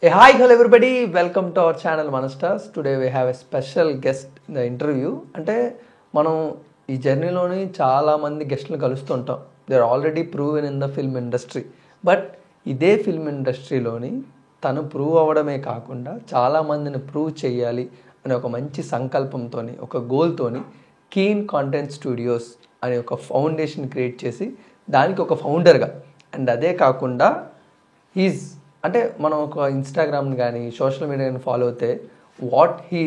Hey, hi, hello everybody. Welcome to our channel Manastars. Today we have a special guest in the interview. అంటే మనం ఈ జర్నీలోని చాలామంది గెస్ట్లను కలుస్తుంటాం. They are already proven in the film industry. But ఇదే film ఇండస్ట్రీలోని తను ప్రూవ్ అవ్వడమే కాకుండా చాలామందిని ప్రూవ్ చేయాలి అనే ఒక మంచి సంకల్పంతో ఒక గోల్తోని కీన్ కాంటెంట్ స్టూడియోస్ అనే ఒక ఫౌండేషన్ క్రియేట్ చేసి దానికి ఒక ఫౌండర్గా అండ్ అదే కాకుండా హీజ్ అంటే మనం ఒక ఇన్స్టాగ్రామ్ని కానీ సోషల్ మీడియాని ఫాలో అవుతే what he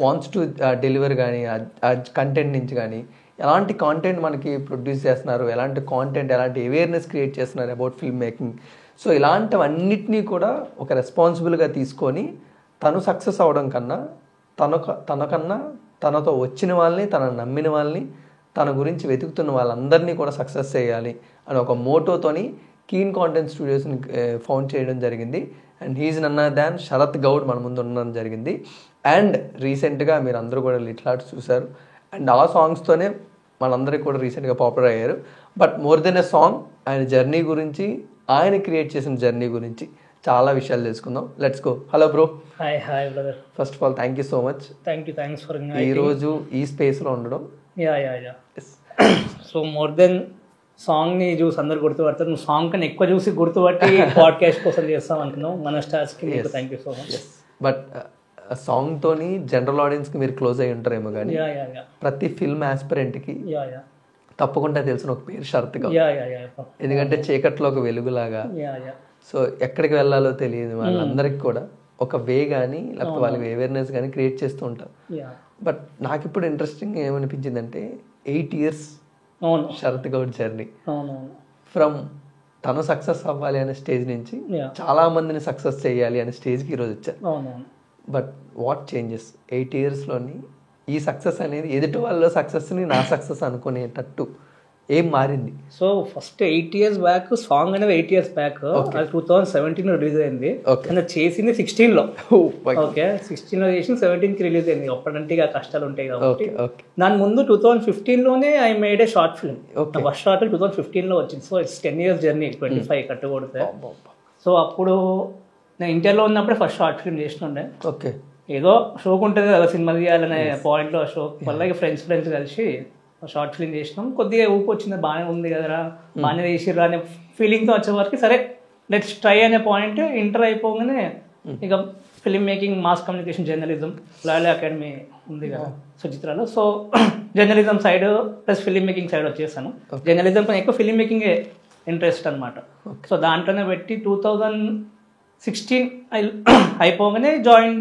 wants to deliver కానీ ఆ కంటెంట్ నుంచి కానీ ఎలాంటి కాంటెంట్ మనకి ప్రొడ్యూస్ చేస్తున్నారు, ఎలాంటి కాంటెంట్, ఎలాంటి అవేర్నెస్ క్రియేట్ చేస్తున్నారు అబౌట్ ఫిల్మ్ మేకింగ్. సో ఇలాంటివన్నిటినీ కూడా ఒక రెస్పాన్సిబుల్గా తీసుకొని తను సక్సెస్ అవ్వడం కన్నా తనకన్నా తనతో వచ్చిన వాళ్ళని, తన నమ్మిన వాళ్ళని, తన గురించి వెతుకుతున్న వాళ్ళందరినీ కూడా సక్సెస్ చేయాలి అని ఒక మోటోతోని కీన్ కాంటెంట్ స్టూడియోస్ని ఫౌండ్ చేయడం జరిగింది. And he's none other than Sharath Goud మన ముందు ఉండడం జరిగింది. అండ్ రీసెంట్గా మీరు అందరూ కూడా లిటిల్ హార్ట్స్ చూశారు. అండ్ ఆ సాంగ్స్తోనే మనందరికీ కూడా రీసెంట్గా పాపులర్ అయ్యారు. But more than a song ఆయన జర్నీ గురించి, ఆయన క్రియేట్ చేసిన జర్నీ గురించి చాలా విషయాలు తెలుసుకుందాం. Let's go. Hello bro. Hi brother. First of all thank you so much. Thanks for ఈరోజు ఈ స్పేస్లో ఉండడం. యా సో మోర్ దెన్ సాంగ్ని చూసి అందరు గుర్తుపడతారు. నువ్వు సాంగ్ కన్నా ఎక్కువ చూసి గుర్తుపట్టి పాడ్కాస్ట్ కోసం చేస్తాం అనుకున్నాం. మన స్టార్స్కి thank you so much. But సాంగ్తోని జనరల్ ఆడియన్స్కి మీరు క్లోజ్ అయ్యి ఉంటారేమో కానీ ప్రతి ఫిల్మ్ ఆస్పిరెంట్కి తప్పకుండా తెలిసిన ఒక పేరు శరత్ గౌడ్. ఎందుకంటే చీకట్లో ఒక వెలుగులాగా. సో ఎక్కడికి వెళ్ళాలో తెలియదు వాళ్ళందరికీ కూడా ఒక వే కానీ లేకపోతే వాళ్ళకి అవేర్నెస్ కానీ క్రియేట్ చేస్తూ ఉంటారు. బట్ నాకు ఇప్పుడు ఇంట్రెస్టింగ్ ఏమనిపించిందంటే 8 years Sharath Goud journey from తను సక్సెస్ అవ్వాలి అనే స్టేజ్ నుంచి చాలా మందిని సక్సెస్ చేయాలి అనే స్టేజ్కి ఈరోజు వచ్చారు. బట్ వాట్ చేంజెస్ 8 yearsలోని ఈ సక్సెస్ అనేది ఎదుటి వాళ్ళ సక్సెస్ని నా సక్సెస్ అనుకునేటట్టు ఏం మారింది? So first 8 years back song అనేది 8 years బ్యాక్ 2017 రిలీజ్ అయింది. చేసింది 16లో. ఓకే, 16లో చేసి 17కి రిలీజ్ అయింది. అప్పుడంటే ఇక కష్టాలు ఉంటాయి కాబట్టి. దాని ముందు 2015లోనే I made a short film. First short film 2015లో వచ్చింది. సో ఇట్స్ 10 years జర్నీ, 25 కట్టుకొడితే. సో అప్పుడు నేను ఇంటర్లో ఉన్నప్పుడే ఫస్ట్ షార్ట్ ఫిల్మ్ చేసినుండే. ఓకే, ఏదో షోకు ఉంటుంది కదా సినిమా తీయాలనే పాయింట్లో షో వల్ల ఫ్రెండ్స్ కలిసి షార్ట్ ఫిల్మ్ చేసినాం. కొద్దిగా ఊపు వచ్చింది, బాగానే ఉంది కదరా, బాగానే చేసిర్రా అనే ఫీలింగ్తో వచ్చే వరకు సరే లెట్స్ ట్రై అనే పాయింట్. ఇంటర్ అయిపోగానే ఇక film making, mass communication, journalism, Loyola Academy ఉంది కదా సుచిత్రాలో. So journalism side plus film making side వచ్చేసాను. జర్నలిజం పైన ఎక్కువ ఫిల్మ్ మేకింగే ఇంట్రెస్ట్ అనమాట. సో దాంట్లోనే పెట్టి 2016 అయిపోగానే జాయిన్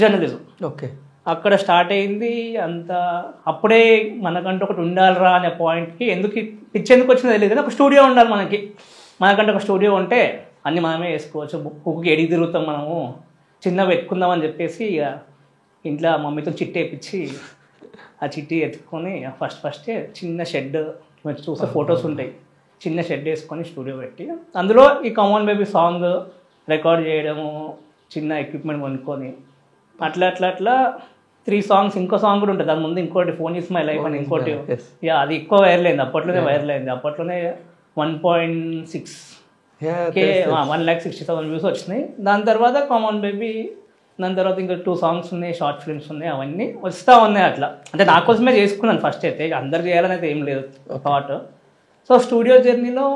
జర్నలిజం. ఓకే, అక్కడ స్టార్ట్ అయింది అంతా. అప్పుడే మనకంటూ ఒకటి ఉండాలిరా అనే పాయింట్కి ఎందుకు వచ్చిందో తెలియదు కానీ ఒక స్టూడియో ఉండాలి మనకంటే ఒక స్టూడియో ఉంటే అన్నీ మనమే వేసుకోవచ్చు. బుక్కి ఎడిగి తిరుగుతాం మనము, చిన్న పెట్టుకుందామని చెప్పేసి ఇక ఇంట్లో మమ్మీతో చిట్టి వేయించి ఆ చిట్టి ఎత్తుకొని ఫస్టే చిన్న షెడ్, మీరు చూస్తే ఫొటోస్ ఉంటాయి, చిన్న షెడ్ వేసుకొని స్టూడియో పెట్టి అందులో ఈ కమాన్ బేబీ సాంగ్ రికార్డ్ చేయడము, చిన్న ఎక్విప్మెంట్ కొనుక్కొని అట్లా 3 songs. ఇంకో సాంగ్ కూడా ఉంటుంది దాని ముందు, ఇంకోటి ఫోన్ ఇస్ మై లైఫ్ అని ఇంకోటి. అది ఎక్కువ వైరల్ అయింది, అప్పట్లోనే వైరల్ అయింది. అప్పట్లోనే 1.6K 1,60,000 వ్యూస్ వచ్చినాయి. దాని తర్వాత కామన్ బేబీ, దాని తర్వాత ఇంకా 2 songs ఉన్నాయి, షార్ట్ ఫిల్మ్స్ ఉన్నాయి, అవన్నీ వస్తూ ఉన్నాయి. అట్లా అంటే నా కోసమే చేసుకున్నాను ఫస్ట్ అయితే, అందరు చేయాలని అయితే ఏం లేదు థాట్. సో స్టూడియో జర్నీలో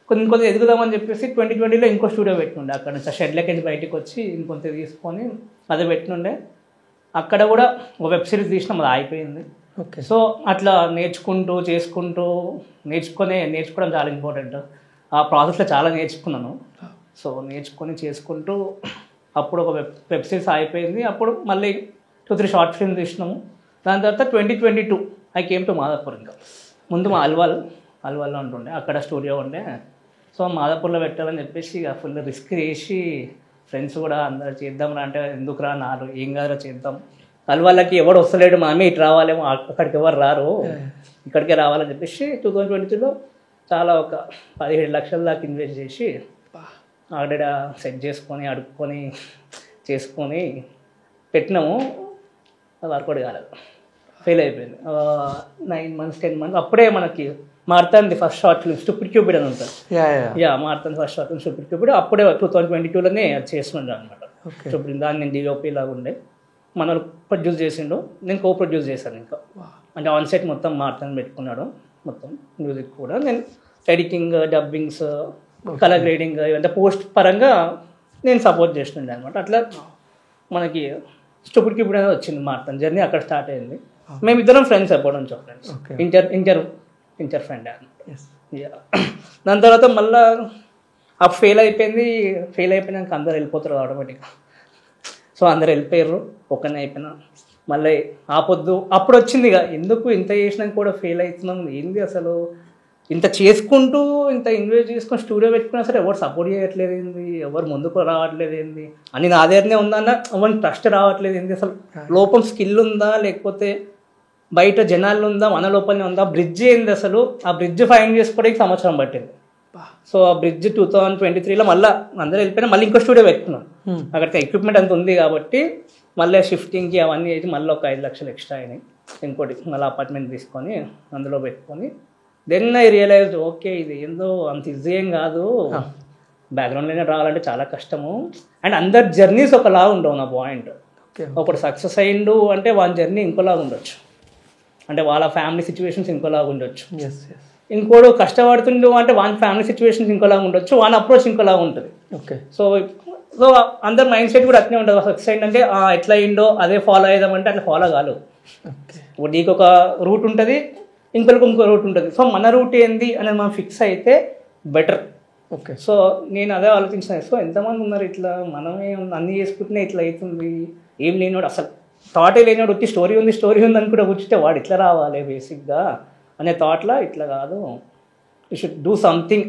కొద్ది ఎదుగుదామని చెప్పేసి 2020లో ఇంకో స్టూడియో పెట్టినుండే. అక్కడ నుంచి షెడ్లకి వెళ్ళి బయటకు వచ్చి ఇంకొంత తీసుకొని అదే పెట్టినుండే. అక్కడ కూడా ఒక వెబ్ సిరీస్ తీసినాం, అది అయిపోయింది. ఓకే, సో అట్లా నేర్చుకోవడం చాలా ఇంపార్టెంట్. ఆ ప్రాసెస్లో చాలా నేర్చుకున్నాను. సో చేసుకుంటూ అప్పుడు ఒక వెబ్ సిరీస్ అయిపోయింది. అప్పుడు మళ్ళీ 2-3 షార్ట్ ఫిల్మ్ తీసినాము. దాని తర్వాత 2022 ఐ కేమ్ టు మాదాపూర్. ఇంకా ముందు మా అల్వాల్లో ఉంటుండే, అక్కడ స్టూడియో ఉండే. సో మాదాపూర్లో పెట్టాలని చెప్పేసి ఇక ఫుల్ రిస్క్ చేసి ఫ్రెండ్స్ కూడా అందరూ చేద్దాంరా అంటే ఎందుకు రా నారు, ఏం కాదురా చేద్దాం, అల్వాళ్ళకి ఎవడు వస్తలేడు, మామే ఇటు రావాలేమో, అక్కడికి ఎవరు రారు, ఇక్కడికే రావాలని చెప్పేసి 2022లో చాలా ఒక 17 లక్షల దాకా ఇన్వెస్ట్ చేసి ఆల్రెడీ సెట్ చేసుకొని అడుక్కొని చేసుకొని పెట్టినాము. అది వర్కౌట్ కాలేదు, ఫెయిల్ అయిపోయింది. 9 months 10 months అప్పుడే మనకి మారుతుంది first short film stupid Cupid అని ఉంటుంది. మారుతుంది first short film stupid Cupid. అప్పుడే 2022లోనే అది చేస్తుండే అనమాట. ఓకే. సో బృందాన్ని నేను డిఓపి లాగా ఉండే, మన ప్రొడ్యూస్ చేసిండు, నేను కో ప్రొడ్యూస్ చేశాను. ఇంకా అంటే ఆన్ సెట్ మొత్తం మార్తని పెట్టుకున్నాడు, మొత్తం మ్యూజిక్ కూడా. నేను ఎడిటింగ్, డబ్బింగ్స్, కలర్ గ్రేడింగ్ ఇవంతా పోస్ట్ పరంగా నేను సపోర్ట్ చేస్తుండే అనమాట. అట్లా మనకి స్టూపిడ్కి ఇప్పుడు వచ్చింది మార్తన్ జర్నీ, అక్కడ స్టార్ట్ అయింది. మేమిద్దరం ఫ్రెండ్స్ ఎప్పటి నుంచో ఫ్రెండ్స్, ఇంటర్ ఫ్రెండ్ అనమాట. దాని తర్వాత మళ్ళీ అప్పుడు ఫెయిల్ అయిపోయినాక అందరు వెళ్ళిపోతారు ఆటోమేటిక్గా. సో అందరు వెళ్ళిపోయారు, ఒక్కనే అయిపోయినా. మళ్ళీ ఆపొద్దు అప్పుడు వచ్చింది ఇక, ఎందుకు ఇంత చేసినాక కూడా ఫెయిల్ అవుతున్నాం, ఏంది అసలు ఇంత చేసుకుంటూ ఇంత ఇన్వెస్ట్ చేసుకుని స్టూడియో పెట్టుకున్నా సరే ఎవరు సపోర్ట్ చేయట్లేదు ఏంది, ఎవరు ముందుకు రావట్లేదు ఏంది అని నా దగ్గరనే ఉందన్న ఎవరిని ట్రస్ట్ రావట్లేదు ఏంది, అసలు లోపం స్కిల్ ఉందా లేకపోతే బయట జనాల్లో ఉందా మన లోపలనే ఉందా, బ్రిడ్జ్ ఏంది అసలు, ఆ బ్రిడ్జ్ ఫైండ్ చేసుకోవడానికి సంవత్సరం పట్టింది. సో ఆ బ్రిడ్జ్ 2023లో మళ్ళీ అందరూ వెళ్ళిపోయినా మళ్ళీ ఇంకో స్టూడియో పెట్టుకున్నాం. అక్కడికి ఎక్విప్మెంట్ అంత ఉంది కాబట్టి మళ్ళీ షిఫ్టింగ్కి అవన్నీ అయితే మళ్ళీ ఒక 5 లక్షలు ఎక్స్ట్రా అయినాయి. ఇంకోటి మళ్ళీ అపార్ట్మెంట్ తీసుకొని అందులో పెట్టుకొని దెన్ ఐ రియలైజ్ ఓకే ఇది ఏందో అంత ఈజీ ఏం కాదు, బ్యాక్గ్రౌండ్లోనే రావాలంటే చాలా కష్టము. అండ్ అందరి జర్నీస్ ఒకలా ఉండవు. నా పాయింట్, ఒకటి సక్సెస్ అయ్యిండు అంటే వాళ్ళ జర్నీ ఇంకోలాగా ఉండొచ్చు, అంటే వాళ్ళ ఫ్యామిలీ సిచ్యువేషన్స్ ఇంకోలాగా ఉండొచ్చు. ఇంకోడు కష్టపడుతుండు అంటే వాళ్ళ ఫ్యామిలీ సిచ్యువేషన్స్ ఇంకోలాగా ఉండొచ్చు, వాళ్ళ అప్రోచ్ ఇంకోలాగా ఉంటుంది. ఓకే. సో అందరి మైండ్ సెట్ కూడా అట్నే ఉంటుంది. సక్సెస్ అయిందంటే ఎట్లా అయిందో అదే ఫాలో అయ్యామంటే అట్లా ఫాలో కాదు. ఇప్పుడు నీకు ఒక రూట్ ఉంటుంది, ఇంకొకరికి ఇంకో రూట్ ఉంటుంది. సో మన రూట్ ఏంది అనేది మనం ఫిక్స్ అయితే బెటర్. ఓకే. సో నేను అదే ఆలోచించాను. సో ఎంతమంది ఉన్నారు ఇట్లా, మనమే అన్నీ చేసుకుంటేనే ఇట్లా అవుతుంది, ఏం లేనివాడు అసలు థాటే లేనివాడు వచ్చి స్టోరీ ఉంది అని కూడా కూర్చుంటే వాడు ఇట్లా రావాలి బేసిక్గా అనే థాట్లో, ఇట్లా కాదు you should do something.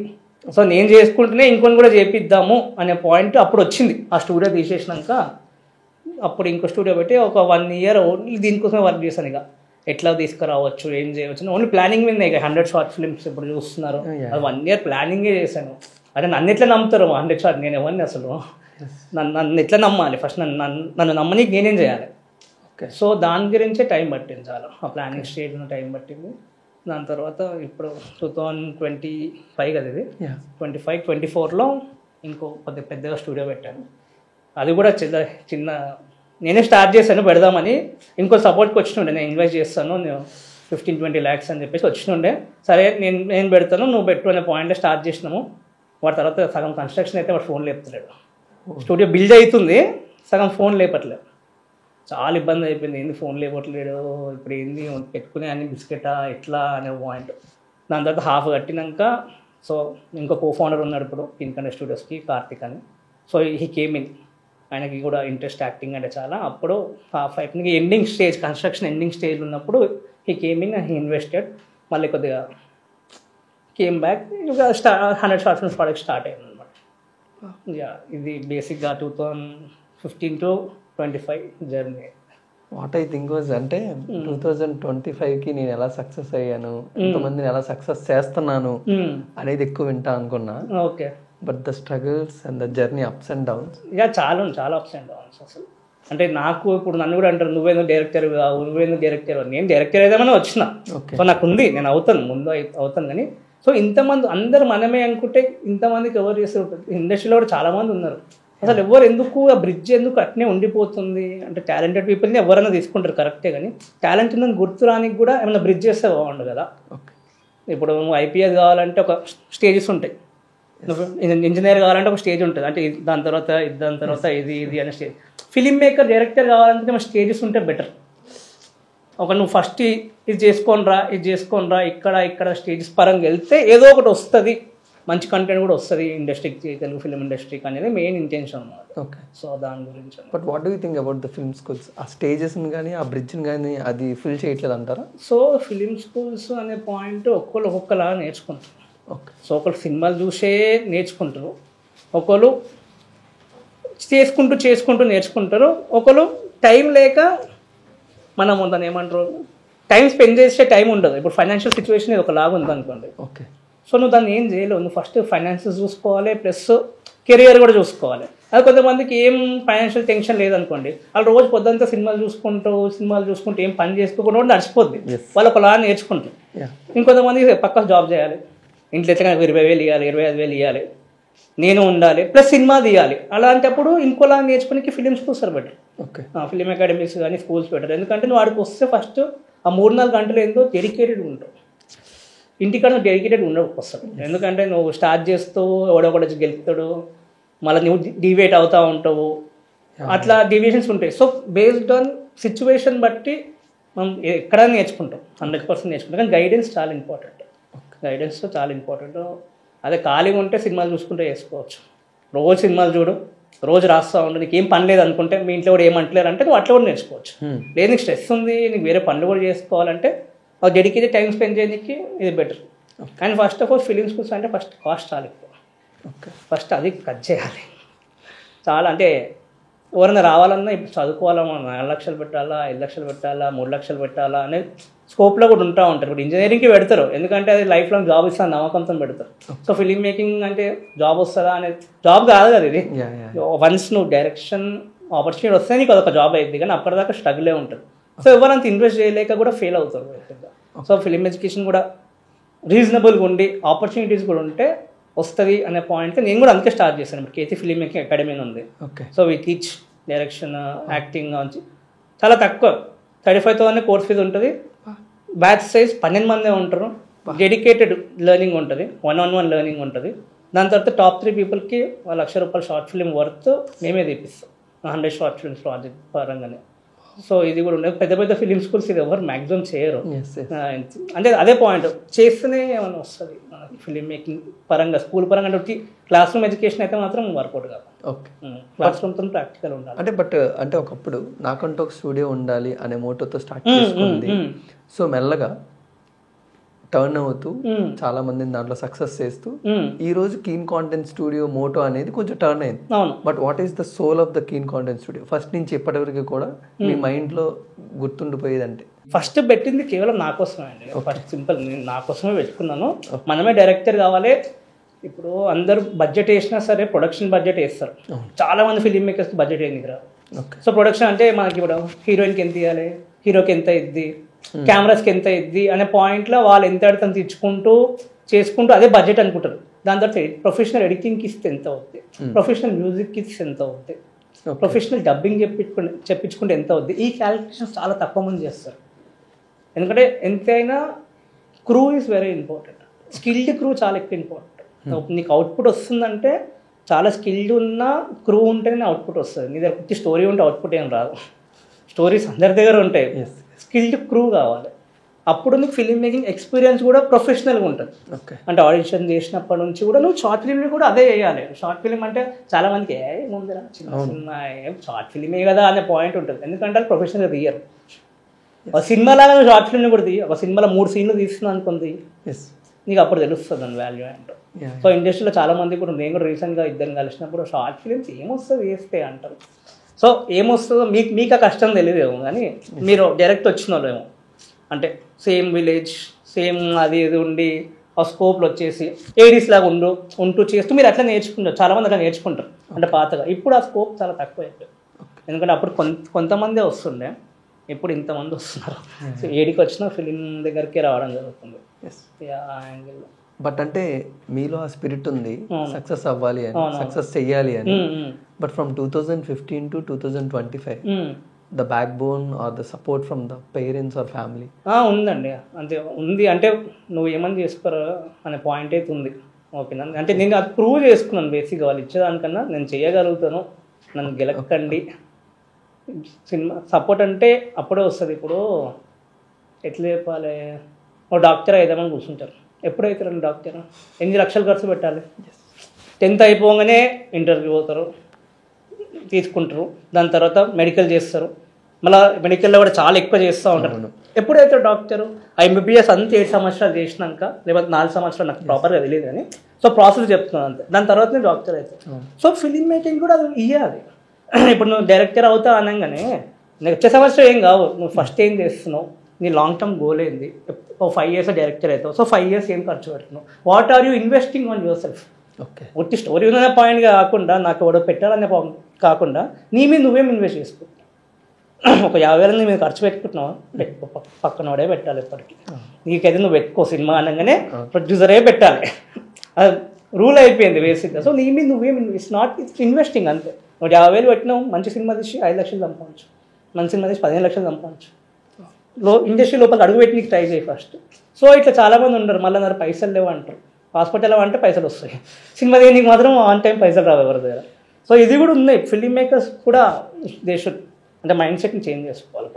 So నేను చేసుకుంటేనే ఇంకొని కూడా చేపిద్దాము అనే పాయింట్ అప్పుడు వచ్చింది. ఆ స్టూడియో తీసేసినాక అప్పుడు ఇంకో స్టూడియో పెట్టి ఒక 1 year ఓన్లీ దీనికోసమే వర్క్ చేశాను. ఇక ఎట్లా తీసుకురావచ్చు, ఏం చేయవచ్చు, ఓన్లీ ప్లానింగ్ మీద. ఇక 100 షార్ట్ ఫిల్మ్స్ ఇప్పుడు చూస్తున్నారు, అది 1 year ప్లానింగే చేశాను. అదే నన్ను ఎట్లా నమ్ముతారు 100 షార్ట్, నేను ఎవరిని అసలు నన్ను ఎట్లా నమ్మాలి, ఫస్ట్ నన్ను నమ్మనీకి నేనేం చేయాలి. సో దాని గురించే టైం పట్టింది చాలా, ఆ ప్లానింగ్ స్టేజ్లో టైం పట్టింది. దాని తర్వాత ఇప్పుడు 2025 కదా ఇది, 24లో ఇంకో కొద్దిగా పెద్దగా స్టూడియో పెట్టాను. అది కూడా చిన్న నేనే స్టార్ట్ చేశాను పెడదామని. ఇంకో సపోర్ట్కి వచ్చినుండే, నేను ఇన్వెస్ట్ చేస్తాను, నేను 15-20 lakhs అని చెప్పేసి వచ్చినుండే. సరే నేను పెడతాను నువ్వు పెట్టు అనే పాయింట్లో స్టార్ట్ చేసినాము. వాటి తర్వాత సగం కన్స్ట్రక్షన్ అయితే వాడు ఫోన్ లేపుతలేడు. స్టూడియో బిల్డ్ అవుతుంది, సగం ఫోన్ లేపట్లేదు. చాలా ఇబ్బంది అయిపోయింది, ఏంది ఫోన్ లేపట్లేడు, ఇప్పుడు ఏంది పెట్టుకునే అన్ని బిస్కెటా ఎట్లా అనే పాయింట్. దాని తర్వాత హాఫ్ కట్టినాక సో ఇంకో కో-ఫౌండర్ ఉన్నాడు ఇప్పుడు పింక్ స్టూడియోస్కి, కార్తిక్ అని. సో హీ కేమ్ ఇన్, ఆయనకి కూడా ఇంట్రెస్ట్ యాక్టింగ్ అంటే చాలా. అప్పుడు హాఫ్ అయిపోయింది, ending stage, construction ending stage ఉన్నప్పుడు he came in, he invested. మళ్ళీ కొద్దిగా కేమ్ బ్యాక్, ఇంకా 100 షార్ట్ ఫిల్మ్స్ ప్రాజెక్ట్ స్టార్ట్ అయింది అనమాట. ఇది బేసిక్గా 2015 to 25 journey. What I think was అంటే 2025కి నేను ఎలా సక్సెస్ అయ్యాను, ఇంతమందిని ఎలా సక్సెస్ చేస్తున్నాను అనేది ఎక్కువ వింటా అనుకున్నా. Okay. But the struggles and the journey ups and downs, ఇక చాలా అప్స్ అండ్ డౌన్స్ అసలు. అంటే నాకు ఇప్పుడు నన్ను కూడా అంటారు నువ్వేందుకు డైరెక్టర్ కావు, నువ్వేందుకు డైరెక్టర్. నేను డైరెక్టర్ ఏదేమైనా వచ్చిన, సో నాకు ఉంది, నేను అవుతాను, ముందు అవుతాను. కానీ సో ఇంతమంది అందరు మనమే అనుకుంటే ఇంతమందికి ఎవరు చేస్తారు? ఇండస్ట్రీలో కూడా చాలామంది ఉన్నారు. అసలు ఎవరు ఎందుకు ఆ బ్రిడ్జ్ ఎందుకు అట్నే ఉండిపోతుంది అంటే, టాలెంటెడ్ పీపుల్ని ఎవరైనా తీసుకుంటారు కరెక్టే, కానీ టాలెంట్ ఉందని గుర్తు రానికి కూడా ఏమైనా బ్రిడ్జ్ చేస్తే బాగుండు కదా. ఇప్పుడు నువ్వు ఐపీఎస్ కావాలంటే ఒక స్టేజెస్ ఉంటాయి, నువ్వు ఇంజనీర్ కావాలంటే ఒక స్టేజ్ ఉంటుంది, అంటే దాని తర్వాత ఇది అనే స్టేజ్. ఫిలిం మేకర్, డైరెక్టర్ కావాలంటే మన స్టేజెస్ ఉంటే బెటర్. ఒక నువ్వు ఫస్ట్ ఇది చేసుకోనరా ఇక్కడ స్టేజెస్ పరంగా వెళ్తే ఏదో ఒకటి వస్తుంది, మంచి కంటెంట్ కూడా వస్తుంది ఇండస్ట్రీకి, తెలుగు ఫిలిం ఇండస్ట్రీకి అనేది మెయిన్ ఇంటెన్షన్ అన్నమాట. ఓకే. సో దాని గురించి. But what do you think about the film schools? ఆ స్టేజెస్ని కానీ ఆ బ్రిడ్జ్ని కానీ అది ఫిల్ చేయట్లేదు అంటారా? సో ఫిలిం స్కూల్స్ అనే పాయింట్ ఒక్కొక్కలా నేర్చుకుంటారు. ఓకే. సో ఒకరు సినిమాలు చూసే నేర్చుకుంటారు, ఒకరు చేసుకుంటూ నేర్చుకుంటారు, ఒకరు టైం లేక మనం దాన్ని ఏమంటారు టైం స్పెండ్ చేసే టైం ఉండదు. ఇప్పుడు ఫైనాన్షియల్ సిచ్యువేషన్ ఇది ఒకలాగా ఉంది అనుకోండి. ఓకే. సో నువ్వు దాన్ని ఏం చేయలేవు, నువ్వు ఫస్ట్ ఫైనాన్సెస్ చూసుకోవాలి, ప్లస్ కెరియర్ కూడా చూసుకోవాలి. అది కొంతమందికి ఏం ఫైనాన్షియల్ టెన్షన్ లేదనుకోండి, వాళ్ళు రోజు పొద్దుంతా సినిమాలు చూసుకుంటూ ఏం పని చేసుకోకుండా కూడా నడిచిపోద్ది, వాళ్ళు ఒకలా నేర్చుకుంటారు. ఇంకొంతమందికి పక్క జాబ్ చేయాలి, ఇంట్లో ఎట్లా 20,000 ఇవ్వాలి, 25,000 ఇవ్వాలి, నేను ఉండాలి ప్లస్ సినిమా తీయాలి. అలాంటప్పుడు ఇంకోలా నేర్చుకునే film schools better, okay film academies కానీ స్కూల్స్ బెటర్. ఎందుకంటే నువ్వు వాడికి వస్తే ఫస్ట్ ఆ 3-4 గంటలు ఏందో డెడికేటెడ్ ఉంటావు, ఇంటికాడ డెడికేటెడ్ ఉండవు వస్తాడు. ఎందుకంటే నువ్వు స్టార్ట్ చేస్తూ ఎవడొకటి వచ్చి గెలుపుతాడు, మళ్ళీ నువ్వు డివేట్ అవుతూ ఉంటావు, అట్లా డివియేషన్స్ ఉంటాయి. సో బేస్డ్ ఆన్ సిచ్యువేషన్ బట్టి మనం ఎక్కడ నేర్చుకుంటాం, 100% నేర్చుకుంటాం. కానీ గైడెన్స్ చాలా ఇంపార్టెంట్, గైడెన్స్ చాలా ఇంపార్టెంట్. అదే ఖాళీగా ఉంటే సినిమాలు చూసుకుంటే చేసుకోవచ్చు. రోజు సినిమాలు చూడు, రోజు రాస్తూ ఉండు, నీకు ఏం పని లేదు అనుకుంటే మీ ఇంట్లో కూడా ఏమంటలేరు అంటే నువ్వు అట్లా కూడా నేర్చుకోవచ్చు. లేదు నీకు స్ట్రెస్ ఉంది, నీకు వేరే పనులు కూడా చేసుకోవాలంటే ఆ డెడికేటెడ్ టైం స్పెండ్ చేయడానికి ఇది better. And first of all film schools అంటే ఫస్ట్ కాస్ట్ చాలా ఎక్కువ, ఫస్ట్ అది కట్ చేయాలి చాలా. అంటే ఎవరైనా రావాలన్నా ఇప్పుడు చదువుకోవాలన్నా 4 లక్షలు పెట్టాలా, 5 లక్షలు పెట్టాలా, 3 లక్షలు పెట్టాలా అనే స్కోప్లో కూడా ఉంటా ఉంటారు. ఇప్పుడు ఇంజనీరింగ్కి పెడతారు, ఎందుకంటే అది లైఫ్ లాంగ్ జాబ్ ఇస్తాను నమ్మకంతో పెడతారు. సో ఫిలిం మేకింగ్ అంటే జాబ్ వస్తుందా అనేది జాబ్ కాదు కదా ఇది. వన్స్ నువ్వు డైరెక్షన్ ఆపర్చునిటీ వస్తే నీకు అదొక జాబ్ అయింది, కానీ అప్పటిదాకా స్ట్రగులే ఉంటుంది. సో ఎవరంత ఇన్వెస్ట్ చేయలేక కూడా ఫెయిల్ అవుతారు. సో ఫిలిం ఎడ్యుకేషన్ కూడా రీజనబుల్గా ఉండి ఆపర్చునిటీస్ కూడా ఉంటే వస్తుంది అనే పాయింట్ నేను కూడా అందుకే స్టార్ట్ చేశాను. ఇప్పుడు కేసీ ఫిలిం మేకింగ్ అకాడమీ ఉంది. So we teach direction, acting నుంచి చాలా తక్కువ 35,000 కోర్స్ ఫీజు ఉంటుంది. బ్యాచ్ సైజ్ 12 మందే ఉంటారు. డెడికేటెడ్ లెర్నింగ్ ఉంటుంది, 1-on-1 లెర్నింగ్ ఉంటుంది. దాని తర్వాత టాప్ 3 పీపుల్కి ₹1,00,000 షార్ట్ ఫిల్మ్ వర్త్ మేమే తీపిస్తాం, 100 షార్ట్ ఫిల్మ్స్ ప్రాజెక్ట్ పరంగానే. సో ఇది కూడా ఉండదు. పెద్ద పెద్ద ఫిలిం స్కూల్స్ ఇది ఎవరు మ్యాక్సిమం చేయరు. అంటే అదే పాయింట్, చేస్తేనే ఏమైనా వస్తుంది మనకి ఫిలిం మేకింగ్ పరంగా. స్కూల్ పరంగా అంటే క్లాస్ రూమ్ ఎడ్యుకేషన్ అయితే మాత్రం వర్కౌట్ కాదు. ఓకే, క్లాస్ రూమ్తో ప్రాక్టికల్ ఉండాలి. అంటే అంటే ఒకప్పుడు నాకంటూ ఒక స్టూడియో ఉండాలి అనే మోటోతో స్టార్ట్ చేసుకుంది. సో మెల్లగా టర్న్ అవుతూ చాలా మందిని దాంట్లో సక్సెస్ చేస్తూ ఈ రోజు కీన్ కాంటెంట్ స్టూడియో మోటో అనేది కొంచెం టర్న్ అయింది. But what is the soul of the keen content studio? First నుంచి ఎప్పటివరకు కూడా మీ మైండ్ లో గుర్తుండిపోయేది అంటే? ఫస్ట్ పెట్టింది కేవలం నా కోసమే అండి. ఫస్ట్ సింపుల్, నేను నా కోసమే పెట్టుకున్నాను. మనమే డైరెక్టర్ కావాలి. ఇప్పుడు అందరూ బడ్జెట్ వేసినా సరే ప్రొడక్షన్ బడ్జెట్ వేస్తారు. చాలా మంది ఫిలిం మేకర్స్ బడ్జెట్ ఏంది రాదు. సో ప్రొడక్షన్ అంటే మనకి ఇప్పుడు హీరోయిన్కి ఎంత ఇవ్వాలి, హీరోకి ఎంత ఇద్ది, కెమెరాస్కి ఎంత ఇద్ది అనే పాయింట్లో వాళ్ళు ఎంత అడుగుతాను తెచ్చుకుంటూ చేసుకుంటూ అదే బడ్జెట్ అనుకుంటారు. దాని తర్వాత ప్రొఫెషనల్ ఎడిటింగ్కి ఇస్తే ఎంత అవుద్ది, ప్రొఫెషనల్ మ్యూజిక్కి ఇస్తే ఎంత అవుద్ది, ప్రొఫెషనల్ డబ్బింగ్ చెప్పించుకుంటే ఎంత అవుద్ది, ఈ క్యాలిక్యులేషన్స్ చాలా తక్కువ మంది చేస్తారు. ఎందుకంటే ఎంతైనా crew is very important. Skilled crew చాలా ఎక్కువ ఇంపార్టెంట్. నీకు అవుట్పుట్ వస్తుందంటే చాలా స్కిల్డ్ ఉన్న క్రూ ఉంటేనే అవుట్పుట్ వస్తుంది. నీ దగ్గర కొద్ది స్టోరీ ఉంటే అవుట్పుట్ ఏం రాదు. స్టోరీస్ అందరి దగ్గర ఉంటాయి, స్కిల్డ్ క్రూ కావాలి. అప్పుడు నీకు ఫిలిం మేకింగ్ ఎక్స్పీరియన్స్ కూడా ప్రొఫెషనల్గా ఉంటుంది. అంటే ఆడిషన్ చేసినప్పటి నుంచి కూడా నువ్వు షార్ట్ ఫిల్మ్ కూడా అదే చేయాలి. షార్ట్ ఫిలిం అంటే చాలా మందికి ఏముందిరా చిన్న సినిమా షార్ట్ ఫిలిమే కదా అనే పాయింట్ ఉంటుంది. ఎందుకంటే అది ప్రొఫెషనల్గా తీయరు. ఒక సినిమాలాగా షార్ట్ ఫిల్మ్ని కూడా తీయ, ఒక సినిమాలో 3 సీన్లు తీస్తున్నాను అనుకుంది, నీకు అప్పుడు తెలుస్తుంది దాని వాల్యూ ఏంటో. సో ఇండస్ట్రీలో చాలా మంది కూడా, నేను కూడా రీసెంట్గా ఇద్దరు కలిసినప్పుడు షార్ట్ ఫిలిమ్స్ ఏమొస్తుంది వేస్తే అంటారు. సో ఏమొస్తుందో మీకు ఆ కష్టం తెలియదేమో, కానీ మీరు డైరెక్ట్ వచ్చిన వాళ్ళేమో అంటే సేమ్ విలేజ్ సేమ్ అది ఇది ఉండి ఆ స్కోప్లో వచ్చేసి ఏడీస్ లాగా ఉంటూ చేస్తూ మీరు అట్లా నేర్చుకుంటారు. చాలామంది అట్లా నేర్చుకుంటారు అంటే పాతగా. ఇప్పుడు ఆ స్కోప్ చాలా తక్కువ అయిపోయింది. ఎందుకంటే అప్పుడు కొంతమందే వస్తుండే, ఇప్పుడు ఇంతమంది వస్తున్నారు. సో ఏడికి వచ్చినా ఫిలిం దగ్గరికి రావడం జరుగుతుంది ఆ యాంగిల్లో. బట్ అంటే మీలో ఆ స్పిరిట్ ఉంది, సక్సెస్ అవ్వాలి అని, సక్సెస్ చెయ్యాలి అని. But from 2015 to 2025 the backbone or the support from the parents or family ఉందండి. అంతే ఉంది. అంటే నువ్వు ఏమని చేసుకోరా అనే పాయింట్ అయితే ఉంది. ఓకేనా, అంటే నేను అది ప్రూవ్ చేసుకున్నాను. బేసిక్గా వాళ్ళు ఇచ్చేదానికన్నా నేను చేయగలుగుతాను, నన్ను గెలక్కండి. సినిమా సపోర్ట్ అంటే అప్పుడే వస్తుంది. ఇప్పుడు ఎట్లా చెప్పాలి, ఒక డాక్టర్ అయిదామని కూర్చుంటారు. ఎప్పుడైతే డాక్టర్ 8 లక్షలు ఖర్చు పెట్టాలి. 10th అయిపోగానే ఇంటర్వ్యూ పోతారు, తీసుకుంటారు. దాని తర్వాత మెడికల్ చేస్తారు. మళ్ళీ మెడికల్లో కూడా చాలా ఎక్కువ చేస్తూ ఉంటారు. ఎప్పుడైతే డాక్టరు ఎంబీబీఎస్ అంతా 7 సంవత్సరాలు చేసినాక, లేకపోతే 4 సంవత్సరాలు, నాకు ప్రాపర్గా తెలియదు కానీ, సో ప్రాసెస్ చెప్తున్నాను అంతే. దాని తర్వాత నేను డాక్టర్ అవుతాను. సో ఫిలిం మేకింగ్ కూడా అది ఇవ్వాలి. ఇప్పుడు నువ్వు డైరెక్టర్ అవుతా అనగానే వచ్చే సంవత్సరం ఏం కావు. నువ్వు ఫస్ట్ ఏం చేస్తున్నావు, నీ లాంగ్ టర్మ్ గోల్ ఏంది, 5 years డైరెక్టర్ అవుతావు. సో 5 years ఏం ఖర్చు పెడుతున్నావు, what are you investing on yourself. ఒట్టి స్టోరీ ఉన్న పాయింట్గా కాకుండా, నాకు ఎవడో పెట్టాలనే కాకుండా నీ మీద నువ్వేం ఇన్వెస్ట్ చేసుకో. ఒక 50,000 నీ మీద ఖర్చు పెట్టుకుంటున్నావు, పెట్టుకో. పక్కన వాడే పెట్టాలి ఎప్పటికీ. నీకైతే నువ్వు పెట్టుకో. సినిమా అనగానే ప్రొడ్యూసరే పెట్టాలి. రూల్ అయిపోయింది బేసిక్గా. సో నీ మీద నువ్వేమి ఇట్స్ ఇన్వెస్టింగ్ అంతే. 50,000 పెట్టినావు, మంచి సినిమా తీసి 5 లక్షలు సంపాదించు, మంచి సినిమా తీసి 15 లక్షలు సంపాదించు. ఇండస్ట్రీ లోపల అడుగు పెట్టి నీకు ట్రై చేయి ఫస్ట్. సో ఇట్లా చాలామంది ఉండరు, మళ్ళీ నా పైసలు లేవు అంటారు. హాస్పిటల్ అంటే పైసలు వస్తాయి, సినిమా తీయడానికి మాత్రం ఆన్ టైం పైసలు రావు ఎవరి దగ్గర. సో ఇది కూడా ఉన్నాయి. ఫిల్మ్ మేకర్స్ కూడా దే షుడ్ అంటే మైండ్ సెట్ని చేంజ్ చేసుకోవాలి,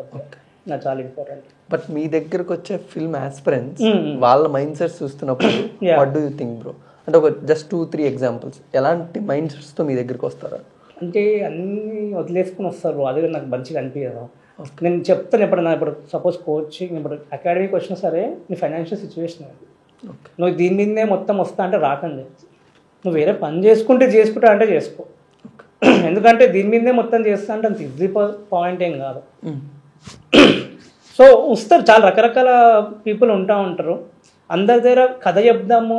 నాకు చాలా ఇంపార్టెంట్. బట్ మీ దగ్గరకు వచ్చే ఫిల్మ్ ఆస్పిరెంట్స్ వాళ్ళ మైండ్ సెట్స్ చూస్తున్నప్పుడు what do you think bro? అంటే ఒక జస్ట్ 2-3 ఎగ్జాంపుల్స్, ఎలాంటి మైండ్ సెట్స్తో మీ దగ్గరికి వస్తారా? అంటే అన్నీ వదిలేసుకుని వస్తారు, అది నాకు మంచిగా అనిపించదు. నేను చెప్తాను ఎప్పుడన్నా, ఇప్పుడు సపోజ్ కోచింగ్ ఇప్పుడు అకాడమీకి వచ్చినా సరే, నీ ఫైనాన్షియల్ సిచ్యువేషన్ అది, నువ్వు దీని మీదే మొత్తం వస్తా అంటే రాకండి. నువ్వు వేరే పని చేసుకుంటా అంటే చేసుకో, ఎందుకంటే దీని మీదే మొత్తం చేస్తా అంటే అంత ఈజీ పాయింట్ ఏం కాదు. సో వస్తారు చాలా రకరకాల పీపుల్ ఉంటారు, అందరి దగ్గర కథ చెప్దాము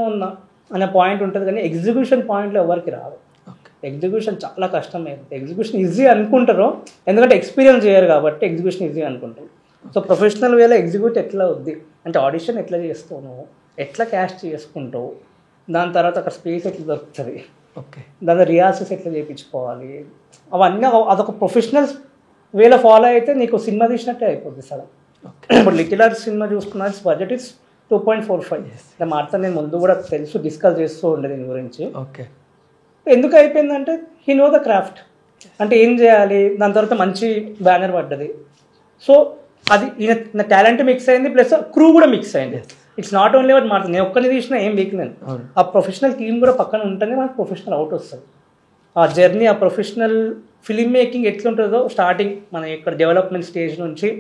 అనే పాయింట్ ఉంటుంది, కానీ ఎగ్జిక్యూషన్ పాయింట్లో ఎవరికి రాదు. ఎగ్జిక్యూషన్ చాలా కష్టమైంది. ఎగ్జిక్యూషన్ ఈజీ అనుకుంటారు, ఎందుకంటే ఎక్స్పీరియన్స్ చేయరు కాబట్టి ఎగ్జిక్యూషన్ ఈజీ అనుకుంటారు. సో ప్రొఫెషనల్ వేలో ఎగ్జిక్యూట్ ఎట్లా అవుద్ది అంటే, ఆడిషన్ ఎట్లా చేస్తావు నువ్వు, ఎట్లా క్యాస్ట్ చేసుకుంటావు, దాని తర్వాత అక్కడ స్పేస్ ఎట్లా దొరుకుతుంది, దాని రిహార్సల్స్ ఎట్లా చేయించుకోవాలి, అవన్నీ అదొక ప్రొఫెషనల్ వేలో ఫాలో అయితే నీకు సినిమా తీసినట్టే అయిపోద్ది సార్. ఇప్పుడు లిటిల్ ఆర్ట్స్ సినిమా చూసుకున్నా బడ్జెట్ ఇస్ 2.45. అంటే మాత్రం నేను ముందు కూడా తెలుసు, డిస్కస్ చేస్తూ ఉండే దీని గురించి. ఎందుకు అయిపోయిందంటే హీ నో ద క్రాఫ్ట్, అంటే ఏం చేయాలి, దాని తర్వాత మంచి బ్యానర్ పడ్డది. సో అది ఈయన టాలెంట్ మిక్స్ అయింది, ప్లస్ క్రూ కూడా మిక్స్ అయింది. ఇట్స్ నాట్ ఓన్లీ వాట్ మాత్రం నేను ఒక్కరిని తీసినా ఏం వీక్నెన్, ఆ ప్రొఫెషనల్ టీమ్ కూడా పక్కన ఉంటేనే మనకు ప్రొఫెషనల్ అవుట్ వస్తుంది. ఆ జర్నీ, ఆ ప్రొఫెషనల్ ఫిలిం మేకింగ్ ఎట్లుంటుందో స్టార్టింగ్ మన ఇక్కడ డెవలప్మెంట్ స్టేజ్ నుంచి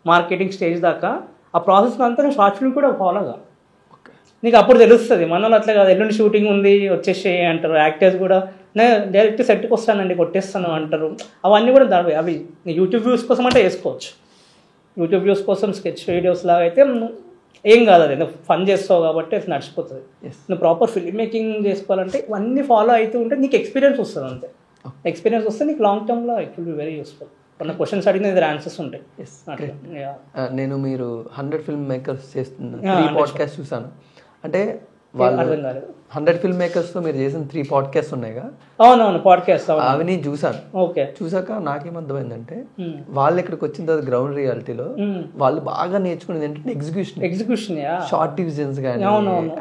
మార్కెటింగ్ స్టేజ్ దాకా ఆ ప్రాసెస్ అంతా షార్ట్ ఫిల్మ్ కూడా ఫాలోగా నీకు అప్పుడు తెలుస్తుంది. మన వాళ్ళు అట్లా కాదు, ఎల్లుండి షూటింగ్ ఉంది వచ్చేసి అంటారు. యాక్టర్స్ కూడా నేను డైరెక్ట్ సెట్కి వస్తానండి కొట్టేస్తాను అంటారు. అవన్నీ కూడా అవి యూట్యూబ్ వ్యూస్ కోసం అంటే వేసుకోవచ్చు. యూట్యూబ్ వ్యూస్ కోసం స్కెచ్ వీడియోస్ లాగా అయితే ఏం కాదు, అది నువ్వు ఫన్ చేస్తావు కాబట్టి అది నడిచిపోతుంది. నువ్వు ప్రాపర్ ఫిల్మ్ మేకింగ్ చేసుకోవాలంటే ఇవన్నీ ఫాలో అవుతూ ఉంటే నీకు ఎక్స్పీరియన్స్ వస్తుంది. అంతే, ఎక్స్పీరియన్స్ వస్తే నీకు లాంగ్ టర్మ్లో it will be very useful. కొన్ని క్వశ్చన్స్ అడిగిన దగ్గర ఆన్సర్స్ ఉంటాయి. నేను మీరు 100 ఫిల్మ్ మేకర్స్ చేస్తున్న 3 పాడ్కాస్ట్ చూసాను. అంటే వాళ్ళు 100 ఫిల్మ్ మేకర్స్తో మీరు చేసిన 3 పాడ్కాస్ట్ ఉన్నాయిగా? అవునవును, పాడ్కాస్ట్ అవి నేను చూసాను. ఓకే, చూసాక నాకేమర్థమైందంటే వాళ్ళు ఇక్కడికి వచ్చిన తర్వాత గ్రౌండ్ రియాలిటీలో వాళ్ళు బాగా నేర్చుకునేది ఏంటంటే ఎగ్జిక్యూషన్, షార్ట్ డివిజన్స్ కానీ,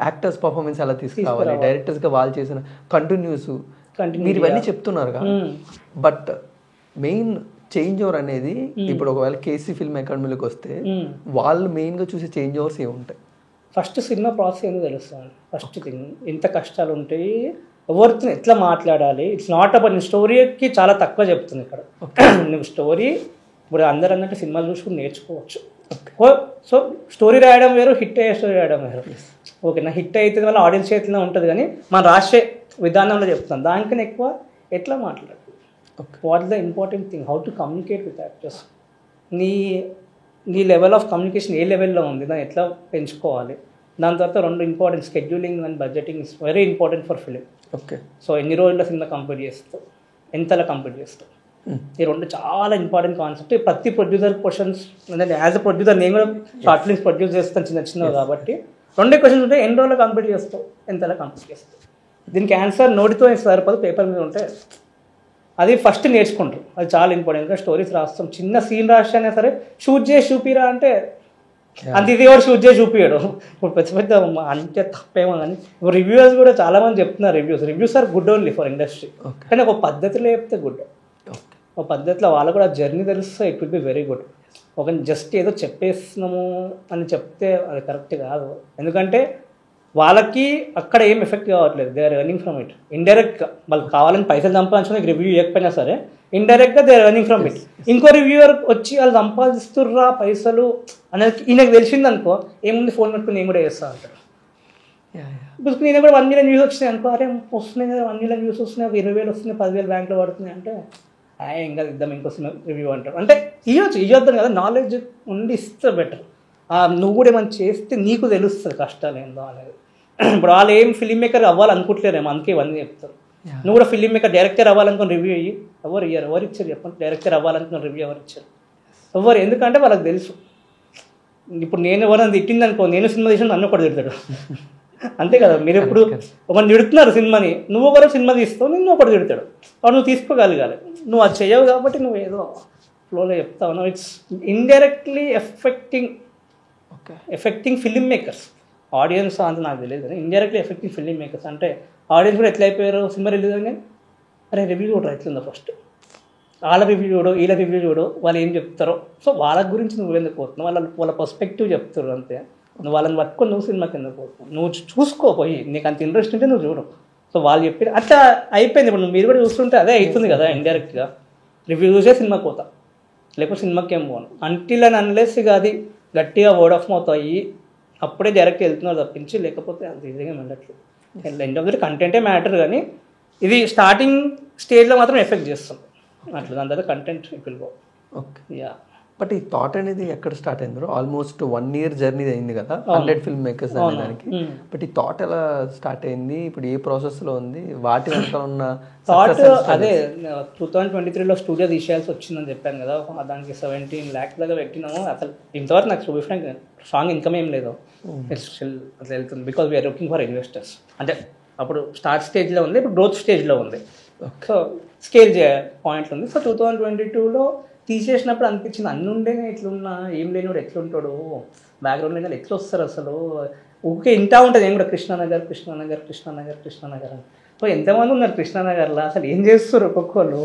యాక్టర్స్ పర్ఫార్మెన్స్ ఎలా తీసుకురావాలి, డైరెక్టర్స్ గా వాళ్ళు చేసిన కంటిన్యూస్, మీరు ఇవన్నీ చెప్తున్నారుగా. బట్ మెయిన్ చేంజ్ ఓవర్ అనేది ఇప్పుడు ఒకవేళ కేసీ ఫిల్మ్ అకాడమీలోకి వస్తే వాళ్ళు మెయిన్గా చూసే చేంజ్ ఓవర్స్ ఏముంటాయి? ఫస్ట్ సినిమా ప్రాసెస్ ఏందో తెలుస్తుంది. ఫస్ట్ థింగ్ ఎంత కష్టాలు ఉంటాయి, ఎవరితో ఎట్లా మాట్లాడాలి. ఇట్స్ నాట్ అబౌట్ స్టోరీకి చాలా తక్కువ చెప్తుంది ఇక్కడ. నువ్వు స్టోరీ ఇప్పుడు అందరూ అన్నట్టు సినిమాలు చూసుకుని నేర్చుకోవచ్చు. సో స్టోరీ రాయడం వేరు, హిట్ అయ్యే స్టోరీ రాయడం వేరు. ఓకే, నా హిట్ అయితే వల్ల ఆడియన్స్ చేతిలో ఉంటుంది, కానీ మనం రాసే విధానంలో చెప్తాను. దానికన్నా ఎక్కువ ఎట్లా మాట్లాడాలి, what is the important thing, how to communicate with actors, నీ లెవెల్ ఆఫ్ కమ్యూనికేషన్ ఏ లెవెల్లో ఉంది, దాన్ని ఎట్లా పెంచుకోవాలి. దాని తర్వాత 2 important, scheduling and budgeting is very important for film. Okay, so ఎన్ని రోజుల్లో సినిమా కంప్లీట్ చేస్తావు, ఎంతలా కంప్లీట్ చేస్తావు, ఈ 2 చాలా ఇంపార్టెంట్ కాన్సెప్ట్. ప్రతి ప్రొడ్యూసర్ క్వశ్చన్స్, అంటే యాజ్ అ ప్రొడ్యూసర్ నేను కూడా షార్ట్ ఫిల్మ్స్ ప్రొడ్యూస్ చేస్తాను చిన్నవి కాబట్టి 2 క్వశ్చన్స్ ఉంటాయి. ఎన్ని రోజుల్లో కంప్లీట్ చేస్తావు, ఎంతలా కంప్లీట్ చేస్తావు. దీనికి ఆన్సర్ నోటితో సరిపోదు, పేపర్ మీద ఉంటే అది ఫస్ట్ నేర్చుకుంటారు. అది చాలా ఇంపార్టెంట్. ఇంకా స్టోరీస్ రాస్తాం, చిన్న సీన్ రాసినా సరే షూట్ చేసి చూపిరా అంటే అంత ఇది ఎవరు షూట్ చేసి చూపించాడు. ఇప్పుడు పెద్ద అంటే తప్పేమో, కానీ ఇప్పుడు రివ్యూవర్స్ కూడా చాలామంది చెప్తున్నారు, reviews are good only for industry, కానీ ఒక పద్ధతిలో చెప్తే గుడ్. ఒక పద్ధతిలో వాళ్ళు కూడా జర్నీ తెలిస్తే it will be very good. ఒక జస్ట్ ఏదో చెప్పేస్తున్నాము అని చెప్తే అది కరెక్ట్ కాదు. ఎందుకంటే వాళ్ళకి అక్కడ ఏం ఎఫెక్ట్ కావట్లేదు, they are earning from it. ఇండైరెక్ట్గా వాళ్ళకి కావాలని పైసలు సంపాదించడానికి రివ్యూ ఇవ్వకపోయినా సరే ఇండైరెక్ట్గా they are earning from it. ఇంకో రివ్యూవర్ వచ్చి వాళ్ళు సంపాదిస్తుర్రా పైసలు అనేది ఈయనకు తెలిసింది అనుకో, ఏముంది ఫోన్ పెట్టుకుని నేను కూడా చేస్తాను అంటారు. ఇప్పుడు నేను కూడా 1 మిలియన్ వ్యూస్ వచ్చినాయి అనుకో, అరే వస్తున్నాయి కదా 1 మిలియన్ వ్యూస్ వస్తున్నాయి, 20,000 వస్తున్నాయి, 10,000 బ్యాంక్లో పడుతున్నాయి అంటే ఇంకా ఇద్దాం ఇంకోసం రివ్యూ అంటారు. అంటే ఇవ్వద్దాం కదా, నాలెడ్జ్ ఉండి ఇస్తే బెటర్. నువ్వు కూడా ఏమైనా చేస్తే నీకు తెలుస్తుంది కష్టాలు ఏందో అనేది. ఇప్పుడు వాళ్ళు ఏం ఫిలిం మేకర్ అవ్వాలనుకుంటలేరేమో, అందుకే ఇవన్నీ చెప్తారు. నువ్వు కూడా ఫిలిం మేకర్ డైరెక్టర్ అవ్వాలనుకుని రివ్యూ అయ్యి ఎవరు ఇచ్చారు చెప్పండి? డైరెక్టర్ అవ్వాలనుకున్న రివ్యూ ఎవరు ఇచ్చారు? ఎవరు? ఎందుకంటే వాళ్ళకి తెలుసు. ఇప్పుడు నేను ఎవరైనా తిట్టింది అనుకో, నేను సినిమా తీసిన నన్ను కూడా తిడతాడు. అంతే కదా. మీరు ఇప్పుడు ఒకరు తిడుతున్నారు సినిమాని, నువ్వు ఒకరు సినిమా తీస్తావు, నిన్ను ఒకటి తిడతాడు, వాడు నువ్వు తీసుకోగలగాలి. నువ్వు అది చేయవు కాబట్టి నువ్వు ఏదో ఫ్లోలో చెప్తావు. నువ్వు it's indirectly effecting film makers. Audience అంత నాకు తెలియదు కానీ ఇండైరెక్ట్లీ ఎఫెక్టింగ్ ఫిలిం మేకర్స్. అంటే ఆడియన్స్ కూడా ఎట్లా అయిపోయారు సినిమా రిలీజ్ కానీ, అరే రివ్యూ చూడరా ఎట్లుందో ఫస్ట్, వాళ్ళ రివ్యూ చూడు వీళ్ళ రివ్యూ చూడు, వాళ్ళు ఏం చెప్తారో. సో వాళ్ళ గురించి నువ్వు ఎందుకు పోతున్నావు, వాళ్ళ పర్స్పెక్టివ్ చెప్తారు అంతే. నువ్వు వాళ్ళని పట్టుకొని నువ్వు సినిమా కింద పోతున్నావు. నువ్వు చూసుకోపోయి నీకు అంత ఇంట్రెస్ట్ ఉంటే నువ్వు చూడు. సో వాళ్ళు చెప్పి అట్లా అయిపోయింది. ఇప్పుడు మీరు కూడా చూస్తుంటే అదే అవుతుంది కదా ఇండైరెక్ట్గా. రివ్యూ చూసే సినిమాకి పోతా, లేకపోతే సినిమాకి ఏం పోను. అంటిల్ అండ్ అన్లెస్ ఇక అది గట్టిగా వర్డ్ ఆఫ్ మౌత్ అయ్యి అప్పుడే డైరెక్ట్ వెళ్తున్నారు తప్పించి, లేకపోతే అంత ఈజీగా వెళ్ళట్లేదు. ఎండ్ ఆఫ్ ది కంటెంటే మ్యాటర్, కానీ ఇది స్టార్టింగ్ స్టేజ్లో మాత్రం ఎఫెక్ట్ చేస్తుంది. అట్లా దాని తర్వాత కంటెంట్ ఇప్పుడు ఓకే. యా. బట్ ఈ థాట్ అనేది ఎక్కడ స్టార్ట్ అయిందో, ఆల్మోస్ట్ 1 year జర్నీ అయింది కదా 100 ఫిల్మ్ మేకర్స్ అనే దానికి. బట్ ఈ థాట్ ఎలా స్టార్ట్ అయింది, ఇప్పుడు ఏ ప్రాసెస్లో ఉంది, వాటి వెనక ఉన్న థాట్ అదే 2023లో స్టూడియో తీసేయాల్సి వచ్చిందని చెప్పాను కదా. దానికి 17 lakhs దాకా పెట్టినాము. అసలు ఇంతవరకు నాకు చూపించడానికి స్ట్రాంగ్ ఇన్కమ్ ఏం లేదు, స్టిల్ అట్లా వెళ్తుంది. Because we are looking for investors. అంటే అప్పుడు స్టార్ట్ స్టేజ్లో ఉంది, ఇప్పుడు గ్రోత్ స్టేజ్లో ఉంది. సో స్కేల్ పాయింట్లు ఉంది. సో 2022లో తీసేసినప్పుడు అనిపించింది, అన్ని ఉండేనే ఎట్లున్నా, ఏం లేనివాడు ఎట్లుంటాడు, బ్యాక్గ్రౌండ్ లేని ఎట్లా వస్తారు అసలు. ఊరికే ఇంటా ఉంటుంది ఏం కూడా కృష్ణానగర్ కృష్ణానగర్ కృష్ణానగర్ కృష్ణానగర్ అని. సో ఎంతమంది ఉన్నారు కృష్ణానగర్లో, అసలు ఏం చేస్తారు ఒక్కొక్కరు.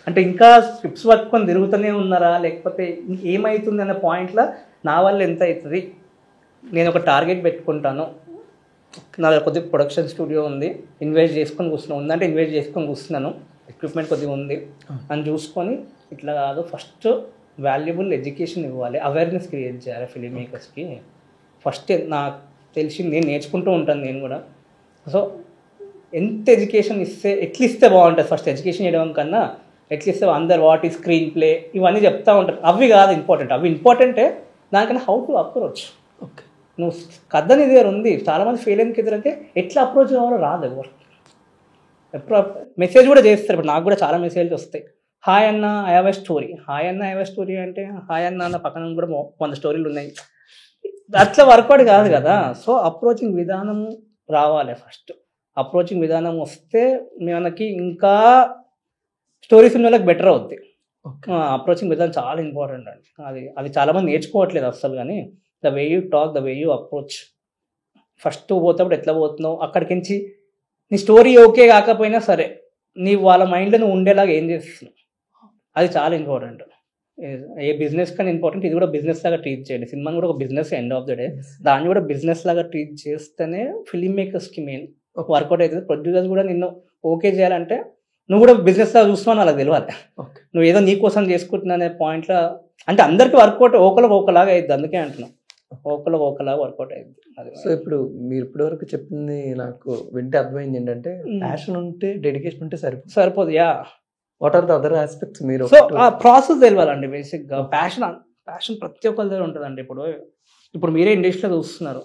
అంటే ఇంకా స్క్రిప్ట్స్ పట్టుకొని తిరుగుతూనే ఉన్నారా, లేకపోతే ఏమవుతుంది అనే పాయింట్లో నా వల్ల ఎంత అవుతుంది, నేను ఒక టార్గెట్ పెట్టుకుంటాను. నా దగ్గర కొద్దిగా ప్రొడక్షన్ స్టూడియో ఉంది, ఇన్వెస్ట్ చేసుకొని కూర్చున్నాను, ఉందంటే ఇన్వెస్ట్ చేసుకొని కూర్చున్నాను, ఎక్విప్మెంట్ కొద్దిగా ఉంది అని చూసుకొని, ఇట్లా కాదు ఫస్ట్ వాల్యుబుల్ ఎడ్యుకేషన్ ఇవ్వాలి, అవేర్నెస్ క్రియేట్ చేయాలి ఫిలిం మేకర్స్కి. ఫస్ట్ నాకు తెలిసింది, నేను నేర్చుకుంటూ ఉంటాను నేను కూడా. సో ఎంత ఎడ్యుకేషన్ ఇస్తే ఎట్లా ఇస్తే బాగుంటుంది, ఫస్ట్ ఎడ్యుకేషన్ చేయడం కన్నా ఎట్లా ఇస్తే అందరు వాట్ ఈ స్క్రీన్ ప్లే ఇవన్నీ చెప్తూ ఉంటారు. అవి కాదు ఇంపార్టెంట్, అవి ఇంపార్టెంటే, దానికన్నా హౌ టు అప్రోచ్. ఓకే. నువ్వు కథ నీ దగ్గర ఉంది, చాలామంది ఫెయిల్ అయిన ఎదురంటే ఎట్లా అప్రోచ్ కావాలో రాదు ఎవరు. ఎప్పుడు మెసేజ్ కూడా చేస్తారు. ఇప్పుడు నాకు కూడా చాలా మెసేజ్లు వస్తాయి, హాయ్ అన్న I have a story. Hi అన్న ఐ హ్యావ్ ఎ స్టోరీ అంటే హాయ్ అన్న అన్న పక్కన కూడా 100 స్టోరీలు ఉన్నాయి. అట్లా వర్కౌట్ కాదు కదా. సో అప్రోచింగ్ విధానం రావాలి ఫస్ట్. అప్రోచింగ్ విధానం వస్తే మనకి ఇంకా స్టోరీ సినిమాలకు బెటర్ అవుద్ది. అప్రోచింగ్ విధానం చాలా ఇంపార్టెంట్ అండి. అది చాలామంది నేర్చుకోవట్లేదు అసలు. కానీ the way you talk, the way you approach. First పోతాప్పుడు ఎట్లా పోతున్నావు, అక్కడికి నుంచి నీ స్టోరీ ఓకే కాకపోయినా సరే నీ వాళ్ళ మైండ్లో నువ్వు ఉండేలాగా ఏం చేస్తున్నావు, అది చాలా ఇంపార్టెంట్. ఏ బిజినెస్ కానీ ఇంపార్టెంట్, ఇది కూడా బిజినెస్ లాగా ట్రీట్ చేయండి. సినిమాని కూడా ఒక business end of the day, దాన్ని కూడా బిజినెస్ లాగా ట్రీట్ చేస్తేనే ఫిలిం మేకర్స్కి మెయిన్ వర్కౌట్ అవుతుంది. ప్రొడ్యూసర్స్ కూడా నిన్ను ఓకే చేయాలంటే నువ్వు కూడా బిజినెస్ లాగా చూస్తున్నావు వాళ్ళకి తెలియాలి. నువ్వు ఏదో నీ కోసం చేసుకుంటున్నా అనే పాయింట్లో, అంటే అందరికీ వర్కౌట్ ఒకలాగా అవుతుంది. అందుకే అంటున్నావు ఒకలాగా వర్కౌట్ అయింది. సో ఇప్పుడు మీరు ఇప్పటివరకు చెప్పింది నాకు వింటే అర్థమైంది ఏంటంటే, ప్యాషన్ ఉంటే డెడికేషన్ ఉంటే సరిపోదు. Yeah, what are the other aspects మీరు. సో ఆ ప్రాసెస్ తెలియాలండి బేసిక్గా. ప్యాషన్ ప్రతి ఒక్కరి దగ్గర ఉంటుందండి. ఇప్పుడు మీరే ఇండస్ట్రీలో చూస్తున్నారు,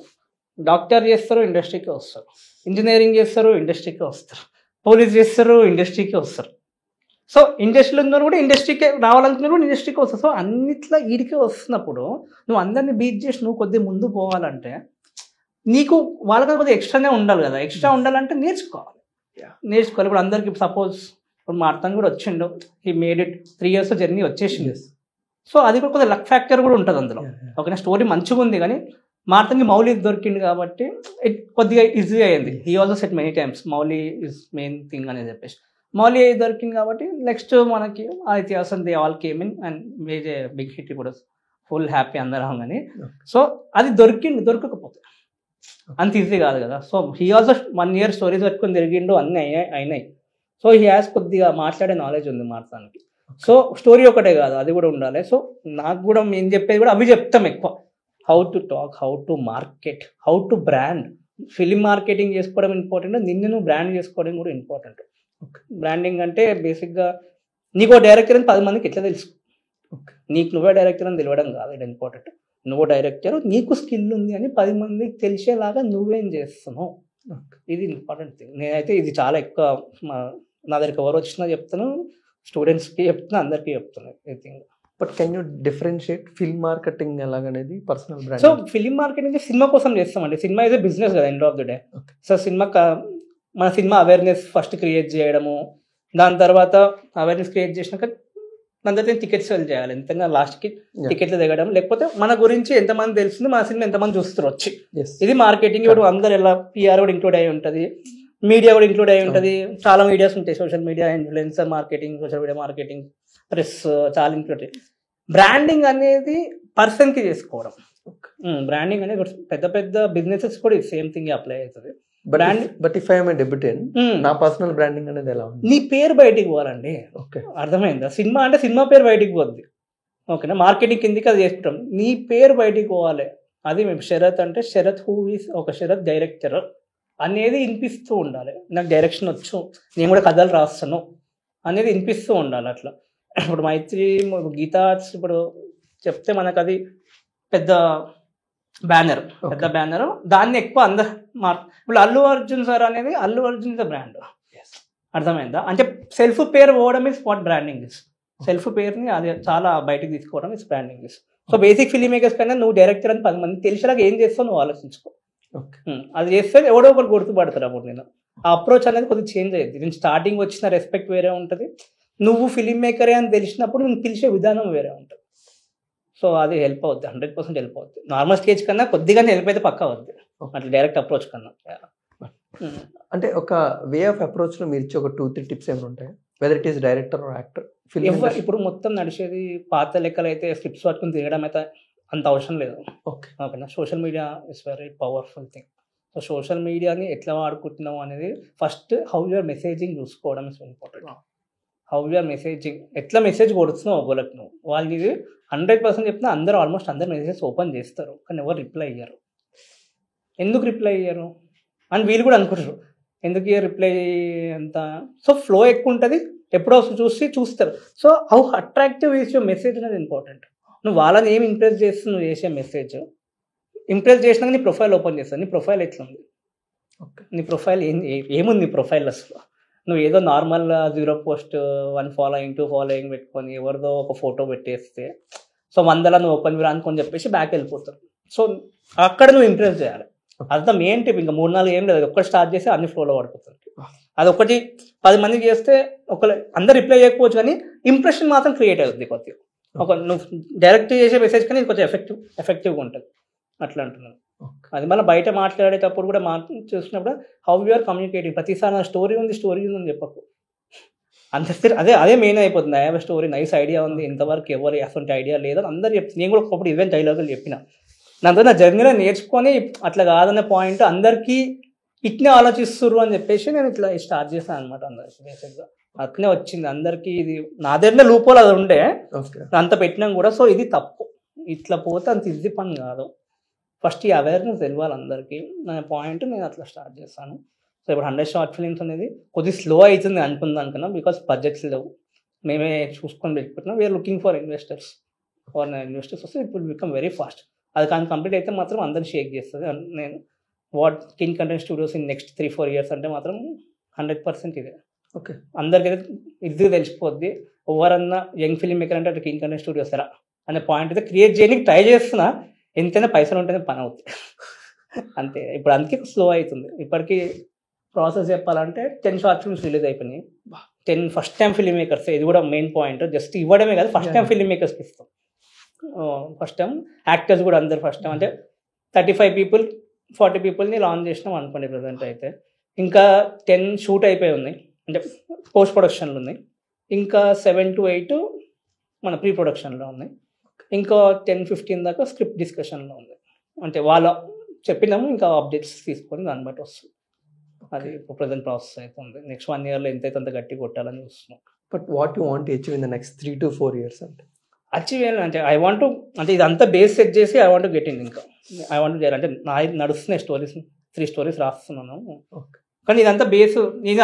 డాక్టర్ చేస్తారు ఇండస్ట్రీకి వస్తారు, ఇంజనీరింగ్ చేస్తారు ఇండస్ట్రీకి వస్తారు, పోలీస్ చేస్తారు ఇండస్ట్రీకి వస్తారు. సో ఇండస్ట్రీలో ఉన్నారు కూడా ఇండస్ట్రీకే రావాలనుకున్నారు కూడా ఇండస్ట్రీకి వస్తారు. సో అన్నిట్లో వీడికే వస్తున్నప్పుడు నువ్వు అందరినీ బీట్ చేసి నువ్వు కొద్దిగా ముందు పోవాలంటే నీకు వాళ్ళకన్నా కొద్దిగా ఎక్స్ట్రానే ఉండాలి కదా. ఎక్స్ట్రా ఉండాలంటే నేర్చుకోవాలి. ఇప్పుడు అందరికి సపోజ్ ఇప్పుడు మా అర్థం కూడా వచ్చిండు, ఈ మేడ్ ఇట్ 3 years జర్నీ వచ్చేసింది. సో అది కూడా కొద్దిగా లక్ ఫ్యాక్టర్ కూడా ఉంటుంది అందులో. ఓకేనా, స్టోరీ మంచిగా ఉంది కానీ మా అర్థంకి మౌలి దొరికింది కాబట్టి కొద్దిగా ఈజీ అయ్యింది. He also said many times Mouli is main thing అని చెప్పేసి మౌలి దొరికింది కాబట్టి నెక్స్ట్ మనకి Aditya Vasanth they all came in and made a big hit. కూడా ఫుల్ హ్యాపీ అందరం కానీ. సో అది దొరకకపోతే అంత ఈజీ కాదు కదా. So he also 1 year stories పెట్టుకొని తిరిగిండు, అన్నీ అయినాయి. సో హీ హ్యాస్ కొద్దిగా మాట్లాడే నాలెడ్జ్ ఉంది మాట్లాడానికి. సో స్టోరీ ఒకటే కాదు, అది కూడా ఉండాలి. సో నాకు కూడా మేము చెప్పేది కూడా అవి చెప్తాం ఎక్కువ. How to talk, how to market, how to brand. Film marketing చేసుకోవడం ఇంపార్టెంట్, నిన్ను నువ్వు బ్రాండ్ చేసుకోవడం కూడా ఇంపార్టెంట్. బ్రాండింగ్ అంటే బేసిక్గా నీకు డైరెక్టర్ అని 10 మందికి ఎట్లా తెలుసు, నీకు నువ్వే డైరెక్టర్ అని తెలియడం కాదు. ఇది ఇంపార్టెంట్. నువ్వు డైరెక్టర్, నీకు స్కిల్ ఉంది అని 10 మందికి తెలిసేలాగా నువ్వేం చేస్తున్నావు, ఇది ఇంపార్టెంట్ థింగ్. నేనైతే ఇది చాలా ఎక్కువ నా దగ్గరికి ఎవరు వచ్చినా చెప్తాను, స్టూడెంట్స్కి చెప్తున్నా, అందరికీ చెప్తున్నాను ఈ thing. But can you differentiate film marketing ఎలాగనేది personal so brand? Film marketing సినిమా కోసం చేస్తామండి. సినిమా ఇస్ బిజినెస్ కదా end of the day. So మన సినిమా అవేర్నెస్ ఫస్ట్ క్రియేట్ చేయడము, దాని తర్వాత అవేర్నెస్ క్రియేట్ చేసినాక మన దగ్గర టికెట్స్ సెల్ చేయాలి. ఎంతగా లాస్ట్కి టికెట్లు దిగడం, లేకపోతే మన గురించి ఎంతమంది తెలిసింది, మన సినిమా ఎంతమంది చూస్తారు వచ్చి, ఇది మార్కెటింగ్. ఇప్పుడు అందరు ఎలా పిఆర్ కూడా ఇంక్లూడ్ అయి ఉంటుంది, మీడియా కూడా ఇంక్లూడ్ అయి ఉంటుంది. చాలా మీడియాస్ ఉంటాయి, social media, influencer marketing, social media marketing, press, చాలా ఇంక్లూడ్. బ్రాండింగ్ అనేది పర్సన్కి చేసుకోవడం. బ్రాండింగ్ అనేది పెద్ద పెద్ద బిజినెసెస్ కూడా సేమ్ థింగ్ అప్లై అవుతుంది. బట్ ఇఫ్ ఐఎమ్ డెబ్యూటెంట్, నా పర్సనల్ బ్రాండింగ్ అనేది ఎలా ఉంది? నీ పేరు బయటికి పోవాలండి. ఓకే, అర్థమైందా? సినిమా అంటే సినిమా పేరు బయటికి పోద్ది, ఓకేనా? మార్కెటింగ్ కిందికి అది చేసుకుంటాం. నీ పేరు బయటికి పోవాలి. అది మేము శరత్ అంటే శరత్ హూ ఈస్, ఒక శరత్ డైరెక్టర్ అనేది వినిపిస్తూ ఉండాలి. నాకు డైరెక్షన్ వచ్చు, నేను కూడా కథలు రాస్తాను అనేది వినిపిస్తూ ఉండాలి. అట్లా ఇప్పుడు మైత్రి, గీతా ఇప్పుడు చెప్తే మనకు అది పెద్ద బ్యానర్, పెద్ద బ్యానర్. దాన్ని ఎక్కువ అందరు ఇప్పుడు అల్లు అర్జున్ సార్ అనేది, Allu Arjun is the brand. అర్థమైందా? అంటే సెల్ఫ్ పేరు పోవడం is what branding is. Self పేరుని అది చాలా బయటకు తీసుకోవడం is branding is. So basic film makers కన్నా నువ్వు డైరెక్టర్ అని 10 మంది తెలిసేలాగా ఏం చేస్తావు నువ్వు ఆలోచించుకో. అది చేస్తే ఎవడో ఒకరు గుర్తుపడతారు. అప్పుడు నేను ఆ అప్రోచ్ అనేది కొద్దిగా చేంజ్ అయ్యింది. నేను స్టార్టింగ్ వచ్చిన రెస్పెక్ట్ వేరే ఉంటుంది, నువ్వు ఫిలిం మేకరే అని తెలిసినప్పుడు నేను పిలిచే విధానం వేరే ఉంటుంది. సో అది హెల్ప్ అవుద్ది, 100% హెల్ప్ అవుద్ది. నార్మల్ స్టేజ్ కన్నా కొద్దిగానే హెల్ప్ అయితే పక్కా అవుద్ది, అట్లా డైరెక్ట్ అప్రోచ్ కన్నా. అంటే ఒక వే ఆఫ్ అప్రోచ్ లో మీరు ఇచ్చే ఒక 2-3 టిప్స్ ఏమైనా ఉంటాయి, whether it is director or actor? ఇప్పుడు మొత్తం నడిచేది పాత లెక్కలు అయితే స్క్రిప్ట్స్ పట్టుకుని తిరగడం అయితే అంత అవసరం లేదు. ఓకేనా? Social media is very powerful thing. So social మీడియాని ఎట్లా వాడుకుంటున్నావు అనేది ఫస్ట్ హౌ యూఆర్ మెసేజింగ్ చూసుకోవడం is important. How your messaging, ఎట్లా మెసేజ్ కొడుతున్నావు ఒకళ్ళకి నువ్వు. వాళ్ళకి 100% చెప్తున్నా, అందరూ ఆల్మోస్ట్ అందరు మెసేజెస్ ఓపెన్ చేస్తారు, కానీ ఎవరు రిప్లై అయ్యారు. ఎందుకు రిప్లై అయ్యారు అని వీళ్ళు కూడా అనుకుంటారు, ఎందుకు రిప్లై అంత. సో ఫ్లో ఎక్కువ ఉంటుంది, ఎప్పుడో చూస్తారు. So how attractive is your message అనేది ఇంపార్టెంట్. నువ్వు వాళ్ళని ఏం ఇంప్రెస్ చేస్తూ నువ్వు చేసే మెసేజ్, ఇంప్రెస్ చేసినాక నీ ప్రొఫైల్ ఓపెన్ చేస్తాను. నీ ప్రొఫైల్ ఎట్లుంది, నీ ప్రొఫైల్ ఏముంది నీ ప్రొఫైల్ అసలు? నువ్వు ఏదో నార్మల్ 0 పోస్ట్ 1 ఫాలోయింగ్ 2 ఫాలోయింగ్ పెట్టుకొని ఎవరిదో ఒక ఫోటో పెట్టేస్తే సో 100 నువ్వు ఓపెన్ అనుకొని చెప్పేసి బ్యాక్ వెళ్ళిపోతారు. సో అక్కడ నువ్వు ఇంప్రెస్ చేయాలి. అర్థం ఏంటి? ఇంకా 3-4 ఏం లేదు, ఒక్కటి స్టార్ట్ చేసి అన్ని ఫ్లోలో పడిపోతుంది. అది ఒకటి 10 మందికి చేస్తే అందరు రిప్లై చేయకపోవచ్చు, కానీ ఇంప్రెషన్ మాత్రం క్రియేట్ అవుతుంది కొద్దిగా. నువ్వు డైరెక్ట్ చేసే మెసేజ్ కానీ కొంచెం ఎఫెక్టివ్గా ఉంటుంది. అట్లా అంటున్నాను. అది మళ్ళీ బయట మాట్లాడేటప్పుడు కూడా చూసినప్పుడు హౌ యూఆర్ కమ్యూనికేటింగ్. ప్రతిసారి నా స్టోరీ ఉందని చెప్పకు. అదే మెయిన్ అయిపోతుంది. I have a story, nice idea ఉంది, ఇంతవరకు ఎవరు అసలు ఐడియా లేదని అందరు చెప్తుంది. నేను కూడా ఒకప్పుడు ఈవెంట్ డైలాగులు చెప్పిన, దాంతో నా జర్నీలో నేర్చుకొని అట్లా కాదనే పాయింట్ అందరికీ ఇట్నే ఆలోచిస్తున్నారు అని చెప్పేసి నేను ఇట్లా స్టార్ట్ చేశాను అనమాట. అందరికి బేసిక్గా అట్లనే వచ్చింది అందరికీ. ఇది నా దగ్గర లూపోలు అది ఉండే అంత పెట్టినాం కూడా. సో ఇది తప్పు, ఇట్లా పోతే అంత ఈజీ పని కాదు. ఫస్ట్ ఈ అవేర్నెస్ తెలియాలి అందరికీ నా పాయింట్. నేను అట్లా స్టార్ట్ చేశాను. సో ఇప్పుడు 100 షార్ట్ ఫిలిమ్స్ అనేది కొద్దిగా స్లో అవుతుంది అనుకుందాం కన్నా, బికాస్ బడ్జెట్స్ లేవు, మేమే చూసుకొని పెట్టుకుంటున్నాం. We are looking for investors. వస్తే it will become very fast. అది కానీ కంప్లీట్ అయితే మాత్రం అందరిని షేక్ చేస్తుంది. నేను what king content studios in next 3-4 years అంటే మాత్రం 100% ఇదే. ఓకే, అందరికైతే ఇది తెలిసిపోద్ది. ఎవరన్నా యంగ్ ఫిలిం మేకర్ అంటే కింగ్ కంటెంట్ స్టూడియోస్ రా అనే పాయింట్ అయితే క్రియేట్ చేయడానికి ట్రై చేస్తున్నా. ఎంతైనా పైసలు ఉంటేనే పని అవుతుంది అంతే. ఇప్పుడు అందుకే స్లో అవుతుంది. ఇప్పటికీ ప్రాసెస్ చెప్పాలంటే 10 షార్ట్ ఫిల్మ్స్ రిలీజ్ అయిపోయినాయి. 10 ఫస్ట్ టైం ఫిలిం మేకర్స్. ఇది కూడా మెయిన్ పాయింట్. జస్ట్ ఇవ్వడమే కాదు, ఫస్ట్ టైం ఫిలిం మేకర్స్కి ఇస్తాం. ఫస్ట్ టైం యాక్టర్స్ కూడా అందరు ఫస్ట్ టైం. అంటే 35 people 40 peopleని లాంచ్ చేసినాం అనుకోండి ప్రజెంట్ అయితే. ఇంకా 10 షూట్ అయిపోయి ఉన్నాయి, అంటే పోస్ట్ ప్రొడక్షన్లు ఉన్నాయి. ఇంకా 7 to 8 మన ప్రీ ప్రొడక్షన్లో ఉన్నాయి. ఇంకా 10-15 దాకా స్క్రిప్ట్ డిస్కషన్లో ఉంది. అంటే వాళ్ళ చెప్పినాము, ఇంకా అప్డేట్స్ తీసుకొని దాన్ని బట్టి వస్తుంది. అది ఇప్పుడు ప్రజెంట్ ప్రాసెస్ అవుతుంది. నెక్స్ట్ 1 yearలో ఎంతైతే అంత గట్టి కొట్టాలని చూస్తున్నాం. But what you want to achieve in the next 3 to 4 years? అంటే అచీవ్ అంటే ఐ వాంట్ టు, అంటే ఇదంతా బేస్ సెట్ చేసి I want to get in. ఇంకా ఐ వాంట్ చేయాలి అంటే నా నడుస్తున్నాయి స్టోరీస్, 3 stories రాస్తున్నాను. కానీ ఇదంతా బేస్. నేను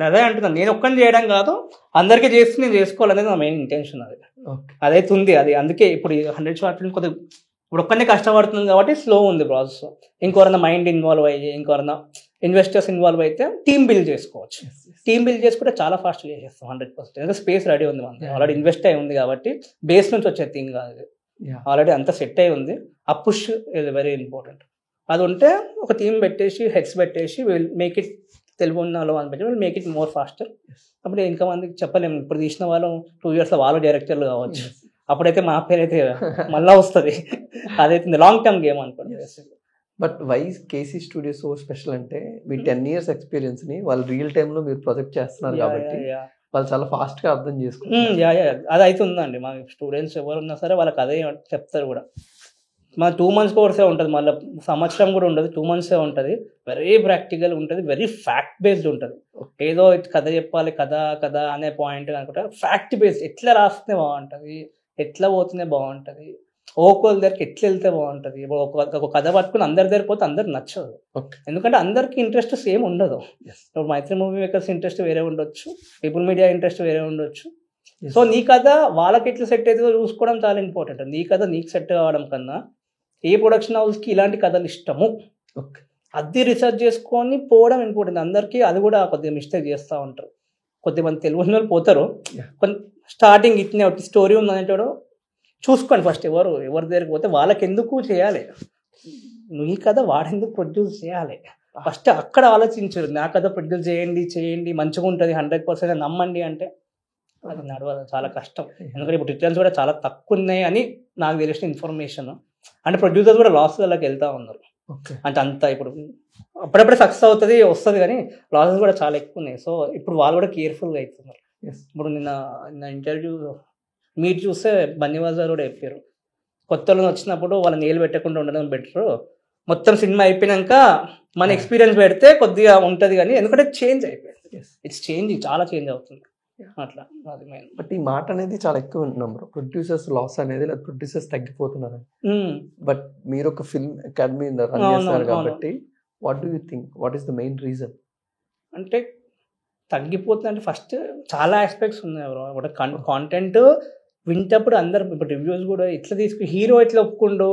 అదే అంటున్నాను, నేను ఒక్కని చేయడం కాదు, అందరికీ చేసి నేను చేసుకోవాలనేది నా మెయిన్ ఇంటెన్షన్. అదైతే ఉంది. అది అందుకే ఇప్పుడు 100 షార్ట్ ఫిల్మ్ కొద్దిగా ఇప్పుడు ఒక్కనే కష్టపడుతుంది కాబట్టి స్లో ఉంది ప్రాసెస్. ఇంకెవరన్నా మైండ్ ఇన్వాల్వ్ అయ్యి, ఇంకెవరన్నా ఇన్వెస్టర్స్ ఇన్వాల్వ్ అయితే టీమ్ బిల్డ్ చేసుకోవచ్చు. టీమ్ బిల్డ్ చేసుకుంటే చాలా ఫాస్ట్గా చేసేస్తాం 100%. ఎందుకంటే స్పేస్ రెడీ ఉంది మనకి, ఆల్రెడీ ఇన్వెస్ట్ అయి ఉంది కాబట్టి బేస్ నుంచి వచ్చే థింగ్ కాదు, ఆల్రెడీ అంతా సెట్ అయి ఉంది. ఆ పుష్ ఇస్ వెరీ ఇంపార్టెంట్. అది ఉంటే ఒక టీమ్ పెట్టేసి హెడ్స్ పెట్టేసి విల్ మేక్ ఇట్, తెలుగు ఉన్న వాళ్ళు అని పెట్టి will make it more faster. అప్పుడు ఇంకా మందికి చెప్పలేము, ఇప్పుడు తీసిన వాళ్ళు 2 yearsలో వాళ్ళు డైరెక్టర్లు కావచ్చు, అప్పుడైతే మా పేరు అయితే మళ్ళీ వస్తుంది. అదైతే లాంగ్ టర్మ్ గేమ్ అనుకోండి. But why KC studio so special అంటే మీ 10 years ఎక్స్పీరియన్స్ని వాళ్ళు రియల్ టైంలో మీరు ప్రొజెక్ట్ చేస్తున్నారు కాబట్టి వాళ్ళు చాలా ఫాస్ట్గా అర్థం చేసుకుంటారు. అది అయితే ఉందండి. మా స్టూడెంట్స్ ఎవరు ఉన్నా సరే వాళ్ళకి అదే చెప్తారు కూడా. మా 2 months కోర్సే ఉంటుంది, మళ్ళీ సంవత్సరం కూడా ఉండదు, 2 months ఉంటుంది. వెరీ ప్రాక్టికల్ ఉంటుంది, వెరీ ఫ్యాక్ట్ బేస్డ్ ఉంటుంది. ఏదో కథ చెప్పాలి కథ అనే పాయింట్ అనుకుంటా, ఫ్యాక్ట్ బేస్డ్. ఎట్లా రాస్తే బాగుంటుంది, ఎట్లా పోతేనే బాగుంటుంది, ఒక్కొక్కరి దగ్గరికి ఎట్లా వెళ్తే బాగుంటుంది. ఒక కథ పట్టుకుని అందరి దగ్గర పోతే అందరికి నచ్చదు, ఎందుకంటే అందరికీ ఇంట్రెస్ట్ సేమ్ ఉండదు. ఇప్పుడు మైత్రి మూవీ మేకర్స్ ఇంట్రెస్ట్ వేరే ఉండొచ్చు, పీపుల్ మీడియా ఇంట్రెస్ట్ వేరే ఉండొచ్చు. సో నీ కథ వాళ్ళకి ఎట్లా సెట్ అవుతుందో చూసుకోవడం చాలా ఇంపార్టెంట్. నీ కథ నీకు సెట్ కావడం కన్నా ఏ ప్రొడక్షన్ హౌస్కి ఇలాంటి కథలు ఇష్టము అది రీసెర్చ్ చేసుకొని పోవడం ఇంపార్టెంట్. అందరికీ అది కూడా కొద్దిగా మిస్టేక్ చేస్తూ ఉంటారు. కొద్దిమంది తెలుగు వాళ్ళు పోతారు, స్టార్టింగ్ ఇట్నే స్టోరీ ఉందనేటోడు చూసుకోండి ఫస్ట్. ఎవరి దగ్గరికి పోతే వాళ్ళకి ఎందుకు చేయాలి, నీ కథ వాడెందుకు ప్రొడ్యూస్ చేయాలి ఫస్ట్ అక్కడ ఆలోచించరు. నా కథ ప్రొడ్యూస్ చేయండి మంచిగా ఉంటుంది 100% నమ్మండి అంటే అది నడవదు, చాలా కష్టం. ఎందుకంటే ఇప్పుడు రిటర్న్స్ కూడా చాలా తక్కువ ఉన్నాయి అని నాకు తెలిసిన ఇన్ఫర్మేషన్. అంటే ప్రొడ్యూసర్స్ కూడా లాస్లకి వెళ్తూ ఉన్నారు. అంటే అంత ఇప్పుడు అప్పుడప్పుడే సక్సెస్ అవుతుంది వస్తుంది, కానీ లాసెస్ కూడా చాలా ఎక్కువ ఉన్నాయి. సో ఇప్పుడు వాళ్ళు కూడా కేర్ఫుల్గా అవుతున్నారు. ఇప్పుడు నిన్న ఇంటర్వ్యూ మీరు చూస్తే బన్నీవాస్ గారు కూడా చెప్పారు, కొత్తలో వచ్చినప్పుడు వాళ్ళని నీళ్ళు పెట్టకుండా ఉండడం బెటర్, మొత్తం సినిమా అయిపోయినాక మన ఎక్స్పీరియన్స్ పెడితే కొద్దిగా ఉంటుంది, కానీ ఎందుకంటే చేంజ్ అయిపోయింది, ఇట్స్ చేంజింగ్, చాలా చేంజ్ అవుతుంది అట్లా. అది మెయిన్. బట్ ఈ మాట అనేది చాలా ఎక్కువ వింటున్నాం, ప్రొడ్యూసర్స్ లాస్ అనేది, లేదా ప్రొడ్యూసర్స్ తగ్గిపోతున్నారు. బట్ మీరు ఒక ఫిల్మ్ అకాడమీ రన్ చేస్తున్నారు కాబట్టి what do you think, what is the main reason? అంటే తగ్గిపోతుంది అంటే ఫస్ట్ చాలా ఆస్పెక్ట్స్ ఉన్నాయి. ఒక కాంటెంట్ వింటప్పుడు అందరు ఇప్పుడు రివ్యూస్ కూడా ఎట్లా హీరో ఎట్లా ఒప్పుకుండో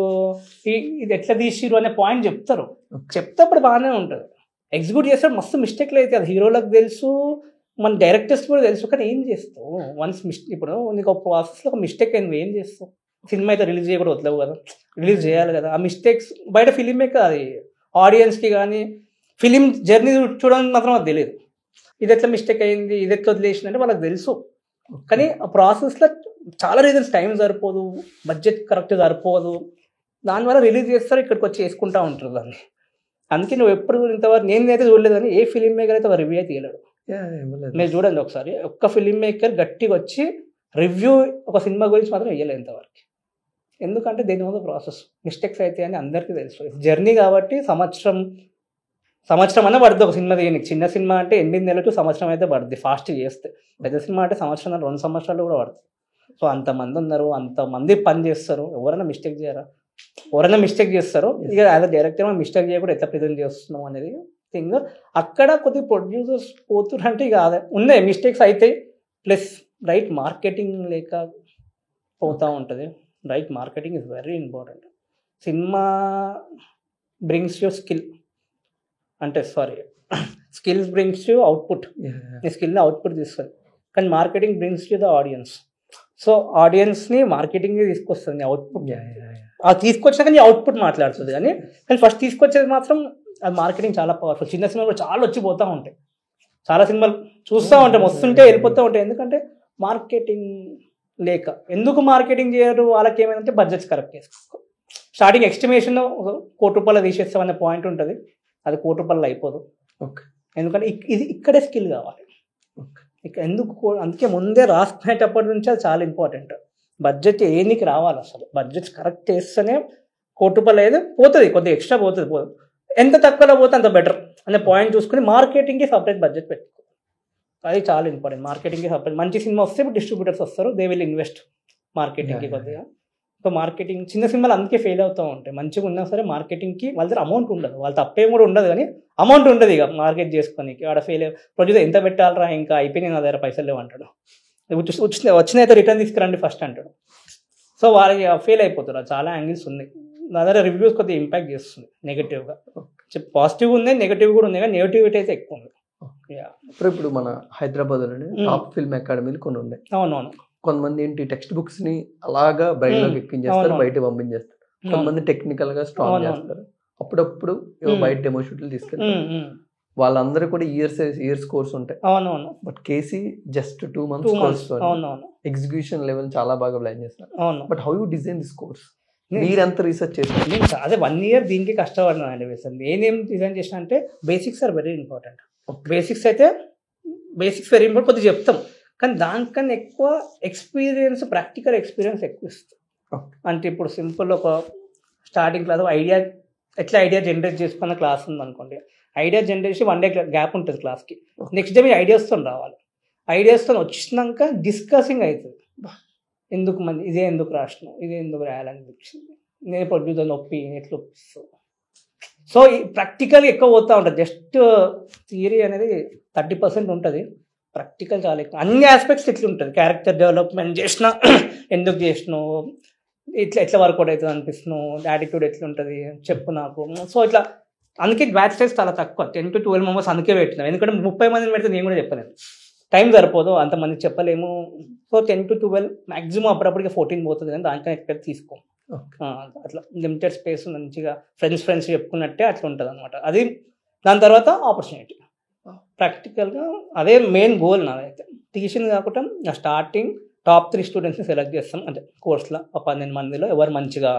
ఇది ఎట్లా తీసిరు అనే పాయింట్ చెప్తారు, చెప్తేప్పుడు బాగానే ఉంటుంది. ఎగ్జిక్యూట్ చేస్తే మస్తు మిస్టేక్లు అయితే అది హీరోలకు తెలుసు, మన డైరెక్టర్స్ కూడా తెలుసు, కానీ ఏం చేస్తావు వన్స్ ఇప్పుడు నీకు ఒక ప్రాసెస్లో ఒక మిస్టేక్ అయింది, ఏం చేస్తావు? సినిమా అయితే రిలీజ్ చేయకూడదు, వదలవు కదా, రిలీజ్ చేయాలి కదా. ఆ మిస్టేక్స్ బయట ఫిలిం మేక అది ఆడియన్స్కి కానీ ఫిలిం జర్నీ చూడడానికి మాత్రం అది తెలియదు, ఇది ఎట్లా మిస్టేక్ అయింది, ఇది ఎట్లా వదిలేసిందంటే వాళ్ళకి తెలుసు. కానీ ఆ ప్రాసెస్లో చాలా రీజన్స్, టైం సరిపోదు, బడ్జెట్ కరెక్ట్ సరిపోదు, దానివల్ల రిలీజ్ చేస్తారు, ఇక్కడికి వచ్చి వేసుకుంటూ ఉంటారు దాన్ని. అందుకే నువ్వు ఎప్పుడు ఇంతవరకు నేనైతే చూడలేదు, కానీ ఏ ఫిలిం మేకర్ అయితే ఒక రివ్యూ అయితే తీయలేడు. మీరు చూడండి ఒకసారి, ఒక్క ఫిలిం మేకర్ గట్టిగా వచ్చి రివ్యూ ఒక సినిమా గురించి మాత్రం వేయలేదు ఇంతవరకు. ఎందుకంటే దీని వల్ల ప్రాసెస్ మిస్టేక్స్ అయితే అని అందరికీ తెలుసు. జర్నీ కాబట్టి సంవత్సరం అన్న పడుతుంది ఒక సినిమా తీయడానికి. చిన్న సినిమా అంటే 8 నెలలు సంవత్సరం అయితే పడుతుంది ఫాస్ట్ చేస్తే. పెద్ద సినిమా అంటే సంవత్సరం 2 సంవత్సరాలు కూడా పడుతుంది. సో అంతమంది ఉన్నారు, అంతమంది పని చేస్తారు, ఎవరైనా మిస్టేక్ చేయరా? ఎవరైనా మిస్టేక్ చేస్తారు. ఇక యాజ్ అ డైరెక్టర్ మనం మిస్టేక్ చేయకుండా ఎట్లా ప్రజెంట్ చేస్తున్నాం అనేది థింగ్. అక్కడ కొద్దిగా ప్రొడ్యూసర్స్ పోతున్నారు అంటే ఇక అదే ఉన్నాయి, మిస్టేక్స్ అవుతాయి. ప్లస్ రైట్ మార్కెటింగ్ లేక పోతూ ఉంటుంది. Right marketing is very important. Cinema brings you skill, అంటే స్కిల్స్ బ్రింగ్స్ యూ అవుట్పుట్. నీ స్కిల్ని అవుట్పుట్ తీస్తుంది, కానీ marketing brings you the audience. So ఆడియన్స్ని మార్కెటింగ్ తీసుకొస్తుంది, నీ అవుట్పుట్. అది తీసుకొచ్చినాక నీ అవుట్పుట్ మాట్లాడుతుంది, కానీ ఫస్ట్ తీసుకొచ్చేది మాత్రం అది మార్కెటింగ్ చాలా పవర్ఫుల్. చిన్న సినిమాలు కూడా చాలా వచ్చిపోతూ ఉంటాయి, చాలా సినిమాలు చూస్తూ ఉంటాయి, వస్తుంటే వెళ్ళిపోతూ ఉంటాయి. ఎందుకంటే మార్కెటింగ్ లేక. ఎందుకు మార్కెటింగ్ చేయరు? వాళ్ళకి ఏమైందంటే బడ్జెట్స్ కరెక్ట్ చేసుకో. స్టార్టింగ్ ఎస్టిమేషన్ ₹1,00,00,000 తీసేస్తామనే పాయింట్ ఉంటుంది, అది ₹1,00,00,000 అయిపోదు. ఓకే, ఎందుకంటే ఇది ఇక్కడే స్కిల్ కావాలి. ఎందుకు అందుకే ముందే రాసుకునేటప్పటి నుంచి అది చాలా ఇంపార్టెంట్. బడ్జెట్ ఏనికి రావాలి, అసలు బడ్జెట్స్ కరెక్ట్ చేస్తేనే ₹1,00,00,000 అయితే పోతుంది, కొద్దిగా ఎక్స్ట్రా పోతుంది. ఎంత తక్కువలో పోతే అంత బెటర్ అనే పాయింట్ చూసుకుని మార్కెటింగ్కి సపరేట్ బడ్జెట్ పెట్టుకో. అది చాలా ఇంపార్టెంట్. మార్కెటింగ్కి సపరేట్. మంచి సినిమా వస్తే ఇప్పుడు డిస్ట్రిబ్యూటర్స్ వస్తారు, దే విల్ ఇన్వెస్ట్ మార్కెటింగ్కి కొద్దిగా. సో మార్కెటింగ్ చిన్న సినిమాలు అందుకే ఫెయిల్ అవుతూ ఉంటాయి. మంచిగా ఉన్నా సరే మార్కెటింగ్కి వాళ్ళ దగ్గర అమౌంట్ ఉండదు, వాళ్ళ తప్పేం కూడా ఉండదు, కానీ అమౌంట్ ఉంటుంది ఇక మార్కెట్ చేసుకోనికి. ఆడ ఫెయిల్ ప్రొడ్యూసర్ ఎంత పెట్టాలరా, ఇంకా అయిపోయినాయి నా దగ్గర పైసలు లేవు అంటాడు. వచ్చినైతే రిటర్న్ తీసుకురండి ఫస్ట్ అంటాడు. సో వాళ్ళకి ఫెయిల్ అయిపోతారు. చాలా యాంగిల్స్ ఉన్నాయి. నా దగ్గర రివ్యూస్ కొద్దిగా ఇంపాక్ట్ చేస్తుంది నెగిటివ్గా. పాజిటివ్ ఉంది, నెగిటివ్ కూడా ఉంది, కానీ నెగిటివిటీ అయితే ఎక్కువ ఉంది. ఇప్పుడు మన హైదరాబాద్లోనే టాప్ ఫిల్మ్ అకాడమీలు కొన్ని ఉన్నాయి. అవునవును. కొంతమంది ఏంటి టెక్స్ట్ బుక్స్ ని అలాగా బ్రెయిన్లోకి ఎక్కించేస్తారు, బయట పంపించేస్తారు. కొంతమంది టెక్నికల్ గా స్ట్రాంగ్ చేస్తారు. అప్పుడప్పుడు బయట డెమో షూట్లు తీసుకెళ్తారు. వాళ్ళందరూ కూడా ఇయర్స్ కోర్స్ ఉంటాయి. అవునవును. But KC just 2 months course execution level చాలా బాగా ప్లాన్ చేస్తారు. But how you design this course? మీరు ఎంత రీసెర్చ్ చేస్తారు? నేను అదే 1 year దీనికి కష్టపడినానండి. నేనేం డిజైన్ చేసిన అంటే basics are very important. Basics అయితే వెరీ ఇంపార్టెంట్, కొద్దిగా చెప్తాం. కానీ దానికన్నా ఎక్కువ ఎక్స్పీరియన్స్, ప్రాక్టికల్ ఎక్స్పీరియన్స్ ఎక్కువ ఇస్తాం. అంటే ఇప్పుడు సింపుల్ ఒక స్టార్టింగ్ క్లాస్ ఎట్లా ఐడియా జనరేట్ చేసుకున్న క్లాస్ ఉందనుకోండి. ఐడియా జనరేషన్ 1 day గ్యాప్ ఉంటుంది క్లాస్కి. నెక్స్ట్ డే మీరు ఐడియాస్తో రావాలి. ఐడియాస్తో వచ్చినాక డిస్కసింగ్ అవుతుంది. ఎందుకు ఇదే ఎందుకు రాసినావు, ఇదే ఎందుకు రాయాలనిపించింది, నేను ప్రొడ్యూసర్ నొప్పి ఎట్లా ఒప్పిస్తావు. సో ఈ ప్రాక్టికల్ ఎక్కువ పోతూ ఉంటుంది. జస్ట్ థియరీ అనేది 30% ఉంటుంది, ప్రాక్టికల్ చాలా ఎక్కువ. అన్ని ఆస్పెక్ట్స్ ఎట్లా ఉంటుంది, క్యారెక్టర్ డెవలప్మెంట్ చేసినా ఎందుకు చేసినావు, ఎట్లా వర్కౌట్ అవుతుంది అనిపిస్తున్నావు, యాటిట్యూడ్ ఎట్లా ఉంటుంది చెప్పు నాకు. సో ఇట్లా అందుకే బ్యాచ్ సైజ్ చాలా తక్కువ, 10 to 12 members అందుకే పెట్టినాం. ఎందుకంటే 30 మందిని పెడితే నేను కూడా చెప్పలేను, టైం సరిపోదు, అంతమందికి చెప్పలేము. సో 10 to 12 మ్యాక్సిమం, అప్పుడప్పటికి 14 పోతుంది, కానీ దానికన్నా ఎక్కడ తీసుకోం. అట్లా లిమిటెడ్ స్పేస్ మంచిగా ఫ్రెండ్స్ చెప్పుకున్నట్టే అట్లా ఉంటుంది అనమాట. అది దాని తర్వాత ఆపర్చునిటీ ప్రాక్టికల్గా అదే మెయిన్ గోల్ నాదైతే. తీసింది కాకుండా స్టార్టింగ్ టాప్ 3 స్టూడెంట్స్ని సెలెక్ట్ చేస్తాం. అంటే కోర్సులో 12 మందిలో ఎవరు మంచిగా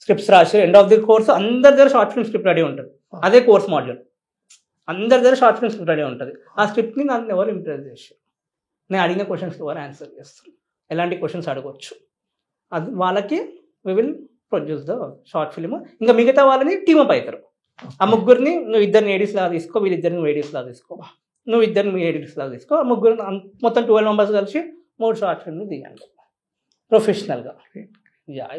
స్క్రిప్ట్స్ రాసి, ఎండ్ ఆఫ్ ది కోర్స్ అందరి దగ్గర షార్ట్ ఫిల్మ్ స్క్రిప్ట్ రెడీ ఉంటుంది. అదే కోర్స్ మాడ్యూల్, అందరి దగ్గర షార్ట్ ఫిల్మ్ స్క్రిప్ట్ రెడీ ఉంటుంది. ఆ స్క్రిప్ట్ని నన్ను ఎవరు ఇంప్రెస్ చేశారు, నేను అడిగిన క్వశ్చన్స్కి ఎవరు ఆన్సర్ చేస్తారు, ఎలాంటి క్వశ్చన్స్ అడగవచ్చు, అది వాళ్ళకి we will produce the short film. ఇంకా మిగతా వాళ్ళని టీమప్ అవుతారు. ఆ ముగ్గురిని నువ్వు 2 ఏడీస్ లాగా తీసుకో, వీళ్ళిద్దరిని ఏడీస్ లాగా తీసుకో, నువ్వు 2 ఏడీస్ లాగా తీసుకో, ఆ ముగ్గురు మొత్తం 12 members కలిసి 3 షార్ట్ ఫిల్మ్లు తీయండి ప్రొఫెషనల్గా.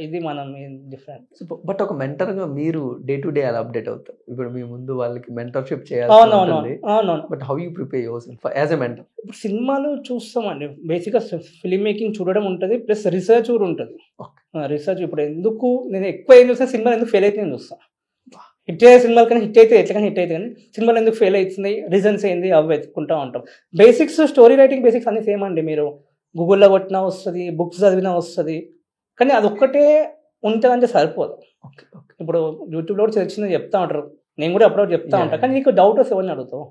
ఇది మనం డిఫరెంట్. బట్ ఒక మెంటర్గా మీరు డే టు డే అలా అప్డేట్ అవుతారు. ఇప్పుడు మీ ముందు వాళ్ళకి మెంటర్షిప్ చేయాలి. But how you prepare yourself as a mentor? ఇప్పుడు సినిమాలు చూస్తామండి, బేసిక్గా ఫిల్మ్ మేకింగ్ చూడడం ఉంటుంది, ప్లస్ రీసెర్చ్ కూడా ఉంటుంది. రీసెర్చ్ ఇప్పుడు ఎందుకు నేను ఎక్కువ ఏం చూస్తాను, సినిమాలు ఎందుకు ఫెయిల్ అయితే నేను చూస్తాను. హిట్ అయ్యే సినిమాలు కానీ హిట్ అయితే ఎట్లా హిట్ అయితే కానీ సినిమాలు ఎందుకు ఫెయిల్ అవుతున్నాయి, రీజన్స్ ఏంది, అవి వెతుక్కుంటూ ఉంటాం. బేసిక్స్, స్టోరీ రైటింగ్ బేసిక్స్ అన్నీ సేమ్ అండి. మీరు గూగుల్లో కొట్టినా వస్తుంది, బుక్స్ చదివినా వస్తుంది, కానీ అదొక్కటే ఉంటుందంటే సరిపోదు. ఇప్పుడు యూట్యూబ్లో కూడా తెలిసింది చెప్తా ఉంటారు, నేను కూడా అప్పుడప్పుడు చెప్తా ఉంటాను. కానీ నీకు డౌట్ వస్తే ఎవరిని అడుగుతావు?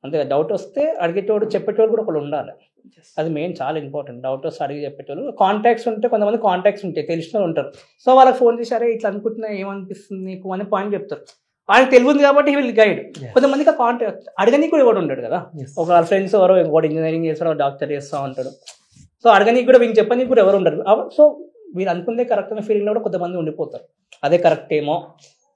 అంతే, డౌట్ వస్తే అడిగేటోడు చెప్పేటోడు కూడా ఒకళ్ళు ఉండాలి. అది మెయిన్, చాలా ఇంపార్టెంట్. డౌట్ వస్తే అడిగి చెప్పేటోళ్ళు. కాంటాక్ట్స్ ఉంటే, కొంతమంది కాంటాక్ట్స్ ఉంటాయి, తెలిసిన వాళ్ళు ఉంటారు. సో వాళ్ళకి ఫోన్ చేశారే ఇట్లా అనుకుంటున్నా, ఏమనిపిస్తుంది నీకు అనే పాయింట్ చెప్తారు. వాళ్ళకి తెలియదు కాబట్టి వీళ్ళు గైడ్. కొంతమందికి ఆ కాంటాక్ట్ అడగనికి కూడా ఎవరు ఉంటాడు కదా, ఒక ఫ్రెండ్స్ ఎవరో ఇంకోటి ఇంజనీరింగ్ చేస్తాడు, డాక్టర్ చేస్తూ ఉంటాడు. సో అడగనికి కూడా వీళ్ళు చెప్పడానికి కూడా ఎవరు ఉండరు. సో వీళ్ళు అనుకుందే కరెక్ట్ అనే ఫీలింగ్లో కూడా కొంతమంది ఉండిపోతారు. అదే కరెక్ట్ ఏమో,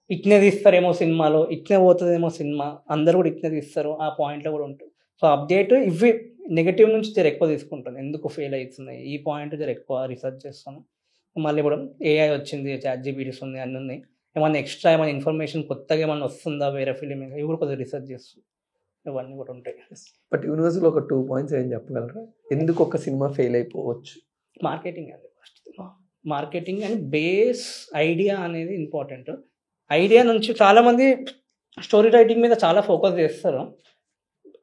ఇట్నే తీస్తారేమో సినిమాలో, ఇట్నే పోతుందేమో సినిమా, అందరూ కూడా ఇట్నే తీస్తారు, ఆ పాయింట్లో కూడా ఉంటుంది. సో అప్డేట్ ఇవి నెగిటివ్ నుంచి జర ఎక్కువ తీసుకుంటాను, ఎందుకు ఫెయిల్ అవుతున్నాయి ఈ పాయింట్ జర ఎక్కువ రీసెర్చ్ చేస్తాను. మళ్ళీ ఇప్పుడు ఏఐ వచ్చింది, ChatGPT ఉంది, అన్నీ ఉన్నాయి, ఏమన్నా ఎక్స్ట్రా ఏమైనా ఇన్ఫర్మేషన్ కొత్తగా ఏమన్నా వస్తుందా వేరే ఫిలిం, ఇవి కూడా కొద్దిగా రీసెర్చ్ చేస్తుంది, ఇవన్నీ కూడా ఉంటాయి. బట్ యూనివర్స్లో ఒక 2 points ఏం చెప్పగలరా, ఎందుకు ఒక సినిమా ఫెయిల్ అయిపోవచ్చు? మార్కెటింగ్ అండి, first marketing and base idea అనేది ఇంపార్టెంట్. ఐడియా నుంచి చాలామంది స్టోరీ రైటింగ్ మీద చాలా ఫోకస్ చేస్తారు,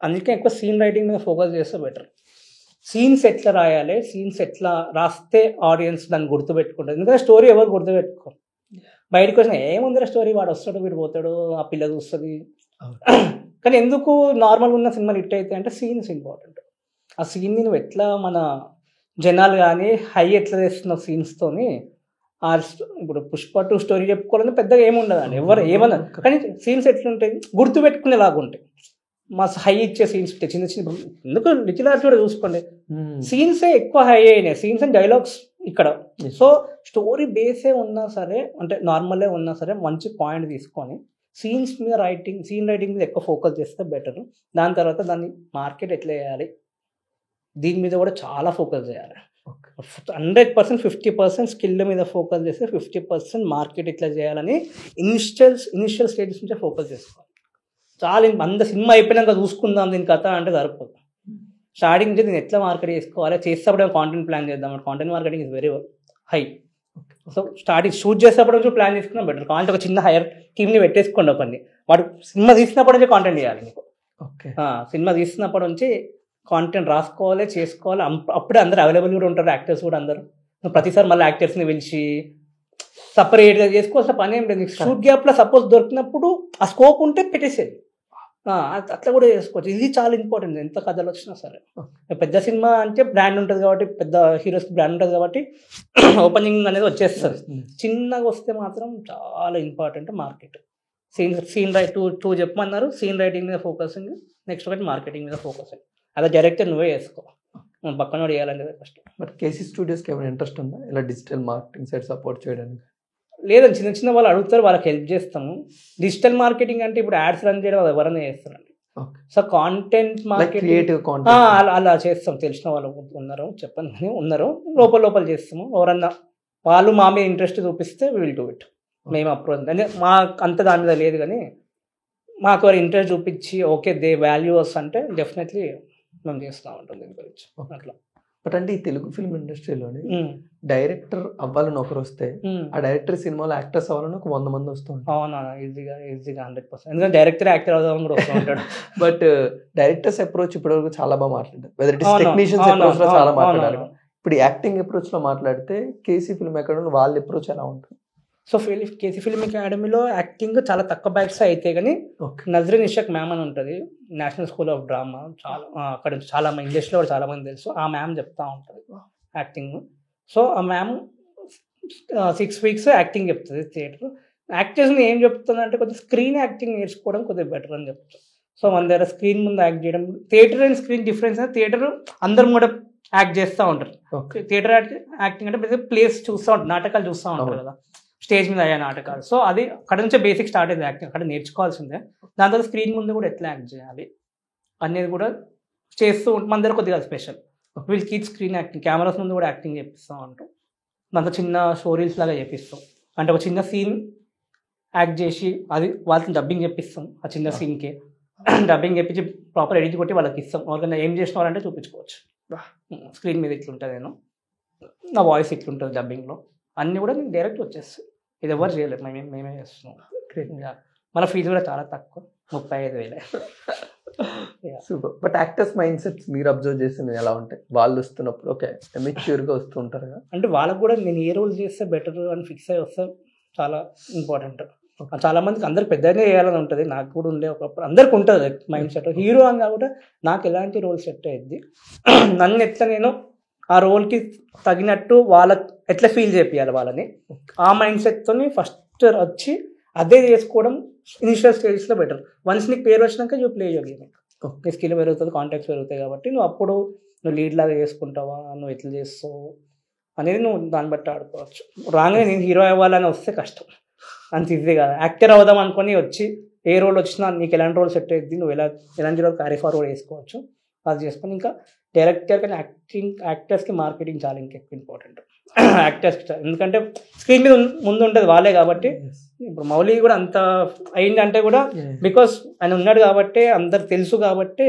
అందుకే ఎక్కువ సీన్ రైటింగ్ మీద ఫోకస్ చేస్తే బెటర్. సీన్స్ ఎట్లా రాయాలి, సీన్స్ ఎట్లా రాస్తే ఆడియన్స్ దాన్ని గుర్తుపెట్టుకుంటారు. ఎందుకంటే స్టోరీ ఎవరు గుర్తుపెట్టుకోరు, బయటకు వచ్చిన ఏముందిరా స్టోరీ, వాడు వస్తాడు వీడు పోతాడు, ఆ పిల్ల చూస్తుంది. కానీ ఎందుకు నార్మల్గా ఉన్న సినిమాలు హిట్ అయితే అంటే సీన్స్ ఇంపార్టెంట్. ఆ సీన్ని నువ్వు ఎట్లా మన జనాలు కానీ హై ఎట్లా చేస్తున్నావు సీన్స్తోని. ఇప్పుడు పుష్ప 2 స్టోరీ చెప్పుకోవాలని పెద్దగా ఏముండదండి, ఎవరు ఏమన్నా, కానీ సీన్స్ ఎట్లుంటాయి గుర్తుపెట్టుకునేలాగా ఉంటాయి. మా హై ఇచ్చే సీన్స్ ఉంటాయి, చిన్న చిన్న. ఎందుకు లిటిల్ ఆర్ట్స్ కూడా చూసుకోండి, సీన్సే ఎక్కువ హై అయినాయి, సీన్స్ అండ్ డైలాగ్స్ ఇక్కడ. సో స్టోరీ బేసే ఉన్నా సరే, అంటే నార్మలే ఉన్నా సరే, మంచి పాయింట్ తీసుకొని సీన్స్ మీద సీన్ రైటింగ్ మీద ఎక్కువ ఫోకస్ చేస్తే బెటర్. దాని తర్వాత దాన్ని మార్కెట్ ఎట్లా చేయాలి, దీని మీద కూడా చాలా ఫోకస్ చేయాలి. 100% 50% స్కిల్ మీద ఫోకస్ చేస్తే 50% మార్కెట్ ఎట్లా చేయాలని ఇనిషియల్ స్టేజెస్ నుంచే ఫోకస్ చేసుకోవాలి. చాలా అంత సినిమా అయిపోయినాక చూసుకుందాం దీని కథ అంటే సరిపోదు. స్టార్టింగ్ నుంచి నేను ఎట్లా మార్కెట్ చేసుకోవాలి, చేసేటప్పుడు కాంటెంట్ ప్లాన్ చేద్దాం. Content marketing is very high. So starting shoot చేసేటప్పుడు నుంచి ప్లాన్ చేసుకున్నా బెటర్. కాంటెంట్ ఒక చిన్న హైయర్ టీమ్ని పెట్టేసుకోండి, ఒకరిని వాడు సినిమా తీసినప్పుడు నుంచే కాంటెంట్ చేయాలి. మీకు ఓకే. సినిమా తీస్తున్నప్పటి నుంచి కాంటెంట్ రాసుకోవాలి, చేసుకోవాలి. అప్పుడే అందరు అవైలబుల్ కూడా ఉంటారు, యాక్టర్స్ కూడా అందరు. ప్రతిసారి మళ్ళీ యాక్టర్స్ని పిలిచి సపరేట్గా చేసుకోవాల్సిన పని ఏం లేదు. షూట్ గ్యాప్లో సపోజ్ దొరికినప్పుడు ఆ స్కోప్ ఉంటే పెట్టేసేది, అట్లా కూడా చేసుకోవచ్చు. ఇది చాలా ఇంపార్టెంట్ ఎంత కథలు వచ్చినా సరే. పెద్ద సినిమా అంటే బ్రాండ్ ఉంటుంది కాబట్టి, పెద్ద హీరోస్కి బ్రాండ్ ఉంటుంది కాబట్టి ఓపెనింగ్ అనేది వచ్చేస్తుంది. చిన్నగా వస్తే మాత్రం చాలా important market. Scene write too చెప్పమన్నారు, సీన్ రైటింగ్ మీద ఫోకసింగ్, నెక్స్ట్ ఒకటి మార్కెటింగ్ మీద ఫోకసింగ్. అదే డైరెక్టర్ నువ్వే చేసుకో, పక్కన కూడా చేయాలంటే ఫస్ట్. బట్ కేసీ స్టూడియోస్కి ఏమైనా ఇంట్రెస్ట్ ఉందా ఇలా డిజిటల్ మార్కెటింగ్ సైడ్ సపోర్ట్ చేయడానికి? లేదండి, చిన్న చిన్న వాళ్ళు అడుగుతారు, వాళ్ళకి హెల్ప్ చేస్తాము. డిజిటల్ మార్కెటింగ్ అంటే ఇప్పుడు యాడ్స్ రన్ చేయడం అది ఎవరైనా చేస్తారండి. సో కాంటెంట్ మార్కెటింగ్ అలా చేస్తాం. తెలిసిన వాళ్ళు ఉన్నారు, చెప్పండి కానీ ఉన్నారు, లోపల చేస్తాము. ఎవరన్నా వాళ్ళు మా మీద ఇంట్రెస్ట్ చూపిస్తే విల్ డూ ఇట్. మేము అప్రోచ్ అంటే మా అంత దాని మీద లేదు, కానీ మాకు ఎవరు ఇంట్రెస్ట్ చూపించి ఓకే దే వాల్యూస్ అంటే డెఫినెట్లీ మేము చేస్తూ ఉంటాం దీని గురించి అట్లా. బట్ అంటే ఈ తెలుగు ఫిల్మ్ ఇండస్ట్రీలోని డైరెక్టర్ అవ్వాలని ఒకరు వస్తే, ఆ డైరెక్టర్ సినిమాలో యాక్టర్స్ అవ్వాలని ఒక 100 మంది వస్తూ ఉంటారు. అవునా, ఈజీగా 100%. ఎందుకంటే డైరెక్టర్ యాక్టర్ అవుదామని కూడా వస్తూ ఉంటాడు. బట్ డైరెక్టర్స్ అప్రోచ్ ఇప్పటివరకు చాలా బాగా మాట్లాడారు, whether it is technicians approach లో చాలా మాట్లాడారు. ఇప్పుడు యాక్టింగ్ అప్రోచ్ లో మాట్లాడితే కేసీ ఫిల్మ్ అకాడమీ వాళ్ళ అప్రోచ్ ఎలా ఉంటుంది? సో కేసీ ఫిల్మ్ అకాడమీలో యాక్టింగ్ చాలా తక్కువ బ్యాగ్స్ అయితే, కానీ నజరీన్ ఇషాక్ మ్యామ్ అని ఉంటుంది, నేషనల్ స్కూల్ ఆఫ్ డ్రామా. చాలా అక్కడ చాలా మంది ఇండస్ట్రీలో కూడా చాలా మంది తెలుసు. ఆ మ్యామ్ చెప్తా ఉంటుంది యాక్టింగ్. సో ఆ మ్యామ్ 6 weeks యాక్టింగ్ చెప్తుంది థియేటర్. యాక్టర్స్ని ఏం చెప్తుంది అంటే కొంచెం స్క్రీన్ యాక్టింగ్ నేర్చుకోవడం కొద్దిగా బెటర్ అని చెప్తారు. సో మన దగ్గర స్క్రీన్ ముందు యాక్ట్ చేయడం, theatre and screen difference. Theatre అందరం కూడా యాక్ట్ చేస్తూ ఉంటారు. థియేటర్ యాక్టింగ్ అంటే ప్లేస్ చూస్తూ ఉంటారు, నాటకాలు చూస్తూ ఉంటారు కదా, స్టేజ్ మీద అయ్యే నాటకాలు. సో అది అక్కడ నుంచే బేసిక్ స్టార్ట్ అయింది యాక్టింగ్, అక్కడ నేర్చుకోవాల్సిందే. దాని తర్వాత స్క్రీన్ ముందు కూడా ఎట్లా యాక్ట్ చేయాలి అనేది కూడా చేస్తూ ఉంటాం. మన దగ్గర కొద్దిగా స్పెషల్ వీళ్ళు కీప్ స్క్రీన్ యాక్టింగ్, కెమెరాస్ ముందు కూడా యాక్టింగ్ చేపిస్తాం అంటాం. దాంతో చిన్న స్టోరీస్ లాగా చేపిస్తాం. అంటే ఒక చిన్న సీన్ యాక్ట్ చేసి అది వాళ్ళకి డబ్బింగ్ చెప్పిస్తాం. ఆ చిన్న సీన్కి డబ్బింగ్ చెప్పించి ప్రాపర్ ఎడిట్ కొట్టి వాళ్ళకి ఇస్తాం. వాళ్ళకన్నా ఏం చేసినారంటే చూపించుకోవచ్చు. స్క్రీన్ మీద ఇట్లుంటుంది, నేను నా వాయిస్ ఇట్లుంటుంది డబ్బింగ్లో, అన్నీ కూడా నేను డైరెక్ట్ వచ్చేస్తాను. ఇది ఎవరు చేయలేదు, మేమే చేస్తున్నాం. మన ఫీజు కూడా చాలా తక్కువ, 35,000. Super. But actors mind sets మీరు అబ్జర్వ్ చేసినవి ఎలా ఉంటాయి? వాళ్ళు వస్తున్నప్పుడు ఓకే మెచ్యూర్గా వస్తూ ఉంటారు కదా, అంటే వాళ్ళకు కూడా నేను ఏ రోల్ చేస్తే బెటర్ అని ఫిక్స్ అయ్యి వస్తే చాలా ఇంపార్టెంట్. చాలా మందికి అందరికి పెద్దనే చేయాలని ఉంటుంది, నాకు కూడా ఉండే ఒకప్పుడు అందరికి ఉంటుంది మైండ్ సెట్. హీరో అని కాకుండా నాకు ఎలాంటి రోల్ సెట్ అయ్యిద్ది, నన్ను ఎట్లా నేను ఆ రోల్కి తగినట్టు వాళ్ళ ఎట్లా ఫీల్ చేయాలి వాళ్ళని, ఆ మైండ్ సెట్తో ఫస్ట్ వచ్చి అదే చేసుకోవడం ఇనిషియల్ స్టేజ్లో బెటర్. వన్స్ నీకు పేరు వచ్చినాక యూ ప్లే యువర్ గేమ్, నీ స్కిల్ పెరుగుతుంది, కాంటాక్ట్స్ పెరుగుతాయి. కాబట్టి నువ్వు లీడ్ లాగా చేసుకుంటావా, నువ్వు ఎట్లా చేస్తావు అనేది నువ్వు దాన్ని బట్టి ఆడుకోవచ్చు. రాగానే నేను హీరో అవ్వాలని వస్తే కష్టం, అంత ఈజీ కాదు. యాక్టర్ అవుదాం అనుకొని వచ్చి ఏ రోల్ వచ్చినా నీకు ఎలాంటి రోల్ సెట్ అయ్యింది, నువ్వు ఎలాంటి రోల్ క్యారీ ఫార్వర్డ్ చేసుకోవచ్చు, అది చేసుకొని. ఇంకా డైరెక్టర్ కానీ యాక్టర్స్కి మార్కెటింగ్ చాలా ఇంకెక్కువ ఇంపార్టెంట్ యాక్టర్స్కి, ఎందుకంటే స్క్రీన్ మీద ముందు ఉంటుంది వాళ్ళే కాబట్టి. ఇప్పుడు మౌలి కూడా అంత అయిందంటే కూడా బికాస్ ఆయన ఉన్నాడు కాబట్టి, అందరు తెలుసు కాబట్టి.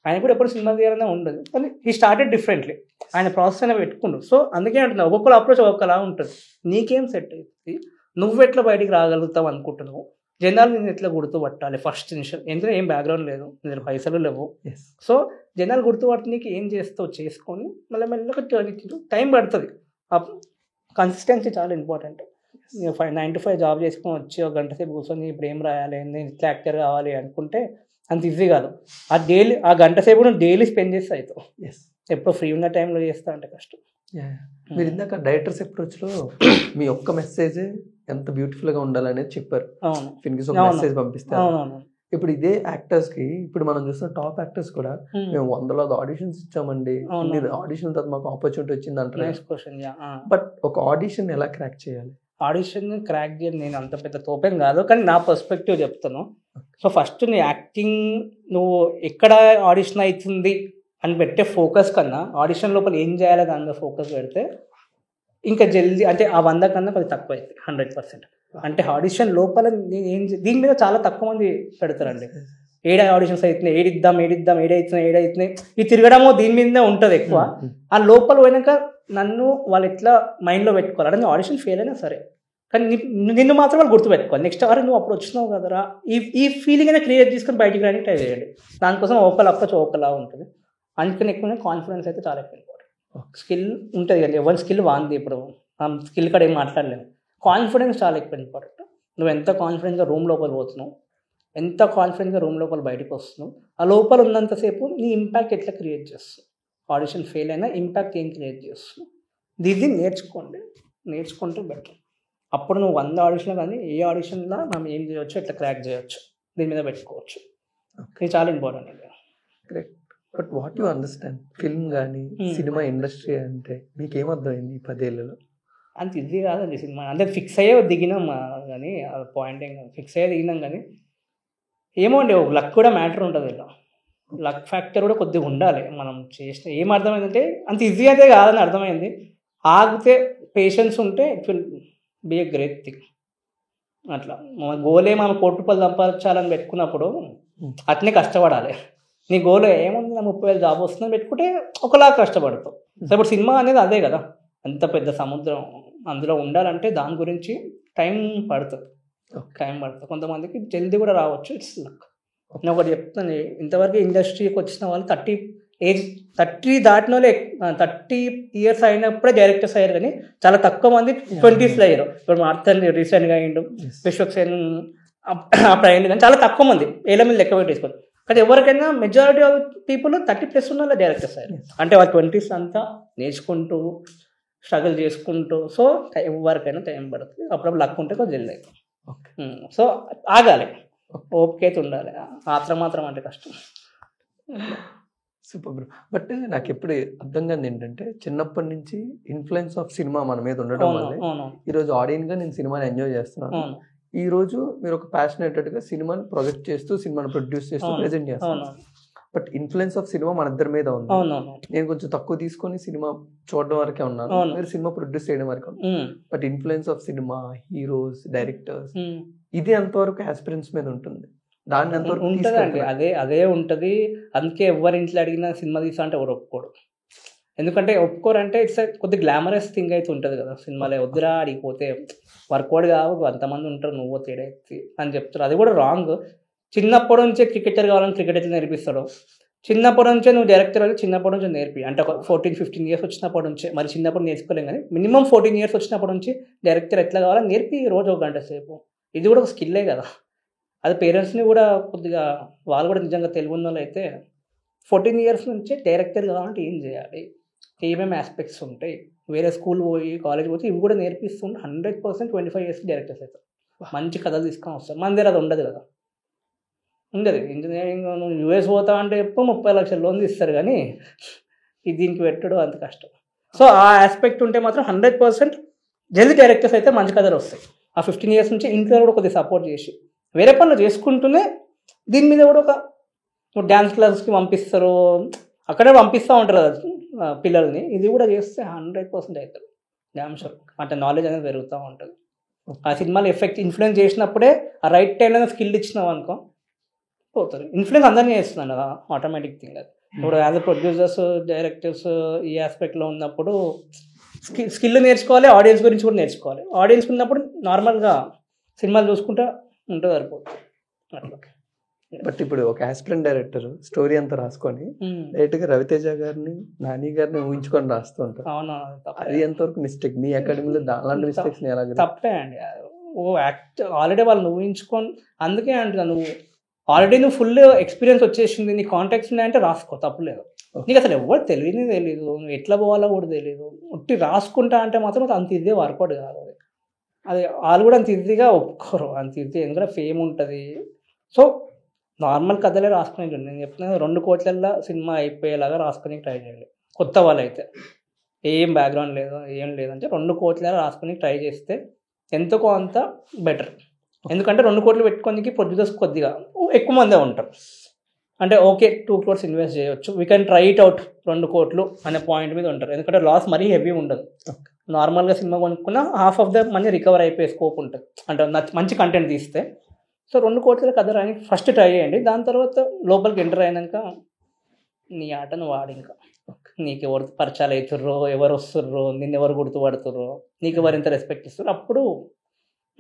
ఆయన కూడా ఎప్పుడు సినిమా తీయాలనే ఉండదు, కానీ ఈ స్టార్టెడ్ డిఫరెంట్లీ, ఆయన ప్రాసెస్ అయినా పెట్టుకుండు. సో అందుకే అంటున్నా, ఒక్కొక్కరు అప్రోచ్ ఒక్కొక్కలా ఉంటుంది. నీకేం సెట్ అవుతుంది, నువ్వు ఎట్లా బయటికి రాగలుగుతావు అనుకుంటున్నావు, జనాలు నేను ఎట్లా గుర్తుపట్టాలి ఫస్ట్ నిమిషం, ఎందుకంటే ఏం బ్యాక్గ్రౌండ్ లేదు, నేను పైసలు లేవు. సో జనాలు గుర్తుపట్టి నీకు ఏం చేస్తావు చేసుకొని మళ్ళీ మెల్లగా టైం పడుతుంది. కన్సిస్టెన్సీ చాలా ఇంపార్టెంట్. 9 to 5 జాబ్ చేసుకొని వచ్చి ఒక గంట సేపు కూర్చొని ఇప్పుడు ఏం రాయాలి, నేను ఇట్లా యాక్టర్ కావాలి అనుకుంటే అంత ఈజీ కాదు. ఆ గంట సేపు నువ్వు డైలీ స్పెండ్ చేస్తే అవుతావు. ఎప్పుడు ఫ్రీ ఉన్న టైంలో చేస్తా అంటే కష్టం. మీరు ఇందాక డైరెక్టర్స్ అప్రోచ్లో మీ ఒక్క మెసేజ్ ఎంత బ్యూటిఫుల్గా ఉండాలనేది చెప్పారు. ఫినిక్స్ ఒక మెసేజ్ పంపిస్తారు. ఇప్పుడు ఇదే యాక్టర్స్ కి, ఇప్పుడు మనం చూస్తున్న టాప్ యాక్టర్స్ కూడా మేము 100 ఆడిషన్స్ ఇచ్చామండి, ఆడిషన్ తర్వాత మాకు ఆపర్చునిటీ వచ్చింది అంటారు. బట్ ఒక ఆడిషన్ ఎలా క్రాక్ చేయాలి? ఆడిషన్ క్రాక్ చేయాలి నేను అంత పెద్ద తోపేం కాదు, కానీ నా పర్స్పెక్టివ్ చెప్తాను. సో ఫస్ట్ నీ యాక్టింగ్ నువ్వు ఎక్కడ ఆడిషన్ అవుతుంది అని పెట్టే ఫోకస్ కన్నా ఆడిషన్ లోపల ఏం చేయాలి దాని మీద ఫోకస్ పెడితే ఇంకా జల్దీ, అంటే ఆ 100 కన్నా కొద్దిగా తక్కువ అవుతుంది 100%. అంటే ఆడిషన్ లోపల దీని మీద చాలా తక్కువ మంది పెడతారండి. ఆడిషన్స్ అవుతున్నాయి, ఏడవుతున్నాయి ఈ తిరగడము దీని మీదనే ఉంటుంది ఎక్కువ. ఆ లోపల పోయినాక నన్ను వాళ్ళు ఎట్లా మైండ్లో పెట్టుకోవాలి అంటే ఆడిషన్ ఫెయిల్ అయినా సరే, కానీ నిన్ను మాత్రం వాళ్ళు గుర్తుపెట్టుకోవాలి. నెక్స్ట్ అవర్ నువ్వు అప్పుడు వచ్చినావు కదరా, ఈ ఫీలింగ్ అయినా క్రియేట్ చేసుకొని బయటికి రానికి ట్రై చేయండి. దానికోసం ఓకల్ అప్రోచ్ ఓకలా ఉంటుంది. అందుకని ఎక్కువ కాన్ఫిడెన్స్ అయితే చాలా ఎక్కువ ఇంపార్టెంట్. స్కిల్ ఉంటుంది కదా, ఎవరి స్కిల్ వాంది. ఇప్పుడు ఆ స్కిల్ కాడ ఏం మాట్లాడలేము. కాన్ఫిడెన్స్ చాలా ఎక్కువ ఇంపార్టెంట్. నువ్వు ఎంత కాన్ఫిడెన్స్గా రూమ్ లోపల పోతున్నావు, ఎంత కాన్ఫిడెంట్గా రూమ్ లోపల బయటకు వస్తున్నావు, ఆ లోపల ఉన్నంతసేపు నీ ఇంపాక్ట్ ఎట్లా క్రియేట్ చేస్తావు. ఆడిషన్ ఫెయిల్ అయినా ఇంపాక్ట్ ఏం క్రియేట్ చేస్తున్నావు, దీన్ని నేర్చుకోండి. నేర్చుకుంటే బెటర్. అప్పుడు నువ్వు 100 ఆడిషన్లో కానీ ఏ ఆడిషన్లో మనం ఏం చేయవచ్చు, ఎట్లా క్రాక్ చేయవచ్చు, దీని మీద పెట్టుకోవచ్చు. ఇది చాలా ఇంపార్టెంట్ అండి. Great. But what you understand film కానీ సినిమా ఇండస్ట్రీ అంటే మీకు ఏమర్థమైంది ఈ 10 ఏళ్ళలో? అంత ఇది కాదండి సినిమా. అంటే ఫిక్స్ అయ్యే దిగినాం కానీ పాయింట్ ఏం ఫిక్స్ అయ్యే దిగినాం కానీ ఏమో అండి, ఒక లక్ కూడా మ్యాటర్ ఉంటుంది. ఇలా లక్ ఫ్యాక్టర్ కూడా కొద్దిగా ఉండాలి. మనం చేస్తే ఏం అర్థమైందంటే అంత ఈజీ అయితే కాదని అర్థమైంది. ఆగితే పేషెన్స్ ఉంటే it will be a great thing. అట్లా మన గోలే మనం ₹1,00,00,000 సంపాదించాలని పెట్టుకున్నప్పుడు అట్నే కష్టపడాలి. నీ గోల్ ఏముంది, 30,000 జాబ్ వస్తుందని పెట్టుకుంటే ఒకలా కష్టపడతావు. సో ఇప్పుడు సినిమా అనేది అదే కదా, అంత పెద్ద సముద్రం. అందులో ఉండాలంటే దాని గురించి టైం పడుతుంది. కొంతమందికి జల్దీ కూడా రావచ్చు. It's luck. నేను ఒకటి చెప్తాను, ఇంతవరకు ఇండస్ట్రీకి వచ్చిన వాళ్ళు 30 దాటిన వాళ్ళే 30 ఇయర్స్ అయినప్పుడే డైరెక్టర్స్ అయ్యారు. కానీ చాలా తక్కువ మంది 20స్లో అయ్యారు. ఇప్పుడు మార్తన్ రీసెంట్గా అయ్యిండు, విశ్వక్సేన్ అప్పుడు అయ్యిండు, కానీ చాలా తక్కువ మంది ఏళ్ళ మీద లెక్క పెట్టేసుకోండి. కానీ ఎవరికైనా మెజారిటీ ఆఫ్ పీపుల్ 30+ ఉన్న వాళ్ళు డైరెక్టర్స్ అయ్యారు. అంటే వాళ్ళు 20s అంతా నేర్చుకుంటూ స్ట్రగుల్ చేసుకుంటూ. సో ఎవరికైనా టైం పడుతుంది. అప్పుడప్పుడు లక్ ఉంటే కొంచెం జల్ది అవుతుంది. సో ఆగాలి, ఓపిక అయితే ఉండాలి. మాత్రం అంటే కష్టం. Super bro. బట్ నాకు ఎప్పుడు అర్థం కాదు ఏంటంటే, చిన్నప్పటి నుంచి ఇన్ఫ్లుయెన్స్ ఆఫ్ సినిమా మన మీద ఉండడం వల్ల ఈరోజు ఆడియన్గా నేను సినిమాని ఎంజాయ్ చేస్తున్నాను. ఈ రోజు మీరు ఒక ప్యాషనేటెడ్గా సినిమాని ప్రొజెక్ట్ చేస్తూ, సినిమాని ప్రొడ్యూస్ చేస్తూ ప్రెజెంట్ చేస్తాను. బట్ ఇన్ఫ్లుయెన్స్ ఆఫ్ సినిమా మన ఇద్దరి మీద ఉంది. నేను కొంచెం తక్కువ తీసుకొని సినిమా చూడడం వరకే ఉన్నాను, మీరు సినిమా ప్రొడ్యూస్ చేయడం వరకే ఉన్నాను. But influence of cinema, heroes, directors, ఇది ఎంతవరకు ఆస్పిరెన్స్ మీద ఉంటుంది? దాన్ని ఎంతవరకు ఉంటుందండి? అదే ఉంటుంది. అందుకే ఎవరి ఇంట్లో అడిగినా సినిమా తీసా అంటే ఎవరు ఒప్పుకోడు. ఎందుకంటే ఒప్పుకోరంటే ఇట్స్ కొద్ది గ్లామరస్ థింగ్ అయితే ఉంటుంది కదా సినిమాలో. వద్దురా అడిగిపోతే వర్కౌట్ కావు, అంతమంది ఉంటారు, నువ్వు తేడైతే అని చెప్తారు. అది కూడా రాంగ్. చిన్నప్పటి నుంచే క్రికెటర్ కావాలని క్రికెట్ అయితే నేర్పిస్తాడు. చిన్నప్పటి నుంచే నువ్వు డైరెక్టర్ అయితే చిన్నప్పటి నుంచి నేర్పి. అంటే ఒక 14-15 ఇయర్స్ వచ్చినప్పటి నుంచే, మరి చిన్నప్పుడు నేర్చుకోలేం కానీ మినిమం 14 ఇయర్స్ వచ్చినప్పటి నుంచి డైరెక్టర్ ఎట్లా కావాలని నేర్పి రోజు 1 గంట సేపు. ఇది కూడా ఒక స్కిల్లే కదా. అది పేరెంట్స్ని కూడా కొద్దిగా, వాళ్ళు కూడా నిజంగా తెలుగు ఉన్న వాళ్ళు అయితే 14 ఇయర్స్ నుంచే డైరెక్టర్ కావాలంటే ఏం చేయాలి, ఏమేమి ఆస్పెక్ట్స్ ఉంటాయి, వేరే స్కూల్ పోయి కాలేజ్ పోతే ఇవి కూడా నేర్పిస్తుంటే 100% 25 ఇయర్స్కి డైరెక్టర్స్ అవుతారు. మంచి కథలు తీసుకొని వస్తారు. మన దగ్గర అది ఉండదు కదా. ఉండదు. ఇంజనీరింగ్ నువ్వు US పోతావు అంటే ఎప్పుడు 30 లక్షల లోన్ ఇస్తారు, కానీ ఇది దీనికి పెట్టడం అంత కష్టం. సో ఆ ఆస్పెక్ట్ ఉంటే మాత్రం 100% జల్దీ డైరెక్టర్స్ అయితే మంచి కథలు వస్తాయి. ఆ 15 ఇయర్స్ నుంచి ఇంట్లో కూడా కొద్దిగా సపోర్ట్ చేసి వేరే పనులు చేసుకుంటూనే దీని మీద కూడా ఒక డ్యాన్స్ క్లాస్కి పంపిస్తారు, అక్కడే పంపిస్తూ ఉంటారు కదా పిల్లల్ని. ఇది కూడా చేస్తే 100% అవుతారు డ్యామ్ షూర్. అంటే నాలెడ్జ్ అనేది పెరుగుతూ ఉంటుంది. ఆ సినిమాలో ఎఫెక్ట్ ఇన్ఫ్లుయెన్స్ చేసినప్పుడే ఆ రైట్ టైంలో స్కిల్ ఇచ్చినావు అనుకో పోతారు. ఇన్ఫ్లుయెన్స్ అందరినీ చేస్తున్నాను కదా, ఆటోమేటిక్ థింగ్ అది. ఇప్పుడు యాజ్ అ ప్రొడ్యూసర్స్, డైరెక్టర్స్ ఈ ఆస్పెక్ట్లో ఉన్నప్పుడు స్కిల్ నేర్చుకోవాలి, ఆడియన్స్ గురించి కూడా నేర్చుకోవాలి. ఆడియన్స్ ఉన్నప్పుడు నార్మల్గా సినిమాలు చూసుకుంటా ఉంటే సరిపోతుంది అట్లా. బట్ ఇప్పుడు ఒక ఆస్పిరెంట్ డైరెక్టర్ స్టోరీ అంతా రాసుకొని డైరెక్ట్గా రవితేజ గారిని, నాని గారిని ఊహించుకొని రాస్తూ ఉంటారు. అవునా? అది ఎంతవరకు మిస్టేక్? మీ అకాడమీలో అలాంటి మిస్టేక్స్ ఎలా? తప్పే అండి. ఆల్రెడీ వాళ్ళని ఊహించుకొని, అందుకే అంటున్నా, ఆల్రెడీ నువ్వు ఫుల్ ఎక్స్పీరియన్స్ వచ్చేసింది, నీ కాంటాక్ట్స్ ఉన్నాయంటే రాసుకో, తప్పులేదు. నీకు అసలు ఎవరు తెలీదు, నువ్వు ఎట్లా పోవాలో కూడా తెలియదు, ఉట్టి రాసుకుంటా అంటే మాత్రం అంత ఈజీగా వర్కౌట్ కాదు. అది వాళ్ళు కూడా అంత ఈజీగా ఒప్పుకోరు, అంత ఈజీ. ఎందుకంటే ఫేమ్ ఉంటుంది. సో నార్మల్ కథలే రాసుకునే, నేను చెప్తున్నాను 2 కోట్లల్లో సినిమా అయిపోయేలాగా రాసుకొని ట్రై చేయాలి. కొత్త వాళ్ళు అయితే ఏం బ్యాక్గ్రౌండ్ లేదు, ఏం లేదంటే 2 కోట్లలో రాసుకొని ట్రై చేస్తే ఎంతకో అంత బెటర్. ఎందుకంటే 2 కోట్లు పెట్టుకోనికి ప్రొడ్యూసర్స్ కొద్దిగా ఎక్కువ మందే ఉంటారు. అంటే ఓకే 2 crores ఇన్వెస్ట్ చేయవచ్చు, we can try it out 2 కోట్లు అనే పాయింట్ మీద ఉంటారు. ఎందుకంటే లాస్ మరీ హెవీ ఉండదు. నార్మల్గా సినిమా కొనుక్కున్న ½ ఆఫ్ ద మనీ రికవర్ అయిపోయే స్కోప్ ఉంటుంది, అంటే మంచి కంటెంట్ తీస్తే. సో 2 కోట్ల కథ రాని ఫస్ట్ ట్రై చేయండి. దాని తర్వాత లోపలికి ఎంటర్ అయినాక నీ ఆటను వాడు. ఇంకా నీకు ఎవరు పరిచయాలు అవుతుర్రో, ఎవరు వస్తుర్రో, నిన్ను ఎవరు గుర్తుపడుతుర్రో, నీకు ఎవరు ఎంత రెస్పెక్ట్ ఇస్తారో, అప్పుడు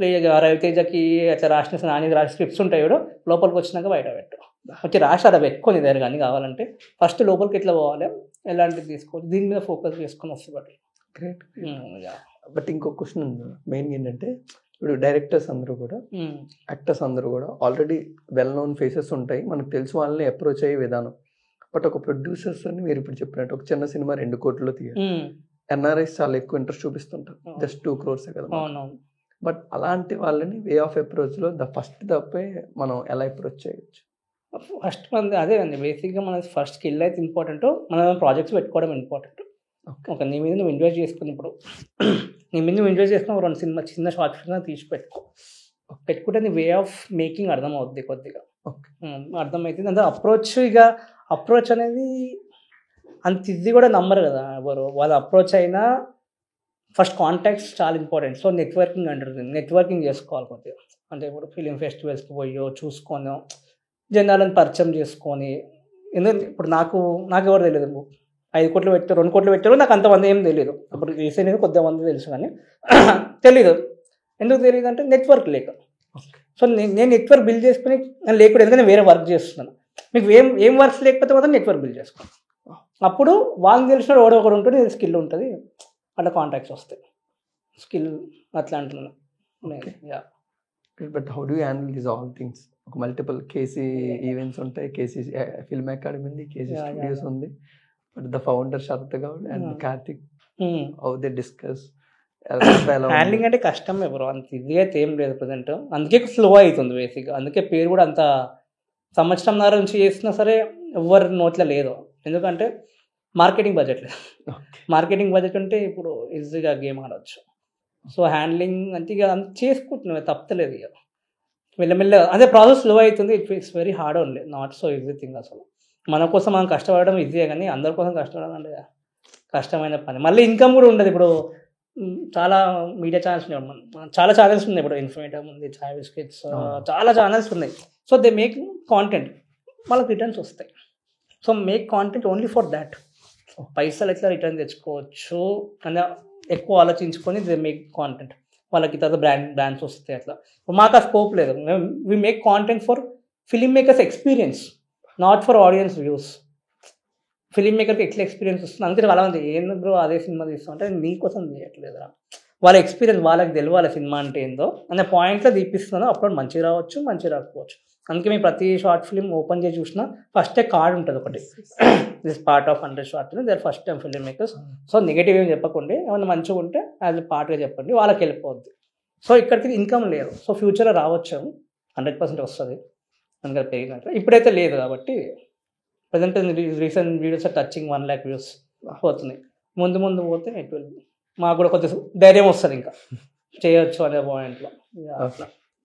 రవితేజకి అట్లా రాసిన నాని రాసిన స్క్రిప్ట్స్ ఉంటాయి కూడా లోపలికి వచ్చినాక బయట పెట్టు వచ్చి రాసి అది పెట్టుకొని దగ్గర కానీ కావాలంటే ఫస్ట్ లోపలికి ఎట్లా పోవాలి ఎలాంటిది తీసుకోవాలి దీని మీద ఫోకస్ చేసుకొని వస్తుంది. గ్రేట్. బట్ ఇంకో క్వశ్చన్ ఉంది మెయిన్గా ఏంటంటే ఇప్పుడు డైరెక్టర్స్ అందరూ కూడా యాక్టర్స్ అందరూ కూడా ఆల్రెడీ వెల్ నోన్ ఫేసెస్ ఉంటాయి, మనకు తెలిసి వాళ్ళని అప్రోచ్ అయ్యే విధానం. బట్ ఒక ప్రొడ్యూసర్స్ అని మీరు ఇప్పుడు చెప్పినట్టు ఒక చిన్న సినిమా 2 కోట్లలో తీయాలి, ఎన్ఆర్ఐస్ చాలా ఎక్కువ ఇంట్రెస్ట్ చూపిస్తుంటారు, జస్ట్ 2 crores కదా. బట్ అలాంటి వాళ్ళని వే ఆఫ్ అప్రోచ్లో ఫస్ట్ తప్పే మనం ఎలా అప్రోచ్ చేయొచ్చు? ఫస్ట్ మనది అదే అండి, బేసిక్గా మన ఫస్ట్ స్కిల్ అయితే ఇంపార్టెంట్, మన ప్రాజెక్ట్స్ పెట్టుకోవడం ఇంపార్టెంట్. ఒక నీ మీద నువ్వు ఇన్వెస్ట్ చేసుకుని ఇప్పుడు నీ మీద నువ్వు ఇన్వెస్ట్ చేసుకుని 2 సినిమా చిన్న షార్ట్ ఫిల్మ్ తీసి పెట్టుకుంటే నీ వే ఆఫ్ మేకింగ్ అర్థం అవుద్ది కొద్దిగా, అర్థమవుతుంది. అంటే అప్రోచ్ అనేది అంత ఇది కూడా నమ్మరు కదా ఎవరు, వాళ్ళు అప్రోచ్ అయినా ఫస్ట్ కాంటాక్ట్స్ చాలా ఇంపార్టెంట్. సో నెట్వర్కింగ్ అంటారు, నెట్వర్కింగ్ చేసుకోవాలి కొద్దిగా. అంటే ఇప్పుడు ఫిలిం ఫెస్టివల్స్కి పోయో చూసుకొని జనాలను పరిచయం చేసుకొని, ఎందుకంటే ఇప్పుడు నాకు ఎవరు తెలియదు, 5 కోట్లు పెట్టారు 2 కోట్లు పెట్టారు, నాకు అంతమంది ఏం తెలియదు. ఇప్పుడు రీసెంట్గా కొద్దిమంది తెలుసు కానీ తెలీదు. ఎందుకు తెలియదు అంటే నెట్వర్క్ లేక. సో నేను నెట్వర్క్ బిల్డ్ చేసుకుని నేను లేకుండా, ఎందుకంటే వేరే వర్క్ చేస్తున్నాను. మీకు ఏం వర్క్స్ లేకపోతే మాత్రం నెట్వర్క్ బిల్డ్ చేసుకోండి. అప్పుడు వాళ్ళకి తెలిసిన ఒకడు ఉంటుంది, స్కిల్ ఉంటుంది, అట్లా కాంటాక్ట్స్ వస్తాయి. స్కిల్ అట్లా అంటున్నాను. But how do handle these all things? ఒక మల్టిపుల్ కేసీ ఈవెంట్స్ ఉంటాయి, కేసీ ఫిల్మ్ అకాడమీ ఉంది, కేసీ స్టూడియోస్ ఉంది, but the founder Sharath Goud and Karthik, how they discuss handling అంటే కష్టం ఎవరు అంత ఇది అయితే ఏం లేదు ప్రజెంట్. అందుకే స్లో అవుతుంది బేసిక్గా, అందుకే పేరు కూడా అంత సంవత్సరంన్నర నుంచి చేసినా సరే ఎవరి నోట్లో లేదు. ఎందుకంటే మార్కెటింగ్ బడ్జెట్ లేదు. మార్కెటింగ్ బడ్జెట్ ఉంటే ఇప్పుడు ఈజీగా గేమ్ ఆడవచ్చు. సో హ్యాండ్లింగ్ అంటే ఇక అంత చేసుకుంటున్నావు, తప్పలేదు. ఇక మెల్లమెల్లగా అదే ప్రాసెస్ స్లో అవుతుంది. It's very hard only, not so easy thing. అసలు మన కోసం మనం కష్టపడడం ఈజీయే, కానీ అందరి కోసం కష్టపడడం అంటే కష్టమైన పని. మళ్ళీ ఇన్కమ్ కూడా ఉండదు. ఇప్పుడు చాలా మీడియా ఛానల్స్ ఉన్నాయి, చాలా ఛానల్స్ ఉన్నాయి. ఇప్పుడు ఇన్ఫర్మేటివ్ ఉంది, చాయ్ బిస్కెట్స్, చాలా ఛానల్స్ ఉన్నాయి. సో దే మేక్ కాంటెంట్, వాళ్ళకి రిటర్న్స్ వస్తాయి. So make content only for that. పైసలు ఎట్లా రిటర్న్ తెచ్చుకోవచ్చు అని ఎక్కువ ఆలోచించుకొని దే మేక్ కాంటెంట్. వాళ్ళకి తర్వాత బ్రాండ్స్ వస్తాయి. అట్లా మాకు ఆ స్కోప్ లేదు. We make content for film makers experience, not for audience views. Film మేకర్కి ఎట్లా ఎక్స్పీరియన్స్ వస్తుంది. అందుకే చాలా మంది ఏందో బ్రో అదే సినిమా తీస్తాం అంటే నీకోసం తీయట్లేదురా, వాళ్ళ ఎక్స్పీరియన్స్ వాళ్ళకి తెలియాలి సినిమా అంటే ఏందో అనే పాయింట్లో తీపిస్తున్నాను. అప్పుడు మంచిగా రావచ్చు, మంచిగా రాకపోవచ్చు. అందుకే మేము ప్రతి షార్ట్ ఫిల్మ్ ఓపెన్ చేసి చూసినా ఫస్టే కార్డ్ ఉంటుంది ఒకటి, this part of 100 short film, they are first time film makers. So negative ఏం చెప్పకండి, ఏమైనా మంచిగా ఉంటే యాజ్ ఎ పార్ట్గా చెప్పండి, వాళ్ళకి వెళ్ళిపోద్ది. సో ఇక్కడికి ఇన్కమ్ లేదు. సో ఫ్యూచర్లో రావచ్చు, 100% వస్తుంది. అందుకని పెరిగినట్టు ఇప్పుడైతే లేదు. కాబట్టి present recent videos touching 1 lakh views పోతున్నాయి. ముందు పోతే ఇట్ విల్ మాకు కూడా కొద్దిగా ధైర్యం వస్తుంది, ఇంకా చేయొచ్చు అనే పాయింట్లో.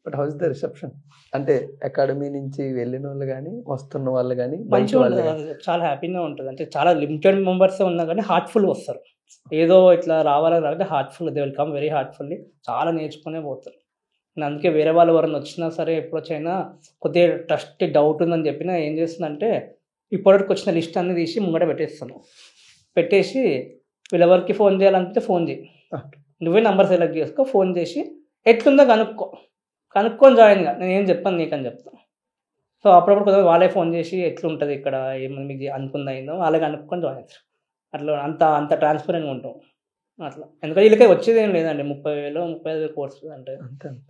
But house the reception? అంటే అకాడమీ నుంచి వెళ్ళిన వాళ్ళు కానీ వస్తున్న వాళ్ళు కానీ మంచిగా ఉంటుంది, చాలా హ్యాపీగా ఉంటుంది. అంటే చాలా లిమిటెడ్ మెంబర్స్ ఉన్నా కానీ హార్ట్ఫుల్ వస్తారు. ఏదో ఇట్లా రావాలని రాకపోతే heartful, they will come very heartfully, చాలా నేర్చుకునే పోతారు. అందుకే వేరే వాళ్ళు ఎవరైనా వచ్చినా సరే అప్రోచ్ అయినా కొద్దిగా ట్రస్ట్ డౌట్ ఉందని చెప్పినా ఏం చేస్తుందంటే ఇప్పటివరకు వచ్చిన లిస్ట్ అన్ని తీసి ముంగట పెట్టేసి వీళ్ళెవరికి ఫోన్ చేయాలనిపిస్తే ఫోన్ చేయి, నువ్వే నెంబర్ సెలెక్ట్ చేసుకో, ఫోన్ చేసి ఎట్లుందో కనుక్కొని జాయిన్గా, నేను ఏం చెప్పాను నీకని చెప్తాను. సో అప్పుడప్పుడు కొద్దిగా వాళ్ళే ఫోన్ చేసి ఎట్లుంటుంది ఇక్కడ, ఏమైనా మీకు అనుకుందా అయిందో వాళ్ళే కనుక్కొని జాయిన్ అవుతారు. అట్లా అంత ట్రాన్స్పరెంట్గా ఉంటాం అట్లా. ఎందుకంటే వీళ్ళకే వచ్చేది ఏం లేదండి, 30,000 35,000 కోర్సు అంటే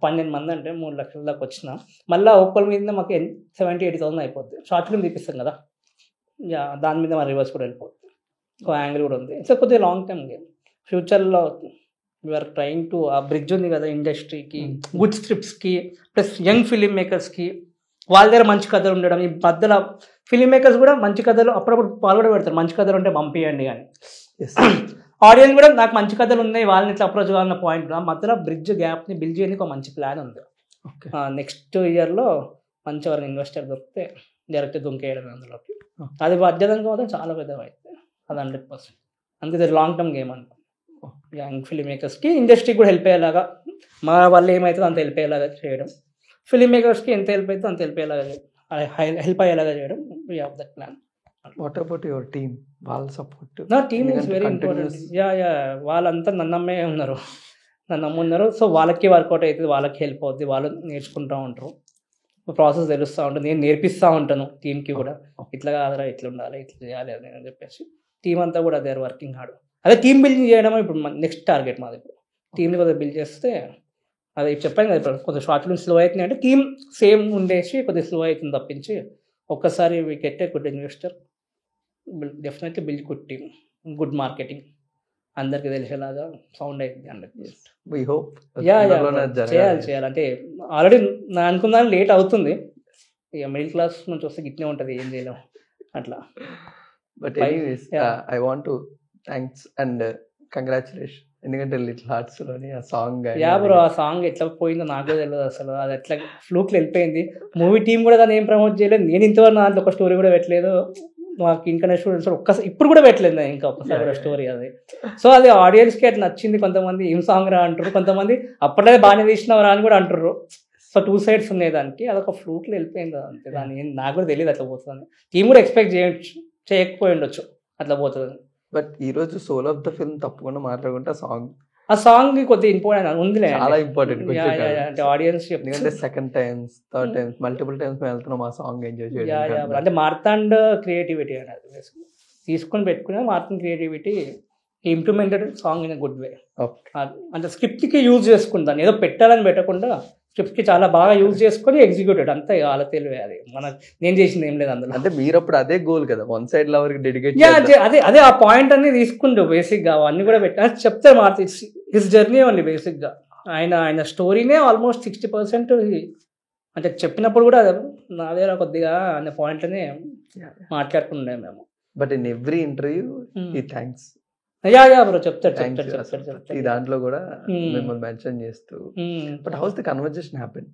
12 మంది అంటే 3 లక్షల దాకా వచ్చిన మళ్ళీ ఒక్కరి మీద మాకు 70,000-80,000 అయిపోద్ది. షార్ట్ ఫిల్మ్ తీపిస్తాం కదా, దాని మీద మన రివర్స్ కూడా వెళ్ళిపోతుంది. ఒక యాంగిల్ కూడా ఉంది. సో కొద్దిగా లాంగ్ టర్మ్ గేమ్. ఫ్యూచర్లో వీఆర్ ట్రైంగ్ టు ఆ బ్రిడ్జ్ ఉంది కదా ఇండస్ట్రీకి, గుడ్ స్క్రిప్ట్స్కి ప్లస్ యంగ్ ఫిలిం మేకర్స్కి, వాళ్ళ దగ్గర మంచి కథలు ఉండడం. ఈ మధ్యలో ఫిలిం మేకర్స్ కూడా మంచి కథలు అప్పుడప్పుడు వాళ్ళు కూడా పెడతారు, మంచి కథలు ఉంటే పంపించండి అని. ఆడియన్స్ కూడా నాకు మంచి కథలు ఉన్నాయి, వాళ్ళని ఇట్లా అప్రోచ్ కావాలన్న పాయింట్. మధ్యలో బ్రిడ్జ్ గ్యాప్ని బిల్డ్ చేయడానికి ఒక మంచి ప్లాన్ ఉంది. నెక్స్ట్ ఇయర్లో మంచి ఎవరైనా ఇన్వెస్టర్ దొరికితే డైరెక్ట్ దుంకేయడం అందులోకి. అది బాధ్యతంగా మాత్రం చాలా పెద్దగా అవుతుంది, అది 100%. అందుకే లాంగ్ టర్మ్ గేమ్ అనుకో. యంగ్ ఫిలిం మేకర్స్కి ఇండస్ట్రీకి కూడా హెల్ప్ అయ్యేలాగా, మా వాళ్ళు ఏమవుతుందో అంత హెల్ప్ అయ్యేలాగా చేయడం, ఫిలిం మేకర్స్కి ఎంత హెల్ప్ అవుతుందో అంత హెల్ప్ అయ్యేలాగా చేయడం. We have that plan. What about your team? వాళ్ళ సపోర్ట్? నా టీమ్ ఈజ్ వెరీ ఇంపార్టెంట్. వాళ్ళంతా నన్నమ్మే ఉన్నారు. నన్ను నమ్మున్నారు. సో వాళ్ళకి వర్కౌట్ అవుతుంది, వాళ్ళకి హెల్ప్ అవుతుంది, వాళ్ళు నేర్చుకుంటూ ఉంటారు, ప్రాసెస్ తెలుస్తూ ఉంటుంది, నేను నేర్పిస్తూ ఉంటాను టీంకి కూడా, ఇట్లా కాదురా ఇట్లా ఉండాలి ఇట్లా చేయాలి అని చెప్పేసి టీం అంతా కూడా దే ఆర్ వర్కింగ్ హార్డ్. అదే టీమ్ బిల్డింగ్ చేయడం ఇప్పుడు నెక్స్ట్ టార్గెట్ మాది. ఇప్పుడు టీంని కొద్దిగా బిల్డ్ చేస్తే, అది చెప్పాను కదా ఇప్పుడు కొద్దిగా షార్ట్ ఫిల్మ్ స్లో అవుతుంది అంటే టీమ్ సేమ్ ఉండేసి కొద్దిగా స్లో అవుతుంది తప్పించి, ఒక్కసారి we get a good investor, definitely build good team, good marketing, అందరికి తెలిసేలాగా సౌండ్ అవుతుంది 100%. We hope చేయాలి అంటే ఆల్రెడీ నా అనుకున్నాను లేట్ అవుతుంది, ఇక మిడిల్ క్లాస్ నుంచి వస్తే గిట్నే ఉంటుంది, ఏం చేయలేం అట్లా. But anyways I want to thanks and congratulation, ఎందుకంటే లిటిల్ హార్ట్స్ లోని ఆ సాంగ్ బ్రో, ఆ సాంగ్ ఎట్లా పోయిందో నాకు తెలియదు అసలు, అది ఎట్లా ఫ్లూక్లో వెళ్ళిపోయింది. మూవీ టీం కూడా దాన్ని ఏం ప్రమోట్ చేయలేదు, నేను ఇంతవరకు దాంట్లో ఒక స్టోరీ కూడా పెట్టలేదు, మాకు ఇంకా స్టూడెంట్స్ ఒక్కసారి ఇప్పుడు కూడా పెట్టలేదు ఇంకా ఒక్కసారి కూడా స్టోరీ అది. సో అది ఆడియన్స్కి అట్లా నచ్చింది, కొంతమంది ఏం సాంగ్ రా అంటారు, కొంతమంది అప్పట్లో బాగానే తీసినవరా అని కూడా అంటారు. సో 2 sides ఉన్నాయి దానికి, అదొక ఫ్లూక్లో వెళ్ళిపోయింది అంతే, దాన్ని నాకు కూడా తెలియదు అట్లా పోతుంది, టీం కూడా ఎక్స్పెక్ట్ చేయకపోయి ఉండొచ్చు అట్లా పోతుంది. బట్ ఈ రోజు సోల్ ఆఫ్ ద ఫిల్మ్ తప్పకుండా మాట్లాడుకుంటే ఆ సాంగ్ కొద్దిగా ఇంపార్టెంట్ ఉందిలే, చాలా ఇంపార్టెంట్, అంటే ఆడియన్స్ ఎందుకంటే second times third times multiple times మేము వెళ్తున్నాం ఆ సాంగ్ ఎంజాయ్ చేయడం. అంటే మార్తాండ్ క్రియేటివిటీ అనేది తీసుకొని పెట్టుకునే, Marthand creativity implemented song in good way. అంటే స్క్రిప్ట్కి యూజ్ చేసుకుంటాను, ఏదో పెట్టాలని పెట్టకుండా స్క్రిప్ట్కి చాలా బాగా యూజ్ చేసుకొని ఎగ్జిక్యూటెడ్, అంతే వాళ్ళ తెలివే, అది నేను చేసింది ఏం లేదు అందులో. అంటే మీరు అప్పుడు అదే గోల్ కదా, వన్ సైడ్ లవర్ కి డెడికేట్, అదే ఆ పాయింట్ అన్ని తీసుకుంటూ బేసిక్గా అవన్నీ కూడా పెట్టా చెప్తే మార్చి హిస్ జర్నీ ఓన్లీ బేసిక్గా, ఆయన స్టోరీనే ఆల్మోస్ట్ 60% అంటే చెప్పినప్పుడు కూడా నాదే కొద్దిగా అనే పాయింట్లనే మాట్లాడుకుండే మేము. బట్ ఇన్ ఎవ్రీ ఇంటర్వ్యూ ఈ థ్యాంక్స్ బ్రో చెప్తాడు ఈ దాంట్లో కూడా మిమ్మల్ని మెన్షన్ చేస్తూ. But house the conversation happen,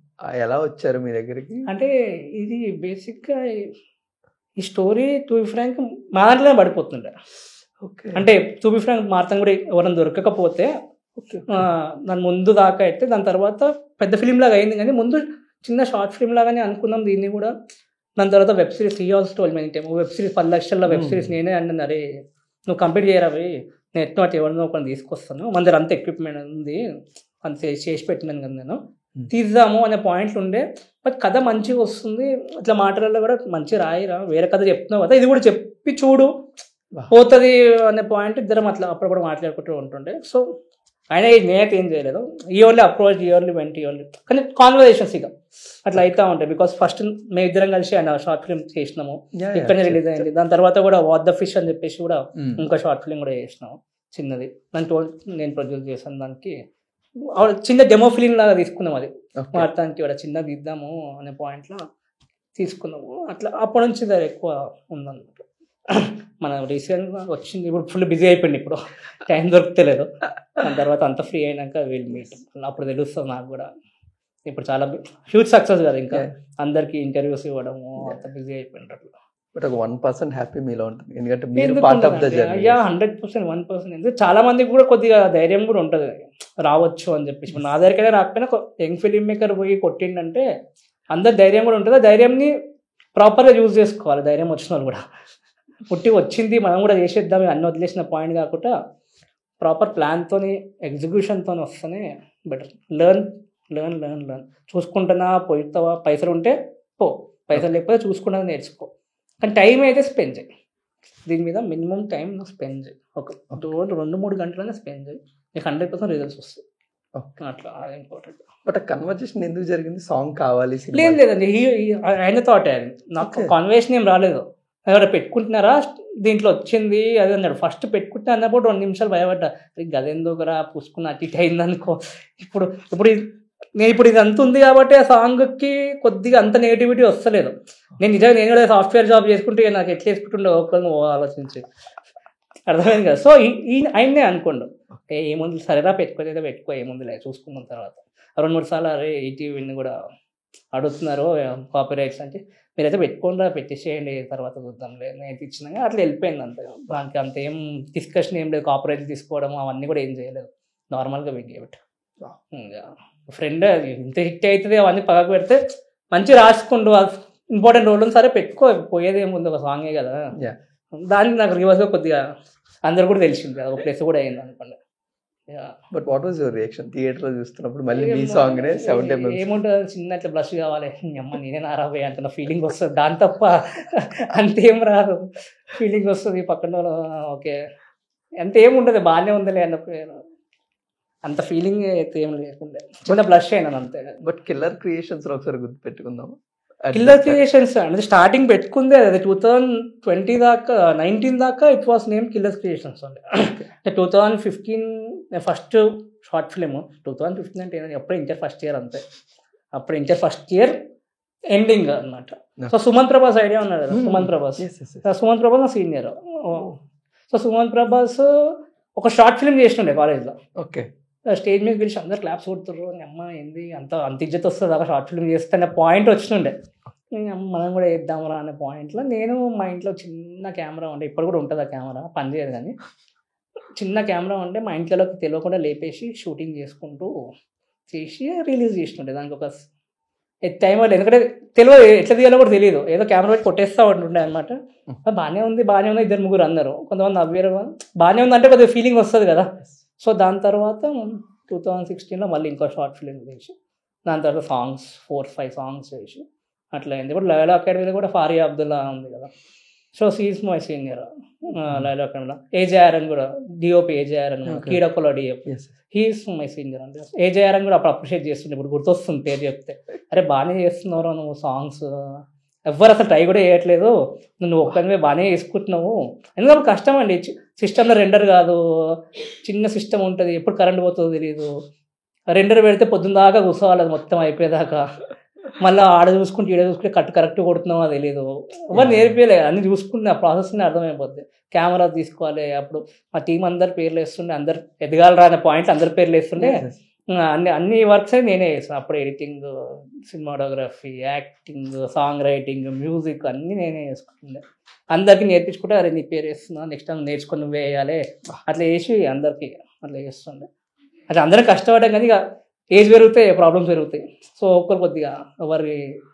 ఎలా వచ్చారు మీ దగ్గరికి? అంటే ఇది బేసిక్గా ఈ స్టోరీ టు బి ఫ్రాంక్ మా దాంట్లోనే పడిపోతుండే. అంటే టు బి ఫ్రాంక్ మార్తం కూడా ఎవరైనా దొరకకపోతే దాని ముందు దాకా అయితే, దాని తర్వాత పెద్ద ఫిలిం లాగా అయింది, కానీ ముందు చిన్న షార్ట్ ఫిల్మ్ లాగానే అనుకున్నాం దీన్ని కూడా. దాని తర్వాత web series also told many time, web series 10 లక్షల వెబ్ సిరీస్ నేనే అన్నాను, అరే నువ్వు కంప్లీట్ చేయరావి, నేను ఎట్లా అటు ఎవరినో ఒకరిని తీసుకొస్తాను, మన దగ్గర అంత ఎక్విప్మెంట్ ఉంది, అంత చేసి పెట్టినాను కదా నేను, తీద్దాము అనే పాయింట్లు ఉండే. బట్ కథ మంచిగా వస్తుంది, ఇట్లా మాటలలో కూడా మంచిగా రాయిరా, వేరే కథ చెప్తున్నావు కదా, ఇది కూడా చెప్పి చూడు పోతుంది అనే పాయింట్ ఇద్దరం అట్లా అప్పుడప్పుడు మాట్లాడుకుంటూ ఉంటుండే. సో ఆయన నేనైతే ఏం చేయలేదు, ఇయర్లీ అప్రోచ్, ఇయర్లీ కానీ కాన్వర్జేషన్స్ ఇక అట్లా అవుతూ ఉంటాయి. బికాస్ ఫస్ట్ మేము ఇద్దరం కలిసి ఆయన షార్ట్ ఫిల్మ్ చేసినాము, ఇక్కడనే రిలీజ్ అయింది. దాని తర్వాత కూడా వాట్ ద ఫిష్ అని చెప్పేసి కూడా ఇంకా షార్ట్ ఫిల్మ్ కూడా చేసినాము చిన్నది, దానికి నేను ప్రొడ్యూస్ చేశాను. దానికి చిన్న డెమో ఫిలిం లాగా తీసుకున్నాం, అది వాడటానికి కూడా చిన్నది ఇద్దాము అనే పాయింట్లో తీసుకున్నాము. అట్లా అప్పటి నుంచి దాని ఎక్కువ ఉందన్నమాట. మన రీసెంట్గా వచ్చింది, ఇప్పుడు ఫుల్ బిజీ అయిపోయింది, ఇప్పుడు టైం దొరుకుతలేదు. దాని తర్వాత అంత ఫ్రీ అయినాక వీళ్ళు మీట్, అప్పుడు తెలుస్తుంది నాకు కూడా. ఇప్పుడు చాలా హ్యూజ్ సక్సెస్ కదా, ఇంకా అందరికి ఇంటర్వ్యూస్ ఇవ్వడము, అంత బిజీ అయిపోయినట్లు. బట్ ఒక 1% హ్యాపీ మీలో ఉంటుంది, ఎందుకంటే మీరు పార్ట్ ఆఫ్ ద జర్నీ. 100% 1%. ఎందుకు చాలా మందికి కూడా కొద్దిగా ధైర్యం కూడా ఉంటుంది రావచ్చు అని చెప్పేసి. నా దగ్గరికైనా రాకపోయినా యంగ్ ఫిలిం మేకర్ పోయి కొట్టిండంటే అందరు ధైర్యం కూడా ఉంటుంది. ఆ ధైర్యంని ప్రాపర్గా యూజ్ చేసుకోవాలి, ధైర్యం వచ్చిన వాళ్ళు కూడా. పుట్టి వచ్చింది మనం కూడా చేసేద్దాం అన్నీ వదిలేసిన పాయింట్ కాకుండా ప్రాపర్ ప్లాన్తో ఎగ్జిక్యూషన్తో వస్తేనే బెటర్. లెర్న్ చూసుకుంటున్నా పోయితావా, పైసలు ఉంటే పో, పైసలు లేకపోతే చూసుకుంటా నేర్చుకో, కానీ టైం అయితే స్పెండ్ చేయి దీని మీద. మినిమం టైం నువ్వు స్పెండ్ చేయి, ఒక 2-3 గంటలనే స్పెండ్ చేయి, నీకు 100% రిజల్ట్స్ వస్తాయి. అట్లా అది ఇంపార్టెంట్. బట్ ఆ కన్వర్జేషన్ ఎందుకు జరిగింది? సాంగ్ కావాలి లేదండి, ఆయన థాట్ అది, నాకు కన్వర్సేషన్ ఏం రాలేదు. ఎవరైనా పెట్టుకుంటున్నారా దీంట్లో వచ్చింది అది అన్నాడు. ఫస్ట్ పెట్టుకుంటే అన్నప్పుడు 2 నిమిషాలు భయపడ్డా, గదెందుకురా పూసుకున్న అటు ఇటు అయిందనుకో. ఇప్పుడు నేను ఇది అంత ఉంది కాబట్టి ఆ సాంగ్కి కొద్దిగా అంత నెగిటివిటీ వస్తలేదు. నేను కూడా సాఫ్ట్వేర్ జాబ్ చేసుకుంటే నాకు ఎట్లా వేసుకుంటుండే ఒకరిని ఆలోచించి అర్థమైంది కదా. సో ఆయన్నే అనుకోండు, ఏముంది సరేరా పెట్టుకో ఏముంది చూసుకున్న తర్వాత 2-3 సార్లు అరే ఈటీవీని కూడా అడుగుతున్నారు కాపీరైట్స్ అంటే, మీరైతే పెట్టుకోండి పెట్టేసేయండి తర్వాత చూద్దాంలే నేను ఇచ్చినాక అట్లా వెళ్ళిపోయింది. అంతే, దానికి అంత ఏం డిస్కషన్ ఏం లేదు. కాపీరైట్ తీసుకోవడం అవన్నీ కూడా ఏం చేయలేదు, నార్మల్గా విగ్గేబెట్ ఫ్రెండ్ ఇంత హిట్ అవుతుంది అవన్నీ పక్కకు పెడితే మంచిగా రాసుకుంటూ ఇంపార్టెంట్ రోల్ సరే పెట్టుకో, పోయేది ఏముంది ఒక సాంగే కదా. దానికి నాకు రివర్స్గా కొద్దిగా అందరు కూడా తెలిసింది కదా, ఒక ప్లేస్ కూడా అయింది అనుకోండి. But what was your reaction theatre లో చూస్తున్నప్పుడు మళ్ళీ మీ సాంగ్ నే 70 mm ఏముంటుంది, చిన్న ఇట్లా బ్లష్ కావాలి, అమ్మ నేనే నారాబోయే అంటున్న ఫీలింగ్ వస్తుంది, దాని తప్ప అంతేం రాదు. ఫీలింగ్ వస్తుంది పక్కన ఓకే అంతేముంటుంది, బాగానే ఉందిలే అన్నప్పుడు అంత ఫీలింగ్ అయితే ఏం లేకుండా చిన్న బ్లష్ అయినాను అంతే. బట్ కిల్లర్ క్రియేషన్స్ ఒకసారి గుర్తు పెట్టుకుందాం. కిల్లర్ క్రియేషన్స్ అంటే స్టార్టింగ్ పెట్టుకుందే అది 2020 దాకా 19 దాకా it was name killer creations అండి. అంటే 2015 ఫస్ట్ షార్ట్ ఫిలిం. 2015 అంటే ఎప్పుడు ఇంటర్ ఫస్ట్ ఇయర్ అంతే, అప్పుడు ఇంటర్ ఫస్ట్ ఇయర్ ఎండింగ్ అనమాట. సో సుమంత్ ప్రభాస్ ఐడియా ఉన్నారు కదా, సుమంత్ ప్రభాస్. సుమంత్ ప్రభాస్ నా సీనియర్. సో సుమంత్ ప్రభాస్ ఒక షార్ట్ ఫిల్మ్ చేస్తుండే కాలేజ్లో. ఓకే. స్టేజ్ మీద పిలిచి అందరు క్లాప్స్ కొడుతుర్రు, అమ్మ ఏంది అంత ఇజ్జత్ వస్తుంది అక్కడ షార్ట్ ఫిల్మ్ చేస్తే అనే పాయింట్ వచ్చిండే. మనం కూడా వేద్దామరా అనే పాయింట్లో నేను మా ఇంట్లో చిన్న కెమెరా ఉండే, ఇప్పుడు కూడా ఉంటుంది ఆ కెమెరా, పనిచేయదు కానీ చిన్న కెమెరా ఉండే మా ఇంట్లోకి తెలియకుండా లేపేసి షూటింగ్ చేసుకుంటూ చేసి రిలీజ్ చేస్తుండే. దానికి ఒక టైం వాళ్ళు ఎందుకంటే తెలియదు ఎట్లా తీయాలో కూడా తెలియదు, ఏదో కెమెరా పెట్టి కొట్టేస్తూ ఉంటుండే అనమాట. బాగానే ఉంది 2 3 అందరు, కొంతమంది నవ్వేరు, బాగానే ఉంది అంటే కొద్దిగా ఫీలింగ్ వస్తుంది కదా. సో దాని తర్వాత 2016లో మళ్ళీ ఇంకో షార్ట్ ఫిల్మ్ చేసి దాని తర్వాత సాంగ్స్ 4-5 సాంగ్స్ చేసి అట్లా అయింది. ఇప్పుడు లయలా అకాడమీలో కూడా ఫారియా అబ్దుల్లా ఉంది కదా, so she's my senior Loyola అకాడమీలో. ఏజేఆర్ఎన్ కూడా డిఓపి ఏజేఆర్ఎన్ కీడకోలో డిఓపి, హీస్ మై సీనియర్ అంటే. ఏజేఆర్ఎన్ కూడా అప్పుడు అప్రిషియేట్ చేస్తుండే, ఇప్పుడు గుర్తొస్తుంది పేరు చెప్తే, అరే బాగానే చేస్తున్నావు నువ్వు సాంగ్స్, ఎవ్వరు అసలు ట్రై కూడా చేయట్లేదు, నువ్వు ఒక్కనివే బాగానే వేసుకుంటున్నావు. ఎందుకంటే కష్టం అండి, సిస్టంలో రెండర్ కాదు, చిన్న సిస్టమ్ ఉంటుంది, ఎప్పుడు కరెంట్ పోతుందో తెలియదు. రెండర్ పెడితే పొద్దున్న దాకా కూర్చోవాలి, అది మొత్తం అయిపోయేదాకా. మళ్ళీ ఆడ చూసుకుంటే ఈడ చూసుకుంటే కరెక్ట్ కొడుతున్నావు అది తెలియదు, ఎవరు నేర్పియలే, అన్ని చూసుకుంటే ఆ ప్రాసెస్ని అర్థమైపోద్ది. కెమెరా తీసుకోవాలి, అప్పుడు మా టీం అందరు పేర్లు వేస్తుండే, అందరు ఎదగాలరా అనే పాయింట్ అందరి పేర్లు వేస్తుండే. అన్ని వర్క్స్ అయితే నేనే చేస్తాను అప్పుడు, editing, cinematography, acting, song writing, music అన్నీ నేనే చేసుకుంటుండే. అందరికీ నేర్పించుకుంటే అరే నీ పేరు వేస్తున్నా, నెక్స్ట్ టైం నేర్చుకొని నువ్వే వేయాలి అట్లా చేసి అందరికీ అట్లా చేస్తుండే. అట్లా అందరం కష్టపడ్డాం కానీ ఇక ఏజ్ పెరుగుతాయి ప్రాబ్లమ్స్ పెరుగుతాయి. సో ఒక్కరు కొద్దిగా ఎవరి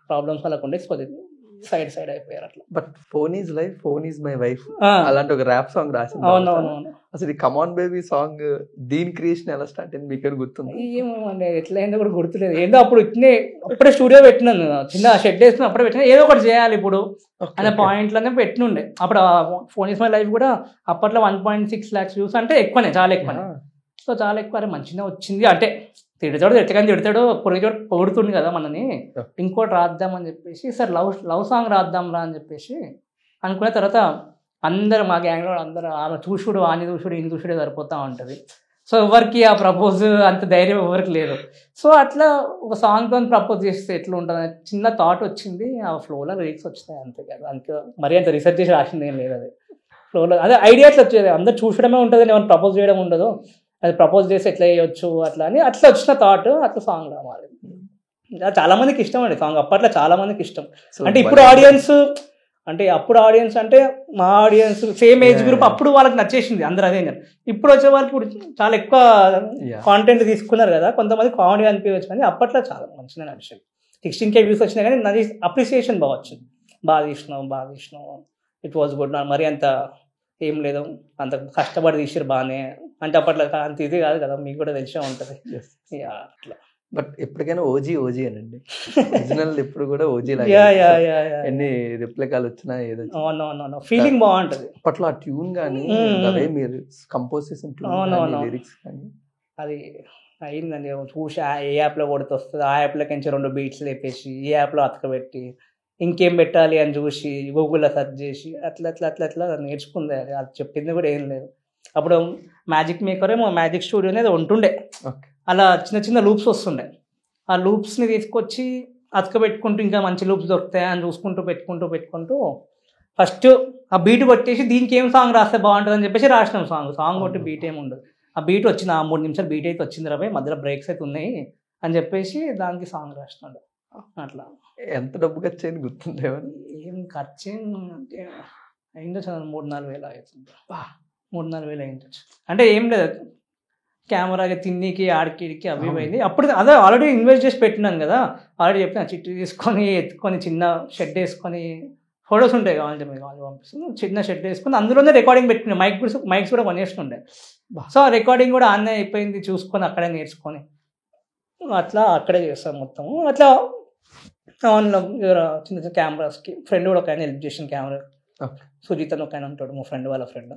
ప్రాబ్లమ్స్ అలా ఉండే కొద్దిగా సైడ్ అయిపోయారు అట్లా. But phone is life, phone is my wife అలాంటి ఒక ర్యాప్ సాంగ్ రాసింది. అవునవును. అసలు ఈ కమాన్ బేబీ సాంగ్ దీని క్రియేషన్ ఎలా స్టార్ట్ అయింది మీకు గుర్తుంది? ఏమోండి ఎట్లా అయిందో కూడా గుర్తులేదు. ఏందో అప్పుడు అప్పుడే స్టూడియో పెట్టినాను, చిన్న షెడ్ వేసుకుని అప్పుడే పెట్టినా, ఏదో ఒకటి చేయాలి ఇప్పుడు అనే పాయింట్లోనే పెట్టినుండే. అప్పుడు ఫోన్ ఈజ్ మై లైఫ్ కూడా అప్పట్లో 1.6 lakhs వ్యూస్ అంటే ఎక్కువనే, చాలా ఎక్కువనే. సో చాలా ఎక్కువ, అరే మంచిగా వచ్చింది అంటే తిడతాడు పొగుడుతుంది కదా మనని, ఇంకోటి రాద్దామని చెప్పేసి సార్ లవ్ సాంగ్ రాద్దాం రా అని చెప్పేసి అనుకున్న తర్వాత అందరు మా గ్యాంగ్లో అందరూ ఆమె చూసుడు ఆని చూసుడు ఈయన చూసుడే సరిపోతూ ఉంటుంది. సో ఎవరికి ఆ ప్రపోజ్ అంత ధైర్యం ఎవరికి లేదు. సో అట్లా ఒక సాంగ్తో ప్రపోజ్ చేస్తే ఎట్లా ఉంటుంది చిన్న థాట్ వచ్చింది, ఆ ఫ్లోలో లిరిక్స్ వచ్చినాయి అంతే కదా. అంతే, మరీ అంత రీసెర్చ్ చేసి రాసింది ఏం లేదు, అది ఫ్లోలో అదే ఐడియా ఎట్లా వచ్చేది, అందరు చూసడమే ఉంటుంది, ఏమైనా ప్రపోజ్ చేయడం ఉండదు, అది ప్రపోజ్ చేసి ఎట్లా చేయొచ్చు అట్లా అని అట్లా వచ్చిన థాట్, అట్లా సాంగ్ రావాలి. చాలా మందికి ఇష్టం అండి సాంగ్, అప్పట్లో చాలా మందికి ఇష్టం. అంటే ఇప్పుడు ఆడియన్స్ అంటే మా ఆడియన్స్ సేమ్ ఏజ్ గ్రూప్, అప్పుడు వాళ్ళకి నచ్చేసింది అందరు అదే. ఇప్పుడు వచ్చే వాళ్ళకి ఇప్పుడు చాలా ఎక్కువ కాంటెంట్ తీసుకున్నారు కదా, కొంతమంది కామెడీ అనిపించవచ్చు, కానీ అప్పట్లో చాలా మంచిగా నడిచింది. 16K వ్యూస్ వచ్చినాయి కానీ నాది అప్రిసియేషన్ బాగా వచ్చింది, బాగా తీసినావు ఇట్ వాజ్ గుడ్. మరి అంత ఏం లేదు, అంత కష్టపడి తీసారు బాగానే, అంటే అప్పట్లో అంత ఇది కాదు కదా, మీకు కూడా తెలిసే ఉంటుంది అట్లా. బట్ ఎప్పటికైనా ఓజీ అనండి, ఒరిజినల్ ఎప్పుడు కూడా ఓజీ ఎన్ని రిప్లికాలు వచ్చినా ఏదో ఫీలింగ్ బాగుంటది. అప్పట్లో ఆ ట్యూన్ కానీ అవే మీరు కంపోజ్ చేసిన లిరిక్స్ కానీ అది అయిందండి. చూసి ఏ యాప్లో కొడితే వస్తుంది, ఆ యాప్లోకి నుంచి 2 బీట్స్ లేపేసి ఈ యాప్లో అతకబెట్టి ఇంకేం పెట్టాలి అని చూసి గూగుల్లో సెర్చ్ చేసి అట్లా నేర్చుకుంది. అది చెప్పింది కూడా ఏం లేదు. అప్పుడు మ్యాజిక్ మేకర్ ఏమో మ్యాజిక్ స్టూడియో అనేది ఉంటుండే, అలా చిన్న లూప్స్ వస్తుండే, ఆ లూప్స్ని తీసుకొచ్చి అతకబెట్టుకుంటూ ఇంకా మంచి లూప్స్ దొరుకుతాయి అని చూసుకుంటూ పెట్టుకుంటూ ఫస్ట్ ఆ బీట్ కొట్టేసి దీనికి ఏం సాంగ్ రాస్తే బాగుంటుంది అని చెప్పేసి రాసినాం. సాంగ్ కొట్టి బీట్ ఏమి ఉండదు, ఆ బీట్ వచ్చింది, ఆ 3 నిమిషాలు బీట్ అయితే వచ్చింది రాబోయే, మధ్యలో బ్రేక్స్ అయితే ఉన్నాయి అని చెప్పేసి దానికి సాంగ్ రాసినాడు. అట్లా ఎంత డబ్బు ఖర్చు అయింది గుర్తుంది? ఏం ఖర్చు అంటే అయిందో చదువు 3-4 వేలు అవుతుంది, 3-4 వేలు అయిండొచ్చు. అంటే ఏం లేదు, కెమెరాకి తిన్నీకి ఆడికి అవి పోయింది. అప్పుడు అదే ఆల్రెడీ ఇన్వెస్ట్ చేసి పెట్టినాను కదా, ఆల్రెడీ చెప్పిన చిట్టి తీసుకొని ఎత్తుకొని చిన్న షెడ్ వేసుకొని, ఫొటోస్ ఉంటాయి కావాలంటే మీకు కావాలి పంపిస్తుంది, చిన్న షెడ్ వేసుకొని అందులోనే రికార్డింగ్ పెట్టుకున్నాను. మైక్స్ కూడా కొనేస్తుండే, సో రికార్డింగ్ కూడా ఆన్నే అయిపోయింది, చూసుకొని అక్కడే నేర్చుకొని అట్లా అక్కడే చేస్తాం మొత్తము. అట్లా ఆన్లో చిన్న చిన్న కెమెరాస్కి ఫ్రెండ్ కూడా ఒక ఆయన హెల్ప్ చేసిన కెమెరా, సుజిత్ అని ఒక ఆయన ఉంటాడు మా ఫ్రెండ్ వాళ్ళ ఫ్రెండ్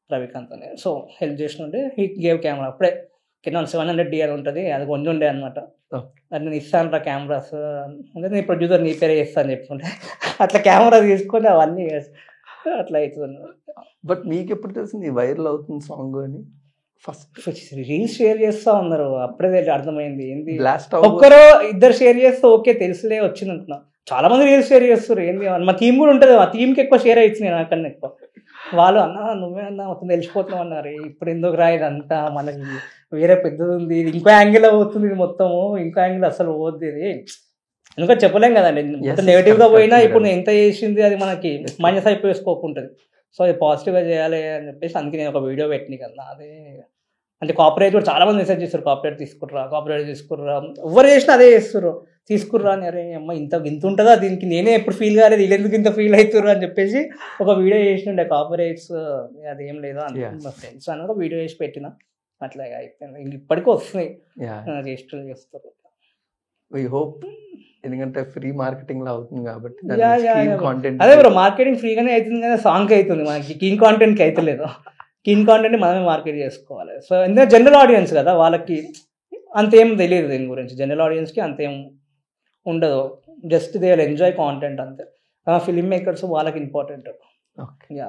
రవికాంత్ అని. సో హెల్ప్ చేసినుండే హీ గేవ్ కెమెరా. అప్పుడే కెనాన్ 700D అని ఉంటుంది, అది కొంచెం ఉండే అనమాట. అది నేను ఇస్తాను రా కెమెరాస్ అంటే, నీ ప్రొడ్యూసర్ నీ పేరే చేస్తాను చెప్పుకుంటే అట్లా కెమెరా తీసుకొని అవన్నీ అట్లా అవుతుంది. బట్ మీకు ఎప్పుడు తెలిసింది వైరల్ అవుతుంది సాంగ్ అని? ఫస్ట్ రీల్స్ షేర్ చేస్తూ ఉన్నారు, అప్పుడే అర్థమైంది ఏంది. బ్లాస్ట్ ఒక్కరో ఇద్దరు షేర్ చేస్తే ఓకే తెలుసులే వచ్చింది అనుకున్నా. చాలా మంది రీల్స్ షేర్ చేస్తారు ఏంది. మా టీం కూడా ఉంటుంది, మా టీంకి ఎక్కువ షేర్ అవుతుంది నాకన్నా ఎక్కువ. వాళ్ళు అన్నా నువ్వే అన్నా మొత్తం తెలిసిపోతున్నావు అన్నారు. ఇప్పుడు ఎందుకు రా ఇదంతా, మనకి వేరే పెద్దది ఉంది, ఇది ఇంకో యాంగిల్ అవుతుంది, ఇది మొత్తము ఇంకో యాంగిల్ అసలు పోద్ది, ఇది ఎందుకంటే చెప్పలేం కదండి. మొత్తం నెగిటివ్గా పోయినా ఇప్పుడు నేను ఎంత చేసింది అది మనకి మైనస్ అయిపోయే స్కోప్ ఉంటుంది. సో అది పాజిటివ్గా చేయాలి అని చెప్పేసి అందుకే నేను ఒక వీడియో పెట్టిన కదా. అదే అంటే కాపరేట్ కూడా చాలా మంది మెసేజ్ చేస్తారు, కాపరేట్ తీసుకుర్రా, కాపరేట్ తీసుకుర్రా, ఎవరు చేసినా అదే చేస్తారు, తీసుకుర్రా అని. అరే అమ్మ ఇంత ఉంటుందా దీనికి, నేనే ఎప్పుడు ఫీల్ కాలేదు, వీళ్ళు ఎందుకు ఇంత ఫీల్ అవుతారు అని చెప్పేసి ఒక వీడియో చేసినుండే కాపరేట్స్ అదేం లేదా అని మా ఫ్రెండ్స్ అని ఒక వీడియో చేసి పెట్టిన. అట్లా అయిపోయింది, ఇప్పటికీ వస్తున్నాయి రిజిస్టర్ చేస్తారు. వి హోప్, ఎందుకంటే ఫ్రీ మార్కెటింగ్ లో అవుతుంది కాబట్టి. అదే బ్రో మార్కెటింగ్ ఫ్రీగానే అవుతుంది కానీ సాంగ్ అవుతుంది, మనకి కీన్ కాంటెంట్కి అవుతలేదు. కీన్ కాంటెంట్ని మనమే మార్కెట్ చేసుకోవాలి. సో ఎందుకంటే జనరల్ ఆడియన్స్ కదా, వాళ్ళకి అంతేం తెలియదు దీని గురించి. జనరల్ ఆడియన్స్కి అంతేం ఉండదు, just they will enjoy content అంతే. ఫిల్మ్ మేకర్స్ వాళ్ళకి ఇంపార్టెంట్. అట్లా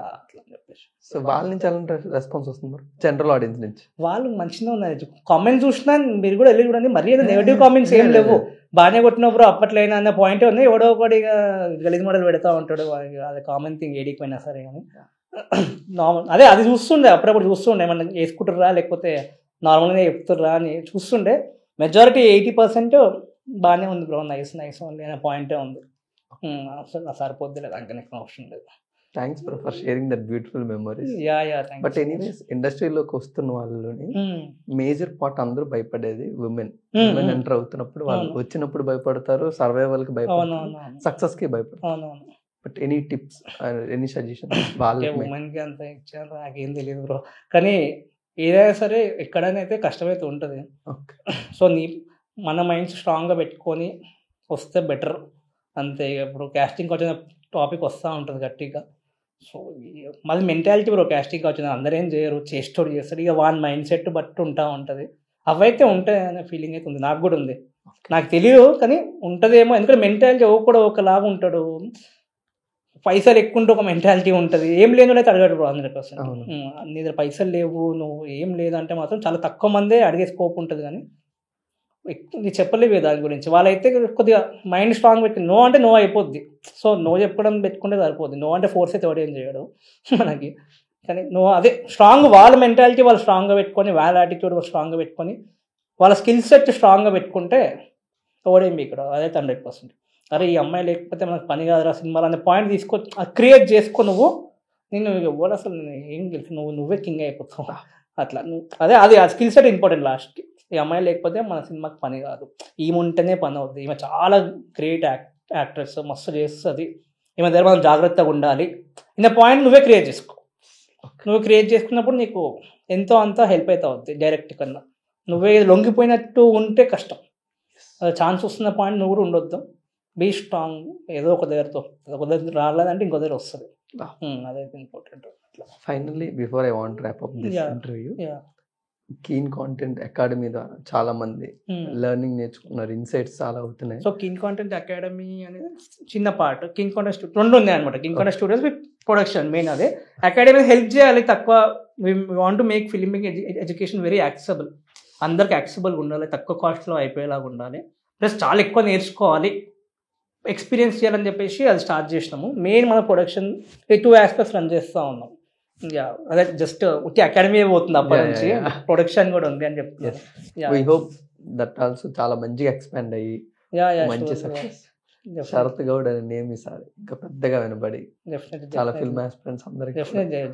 చెప్పేసి సో వాళ్ళ నుంచి ఎలాంటి రెస్పాన్స్ వస్తుంది జనరల్ ఆడియన్స్ నుంచి? వాళ్ళు మంచిగా ఉన్నారు. కామెంట్స్ చూసినా మీరు కూడా వెళ్ళి చూడండి, మరీ ఏదో నెగిటివ్ కామెంట్స్ ఏం లేవు. బాగానే కొట్టినప్పుడు అప్పట్లయినా అన్న పాయింట్ ఉంది. ఎవడో ఒకటి గలీజ్ మోడల్ పెడతా ఉంటాడు, అది కామన్ థింగ్ ఏడిపోయినా సరే. కానీ నార్మల్ అదే అది చూస్తుండే, అప్పుడప్పుడు చూస్తుండే ఏమన్నా వేసుకుంటుర్రా లేకపోతే నార్మల్గానే చెప్తుర్రా అని చూస్తుండే. మెజారిటీ 80% బాగానే ఉంది బ్రో, నైస్ నైస్ ఓన్లీ అనే పాయింటే ఉంది. అసలు సరిపోద్ది లేదు, అంకనే ఆప్షన్ లేదు. Thanks bro for sharing that beautiful memories. But anyways ఇండస్ట్రీలోకి వస్తున్న వాళ్ళని మేజర్ పార్ట్ అందరూ భయపడేది ఉమెన్ ఎంటర్ అవుతున్నప్పుడు. వాళ్ళు వచ్చినప్పుడు భయపడతారు, సర్వైవల్ కి భయపడతారు, సక్సెస్ కి భయపడతారు. But any tips, any suggestion వాళ్ళకి? ఉమెన్ కి అంత ఇచ్చారు నాకేం తెలియదు బ్రో, కానీ ఏదైనా సరే ఎక్కడైనా అయితే కష్టమైతే ఉంటుంది. సో మన మైండ్స్ స్ట్రాంగ్గా పెట్టుకొని వస్తే బెటర్ అంతే. ఇప్పుడు క్యాస్టింగ్ వచ్చిన టాపిక్ వస్తూ ఉంటుంది గట్టిగా. సో మళ్ళీ మెంటాలిటీ బ్రో, క్యాస్టింగ్ వచ్చిన అందరేం చేయరు, చేసేటోడు చేస్తాడు, ఇక వాన్ మైండ్ సెట్ బట్టి ఉంటుంది. అవైతే ఉంటాయి అనే ఫీలింగ్ అయితే ఉంది, నాకు కూడా ఉంది. నాకు తెలియదు కానీ ఉంటుందేమో, ఎందుకంటే మెంటాలిటీ కూడా ఒకలాగా ఉంటాడు. పైసలు ఎక్కువ ఉంటే ఒక మెంటాలిటీ ఉంటుంది, ఏం లేని అయితే అడగడు బ్రో 100%. నీ దగ్గర పైసలు లేవు, నువ్వు ఏం లేదంటే మాత్రం చాలా తక్కువ మందే అడిగే స్కోప్ ఉంటుంది. కానీ నీ చెప్పలేవు దాని గురించి. వాళ్ళైతే కొద్దిగా మైండ్ స్ట్రాంగ్ పెట్టి నో అంటే నో అయిపోద్ది. సో నో చెప్పడం పెట్టుకుంటే సరిపోద్ది. నో అంటే ఫోర్స్ అయితే ఎవడేం చేయడు మనకి. కానీ నో అదే స్ట్రాంగ్, వాళ్ళ మెంటాలిటీ వాళ్ళు స్ట్రాంగ్గా పెట్టుకొని, వాళ్ళ యాటిట్యూడ్ వాళ్ళు స్ట్రాంగ్గా పెట్టుకొని, వాళ్ళ స్కిల్ సెట్ స్ట్రాంగ్గా పెట్టుకుంటే ఎవడేం ఇక్కడ అదే 100%. అరే ఈ అమ్మాయి లేకపోతే మనకు పని కాదురా సినిమాలు అనే పాయింట్ తీసుకో, అది క్రియేట్ చేసుకో నువ్వు. నేను ఎవరు అసలు ఏం తెలుసు, నువ్వే కింగ్ అయిపోతావు అట్లా. అదే అది ఆ స్కిల్ సెట్ ఇంపార్టెంట్ లాస్ట్కి. ఈ అమ్మాయి లేకపోతే మన సినిమాకి పని కాదు, ఈమె ఉంటేనే పని అవుతుంది, ఈమె చాలా గ్రేట్ యాక్ట్రెస్, మస్తు చేస్తుంది, ఈమె దగ్గర మనం జాగ్రత్తగా ఉండాలి ఇన్న పాయింట్ నువ్వే క్రియేట్ చేసుకో. నువ్వు క్రియేట్ చేసుకున్నప్పుడు నీకు ఎంతో అంతా హెల్ప్ అవుతా అవుద్ది డైరెక్ట్ కన్నా. నువ్వే లొంగిపోయినట్టు ఉంటే కష్టం. అది ఛాన్స్ వస్తున్న పాయింట్ నువ్వు కూడా ఉండొద్దు. బీ స్ట్రాంగ్, ఏదో ఒక దగ్గరతో ఒక దగ్గర రాలేదంటే ఇంకో దగ్గర వస్తుంది, అదైతే important. Finally before I want wrap up this interview, keen content academy ద్వారా చాలా మంది లెర్నింగ్ నేర్చుకున్నారు, ఇన్సైట్స్ చాలా అవుతున్నాయి. సో కీన్ కాంటెంట్ అకాడమీ అనేది చిన్న పార్ట్. కీన్ కాంటెంట్ రెండు ఉన్నాయి అనమాట. Keen content studios with production main. అదే అకాడమీ హెల్ప్ చేయాలి. తక్కువ we want to make filming education very accessible, అందరికి యాక్సెసిబుల్గా ఉండాలి, తక్కువ కాస్ట్లో అయిపోయేలాగా ఉండాలి, ప్లస్ చాలా ఎక్కువ నేర్చుకోవాలి, ఎక్స్పీరియన్స్ చేయాలని చెప్పేసి అది స్టార్ట్ చేసినాము. మెయిన్ మన ప్రొడక్షన్ 2 ఆస్పెక్ట్స్ రన్ చేస్తూ ఉన్నాం. అదే జస్ట్ ఉట్టి అకాడమీ పోతుంది, అప్పటి నుంచి ప్రొడక్షన్ కూడా ఉంది అని చెప్తున్నారు. వి హోప్ దట్ ఆల్సో చాలా మంచిగా ఎక్స్పాండ్ అయ్యి మంచి సక్సెస్. శరత్ గౌడ్ అనే నేమ్ ఈసారి ఇంకా పెద్దగా వినబడి చాలా ఫిల్మ్ ఆస్పిరెంట్స్ అందరికి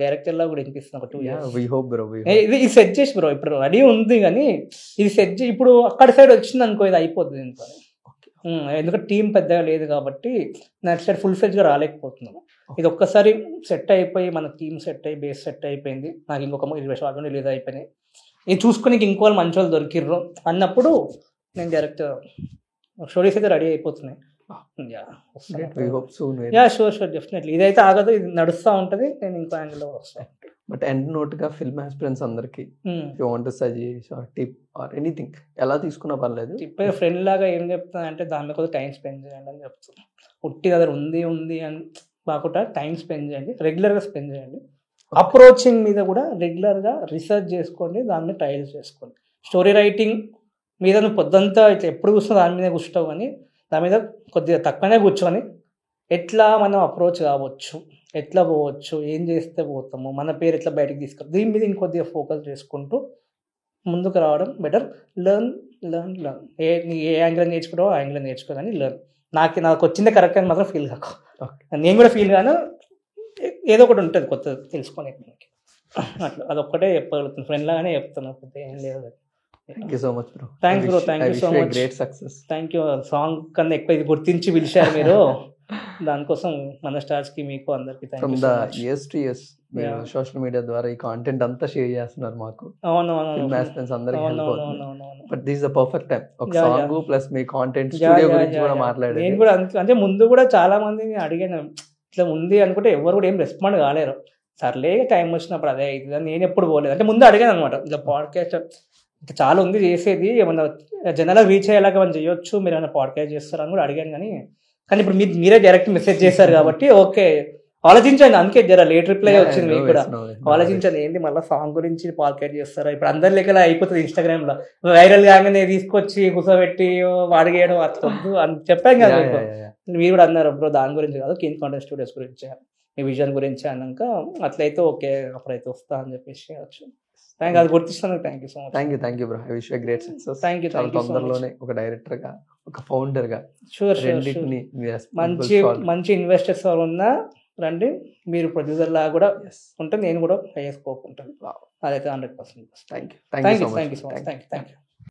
డైరెక్టర్ లా కూడా వినిపిస్తుంది. 2 years వి హోప్ బ్రో. ఇది సెట్ చేసి బ్రో ఇప్పుడు రెడీ ఉంది, కానీ ఇది సెట్ చేసి ఇప్పుడు అక్కడ సైడ్ వచ్చింది అనుకో, ఇది అయిపోతుంది. ఎందుకంటే టీం పెద్దగా లేదు కాబట్టి నెక్స్ట్ సైడ్ ఫుల్ ఫ్లెడ్జ్గా రాలేకపోతున్నాము. ఇది ఒక్కసారి సెట్ అయిపోయి మన టీం సెట్ అయ్యి బేస్ సెట్ అయిపోయింది, నాకు ఇంకొక 20 షార్ట్ రిలీజ్ అయిపోయినాయి, ఇది చూసుకొని ఇంకో వాళ్ళు మంచి వాళ్ళు దొరికిర్రు అన్నప్పుడు నేను డైరెక్ట్ స్టోరీస్ అయితే రెడీ అయిపోతున్నాయి. షూర్ డెఫినెట్లీ ఇదైతే ఆగదు, ఇది నడుస్తూ ఉంటుంది, నేను ఇంకో యాంగిల్లో వస్తాను. బట్ ఎండ్ నోట్గా ఫిల్మ్ ఆస్పిరెంట్స్ అందరికి you want to suggest are tip or anything ఎలా తీసుకున్నా పర్లేదు, టిప్ ఫ్రెండ్ లాగా ఏం చెప్తాను అంటే దాని మీద కొద్దిగా టైం స్పెండ్ చేయండి అని చెప్తాను. ఉట్టి దగ్గర ఉంది అని కాకుండా టైం స్పెండ్ చేయండి, రెగ్యులర్గా స్పెండ్ చేయండి. అప్రోచింగ్ మీద కూడా రెగ్యులర్గా రీసెర్చ్ చేసుకోండి, దాని మీద ట్రయల్స్ చేసుకోండి. స్టోరీ రైటింగ్ మీద నువ్వు పొద్దంతా ఇట్లా ఎప్పుడు కూర్చున్నా దాని మీద కూర్చుంటావు, కానీ దాని మీద కొద్దిగా తక్కువనే కూర్చొని ఎట్లా మనం అప్రోచ్ కావచ్చు, ఎట్లా పోవచ్చు, ఏం చేస్తే పోతాము, మన పేరు ఎట్లా బయటకు తీసుకు, దీని మీద ఇంకొద్దిగా ఫోకస్ చేసుకుంటూ ముందుకు రావడం బెటర్. లెర్న్ ఏ యాంగిల్ నేర్చుకుంటావో ఆ యాంగిల్ నేర్చుకో, కానీ లెర్న్. నాకు వచ్చిందే కరెక్ట్ అని మాత్రం ఫీల్ కాకు. నేను కూడా ఫీల్ గాను, ఏదో ఒకటి ఉంటుంది కొత్త తెలుసుకొని అట్లా అదొక్కటే చెప్పగలుగుతాను, ఫ్రెండ్ లాగానే చెప్తాను, ఏం లేదు. Thank you so much bro. Thanks bro, thank you so much. Great success. Thank you. Song కన్నా ఎక్కువ ఇది గుర్తించి పిలిచారు మీరు, దానికోసం మన స్టార్స్కి మీకు అందరికి from the years two years మీరు సోషల్ మీడియా ద్వారా ఈ కాంటెంట్ అంతా షేర్ చేస్తున్నారు మాకు. But this the perfect time ఒక సాంగ్ ప్లస్ మీ కాంటెంట్ స్టూడియో గురించి కూడా మాట్లాడారు. నేను కూడా అంటే ముందు కూడా చాలా మందిని అడిగాను ఇట్లా ఉంది అనుకుంటే ఎవరు కూడా ఏం రెస్పాండ్ కాలేరు. సర్లే టైం వచ్చినప్పుడు అదే అవుతుంది, నేను ఎప్పుడు పోలేదు. అంటే ముందు అడిగాను అనమాట, ఇట్లా పాడ్కాస్ట్ ఇంకా చాలా ఉంది చేసేది, ఏమన్నా జనాలకు రీచ్ అయ్యేలాగా మనం చేయొచ్చు, మీరు ఏమైనా పాడ్కాస్ట్ చేస్తారని కూడా అడిగాను. కానీ ఇప్పుడు మీరే డైరెక్ట్ మెసేజ్ చేశారు కాబట్టి ఓకే ఆలోచించండి. అందుకే జర లేట్ రిప్లై వచ్చింది మీకు కూడా. ఆలోచించండి, ఏంటి మళ్ళీ సాంగ్ గురించి పాడ్కాస్ట్ చేస్తారా, ఇప్పుడు అందరి లెక్కలా అయిపోతుంది ఇన్స్టాగ్రామ్ లో వైరల్ కాగానే తీసుకొచ్చి కూర్చోబెట్టి వాడిగేయడం అట్లొద్దు అని చెప్పాం కదా మీకు. మీరు కూడా అన్నారు బ్రో దాని గురించి కాదు, కింగ్ కాంటెంట్ స్టూడియోస్ గురించి, మీ విజన్ గురించి అన్నాక అట్లయితే ఓకే అప్పుడైతే వస్తా అని చెప్పేసి వచ్చు. థ్యాంక్ అది గుర్తిస్తాను. Thank you so much. Thank you bro. I wish you great success. Thank you. తొందరలోనే ఒక డైరెక్టర్ గా, ఒక ఫౌండర్ గా మంచి ఇన్వెస్టర్స్ ఉన్నా రండి, మీరు ప్రొడ్యూసర్ లాగా కూడా ఉంటే నేను కూడా హైయర్ స్కోప్ ఉంటుంది. అదైతే 100%. Thank you so much. Thank you.